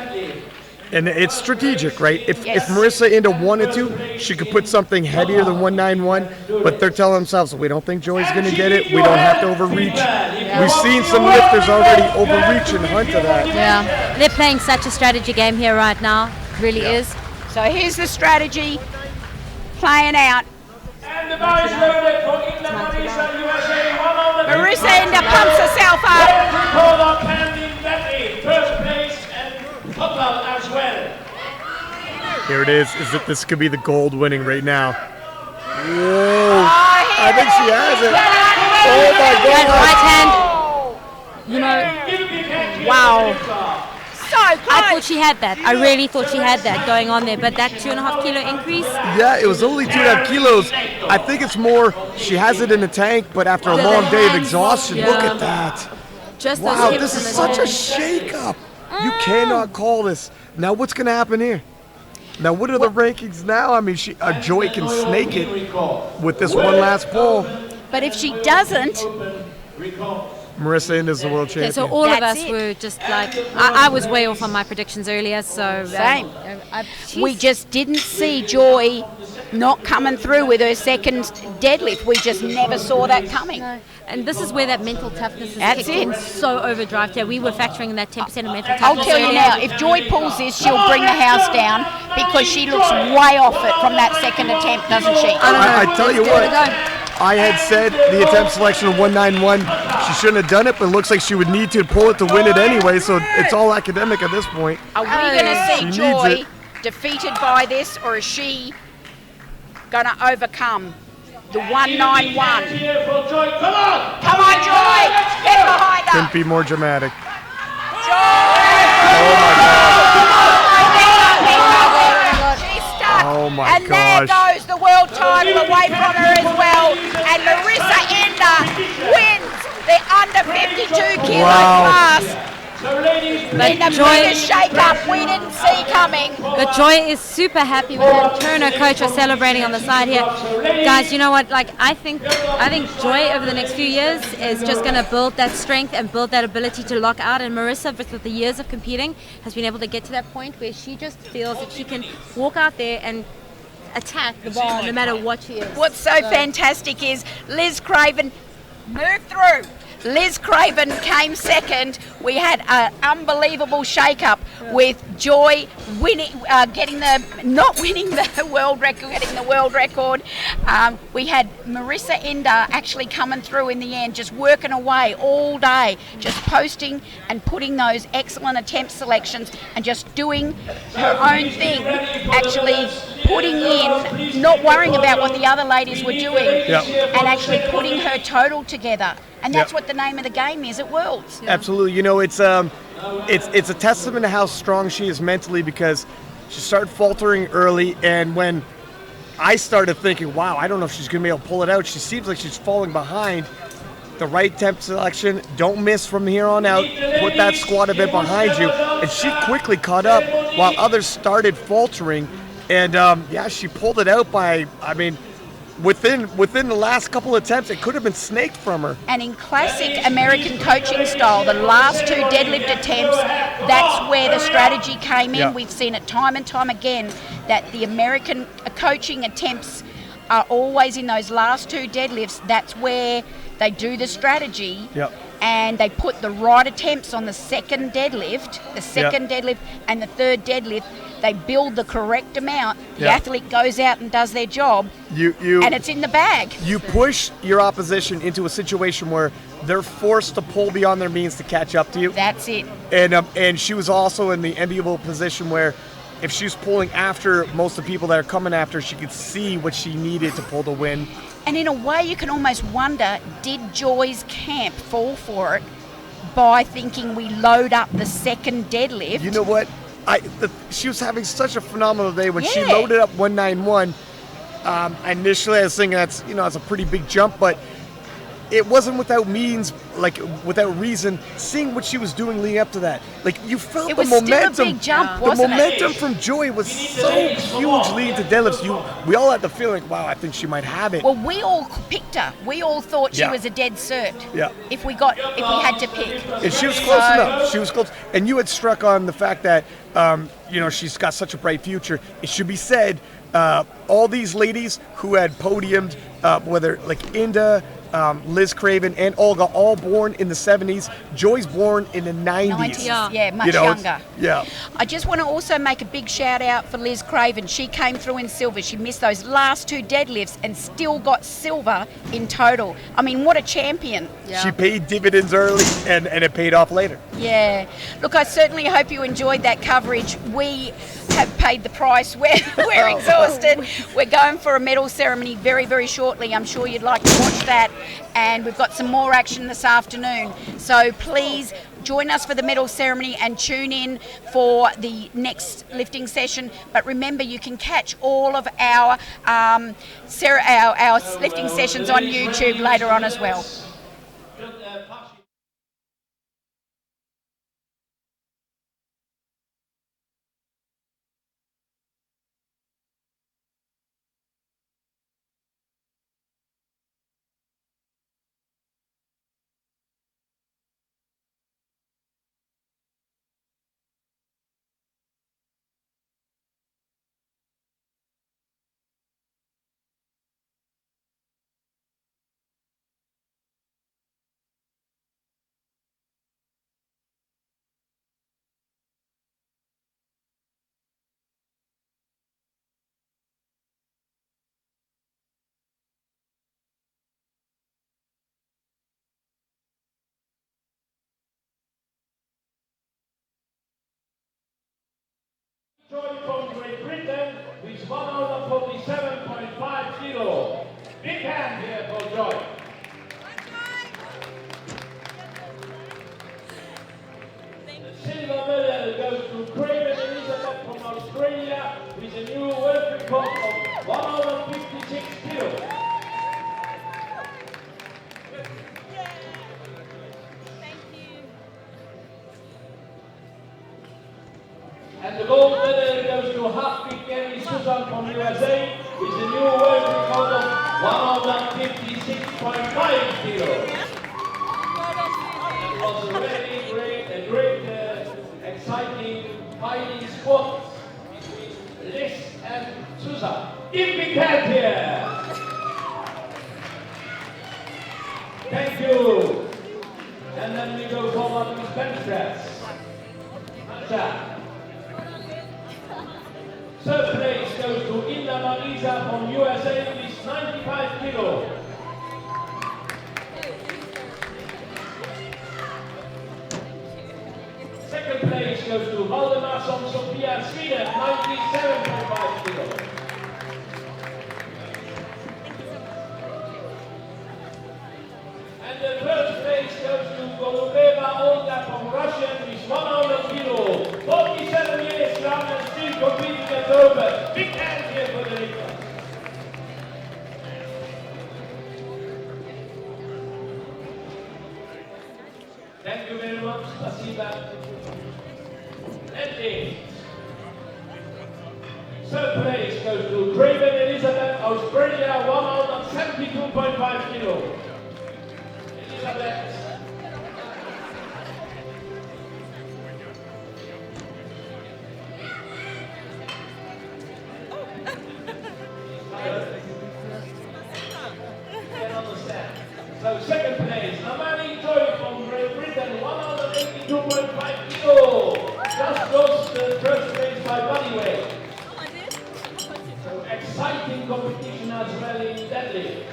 [SPEAKER 5] and it's strategic, right? If Marissa Inda wanted to, she could put something heavier than 191, but they're telling themselves, we don't think Joy's going to get it. We don't have to overreach. We've seen some lifters already overreach and hunt to that.
[SPEAKER 3] Yeah, they're playing such a strategy game here right now. It really is.
[SPEAKER 1] So here's the strategy playing out.
[SPEAKER 4] And the bar is loaded for Nnamani, USA.
[SPEAKER 1] Marissa Inda pumps herself up.
[SPEAKER 4] Record up and in that first place and total as well.
[SPEAKER 5] Here it is. This could be the gold winning right now. Whoa. I think she has it. Oh my
[SPEAKER 3] That
[SPEAKER 5] God.
[SPEAKER 3] right hand, you know,
[SPEAKER 1] Wow. So close.
[SPEAKER 3] I thought thought she had that. I really thought she had that going on there. But that 2.5 kilo increase.
[SPEAKER 5] Yeah, it was only 2.5 kilos. I think it's more she has it in the tank, but after a long day of exhaustion, look at that.
[SPEAKER 3] Just
[SPEAKER 5] Wow,
[SPEAKER 3] those hips
[SPEAKER 5] this is
[SPEAKER 3] and
[SPEAKER 5] such a
[SPEAKER 3] the
[SPEAKER 5] shake-up. You cannot call this. Now, what's going to happen here? Now, what are the rankings now? I mean, Joy can snake it with this one last pull.
[SPEAKER 1] But if she doesn't,
[SPEAKER 5] Marissa Inda's the world champion.
[SPEAKER 3] Okay, so all of
[SPEAKER 1] That's
[SPEAKER 3] us
[SPEAKER 1] it.
[SPEAKER 3] were just like, I was way off on my predictions earlier, so
[SPEAKER 1] Same. We just didn't see Joy not coming through with her second deadlift. We just never saw that coming.
[SPEAKER 3] And this is where that mental toughness is
[SPEAKER 1] That's
[SPEAKER 3] kicked in
[SPEAKER 1] it.
[SPEAKER 3] so overdrive here. We were factoring in that 10% of mental toughness.
[SPEAKER 1] I'll tell you
[SPEAKER 3] earlier.
[SPEAKER 1] now, if Joy pulls this, she'll bring the house down because she looks way off it from that second attempt, doesn't she?
[SPEAKER 5] I tell you what,
[SPEAKER 3] Give it a go.
[SPEAKER 5] I had said the attempt selection of 191, she shouldn't have done it, but it looks like she would need to pull it to win it anyway, so it's all academic at this point.
[SPEAKER 1] Are we going to
[SPEAKER 5] She
[SPEAKER 1] see
[SPEAKER 5] needs
[SPEAKER 1] Joy
[SPEAKER 5] it.
[SPEAKER 1] defeated by this, or is she going to overcome the 191?
[SPEAKER 4] Come on!
[SPEAKER 1] Come on, Joy! Get behind her!
[SPEAKER 5] Couldn't be more dramatic.
[SPEAKER 1] She's stuck.
[SPEAKER 5] Oh my
[SPEAKER 1] and there
[SPEAKER 5] gosh.
[SPEAKER 1] goes the world title away from her as well. And Marissa Ender wins the under 52 kilo
[SPEAKER 5] Wow.
[SPEAKER 1] class.
[SPEAKER 4] So ladies,
[SPEAKER 1] In the
[SPEAKER 3] Joy-
[SPEAKER 1] biggest shake-up we didn't see coming.
[SPEAKER 3] But Joy is super happy with that. Her and her coach are celebrating on the side here. Guys, you know what? Like I think Joy over the next few years is just going to build that strength and build that ability to lock out. And Marissa, with the years of competing, has been able to get to that point where she just feels that she can walk out there and attack the bar no matter what she is.
[SPEAKER 1] What's so fantastic is Liz Craven moved through. Liz Craven came second. We had an unbelievable shake-up with Joy winning, not winning the world record, getting the world record. We had Marissa Ender actually coming through in the end, just working away all day, just posting and putting those excellent attempt selections and just doing her own thing, actually putting in, not worrying about what the other ladies were doing, and actually putting her total together. And that's what the name of the game is at Worlds.
[SPEAKER 5] Absolutely. You know, it's a testament to how strong she is mentally, because she started faltering early, and when I started thinking, wow, I don't know if she's going to be able to pull it out, she seems like she's falling behind. The right temp selection, don't miss from here on out, put that squat a bit behind you, and she quickly caught up while others started faltering. And she pulled it out by, I mean, within the last couple of attempts, it could have been snaked from her.
[SPEAKER 1] And in classic American coaching style, the last two deadlift attempts, that's where the strategy came in.
[SPEAKER 5] Yeah.
[SPEAKER 1] We've seen it time and time again that the American coaching attempts are always in those last two deadlifts. That's where they do the strategy.
[SPEAKER 5] Yep.
[SPEAKER 1] And they put the right attempts on the second deadlift, deadlift, and the third deadlift. They build the correct amount. The
[SPEAKER 5] Yeah.
[SPEAKER 1] athlete goes out and does their job,
[SPEAKER 5] You
[SPEAKER 1] and it's in the bag.
[SPEAKER 5] you push your opposition into a situation where they're forced to pull beyond their means to catch up to you.
[SPEAKER 1] That's it.
[SPEAKER 5] And she was also in the enviable position where if she was pulling after most of the people that are coming after, she could see what she needed to pull to win.
[SPEAKER 1] And in a way, you can almost wonder, did Joy's camp fall for it by thinking we load up the second deadlift?
[SPEAKER 5] You know what? She was having such a phenomenal day when she
[SPEAKER 1] Yeah.
[SPEAKER 5] loaded up 191. Initially, I was thinking that's a pretty big jump, but it wasn't without means, like without reason. Seeing what she was doing leading up to that, like you felt
[SPEAKER 1] It
[SPEAKER 5] the
[SPEAKER 1] was still a
[SPEAKER 5] momentum.
[SPEAKER 1] big jump,
[SPEAKER 5] the
[SPEAKER 1] wasn't it?
[SPEAKER 5] momentum from Joy was so huge leading to deadlifts. We all had the feeling, wow, I think she might have it.
[SPEAKER 1] Well, we all picked her. We all thought she
[SPEAKER 5] Yeah.
[SPEAKER 1] was a dead cert.
[SPEAKER 5] Yeah.
[SPEAKER 1] If we had to pick.
[SPEAKER 5] And she was close enough. She was close. And you had struck on the fact that, she's got such a bright future. It should be said, all these ladies who had podiumed, whether like Inda, Liz Craven, and Olga, all born in the 70s. Joy's born in the 90s.
[SPEAKER 1] Yeah, much
[SPEAKER 5] It's-
[SPEAKER 1] younger.
[SPEAKER 5] Yeah.
[SPEAKER 1] I just want to also make a big shout out for Liz Craven. She came through in silver. She missed those last two deadlifts and still got silver in total. I mean, what a champion.
[SPEAKER 5] She paid dividends early, and it paid off later.
[SPEAKER 1] Yeah. Look, I certainly hope you enjoyed that coverage. We have paid the price. We're exhausted. We're going for a medal ceremony very, very shortly. I'm sure you'd like to watch that. And we've got some more action this afternoon. So please join us for the medal ceremony and tune in for the next lifting session. But remember, you can catch all of our lifting sessions on YouTube later on as well.
[SPEAKER 4] Joy from Great Britain with 147.5 kilo. Big hand here for Joy. The silver medal goes to Craven from Australia with a new world record of 156 kilo. And the gold medal goes to Hartwig Susanne from USA with a new world record of 156.5 kilos. It was a really great, exciting fighting sport between Liz and Susanne. In big hand here. Thank you. And then we go forward with bench press. Third place goes to Nnamani from USA with 95 kilo. Second place goes to Merson from Sophia, Sweden, 97.5 kilo. And the first place goes to Olga from Russia with 100 kilo. 47 years young and still competing at over. Big hand here for the lifter. Thank you very much, Spasiba. Ending. Third place goes to Craven, Australia, 172.5 kilo. Elizabeth. So second place, Nnamani from Great Britain, 182.5 kilo. Just lost the first place by body weight. So exciting competition as well in Deadlift.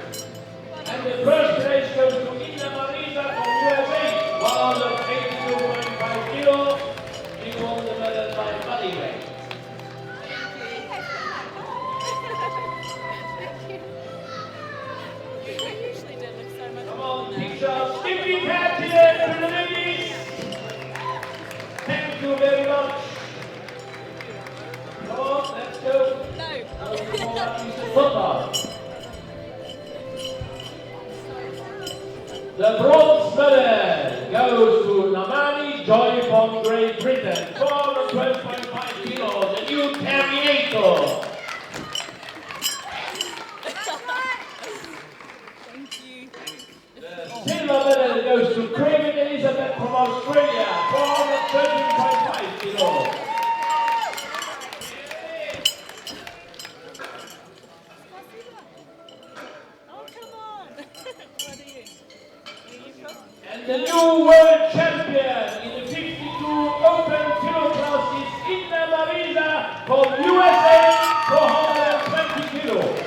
[SPEAKER 4] And the first place goes to Nnamani from USA, 182.5 kilo. He won the medal by body weight. Come on, pictures. Give me hand here to the ladies. Thank you very much. Come on, let's go. Football. The bronze medal goes to Nnamani Joy from Great Britain, 412.5 kilos, the new Terminator. Silver medal goes to Craven from Australia, 413.5 kilos. And the new world champion in the 52 open kilo class is Nnamani from USA, 420 kilos.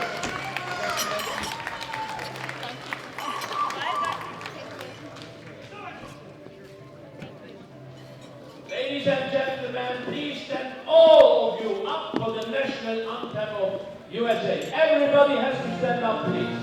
[SPEAKER 4] Ladies and gentlemen, please stand all of you up for the national anthem of USA. Everybody has to stand up, please.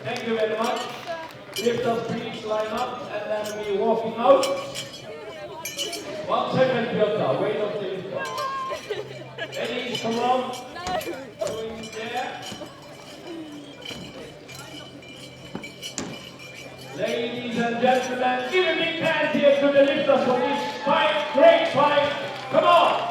[SPEAKER 4] Thank you very much. Lifters, please line up and then we're walking out. 1 second, Piotr. Wait up the lifter. Ladies, come on. Going there. Ladies and gentlemen, give a big hand here to the lifters for this fight, great fight. Come on!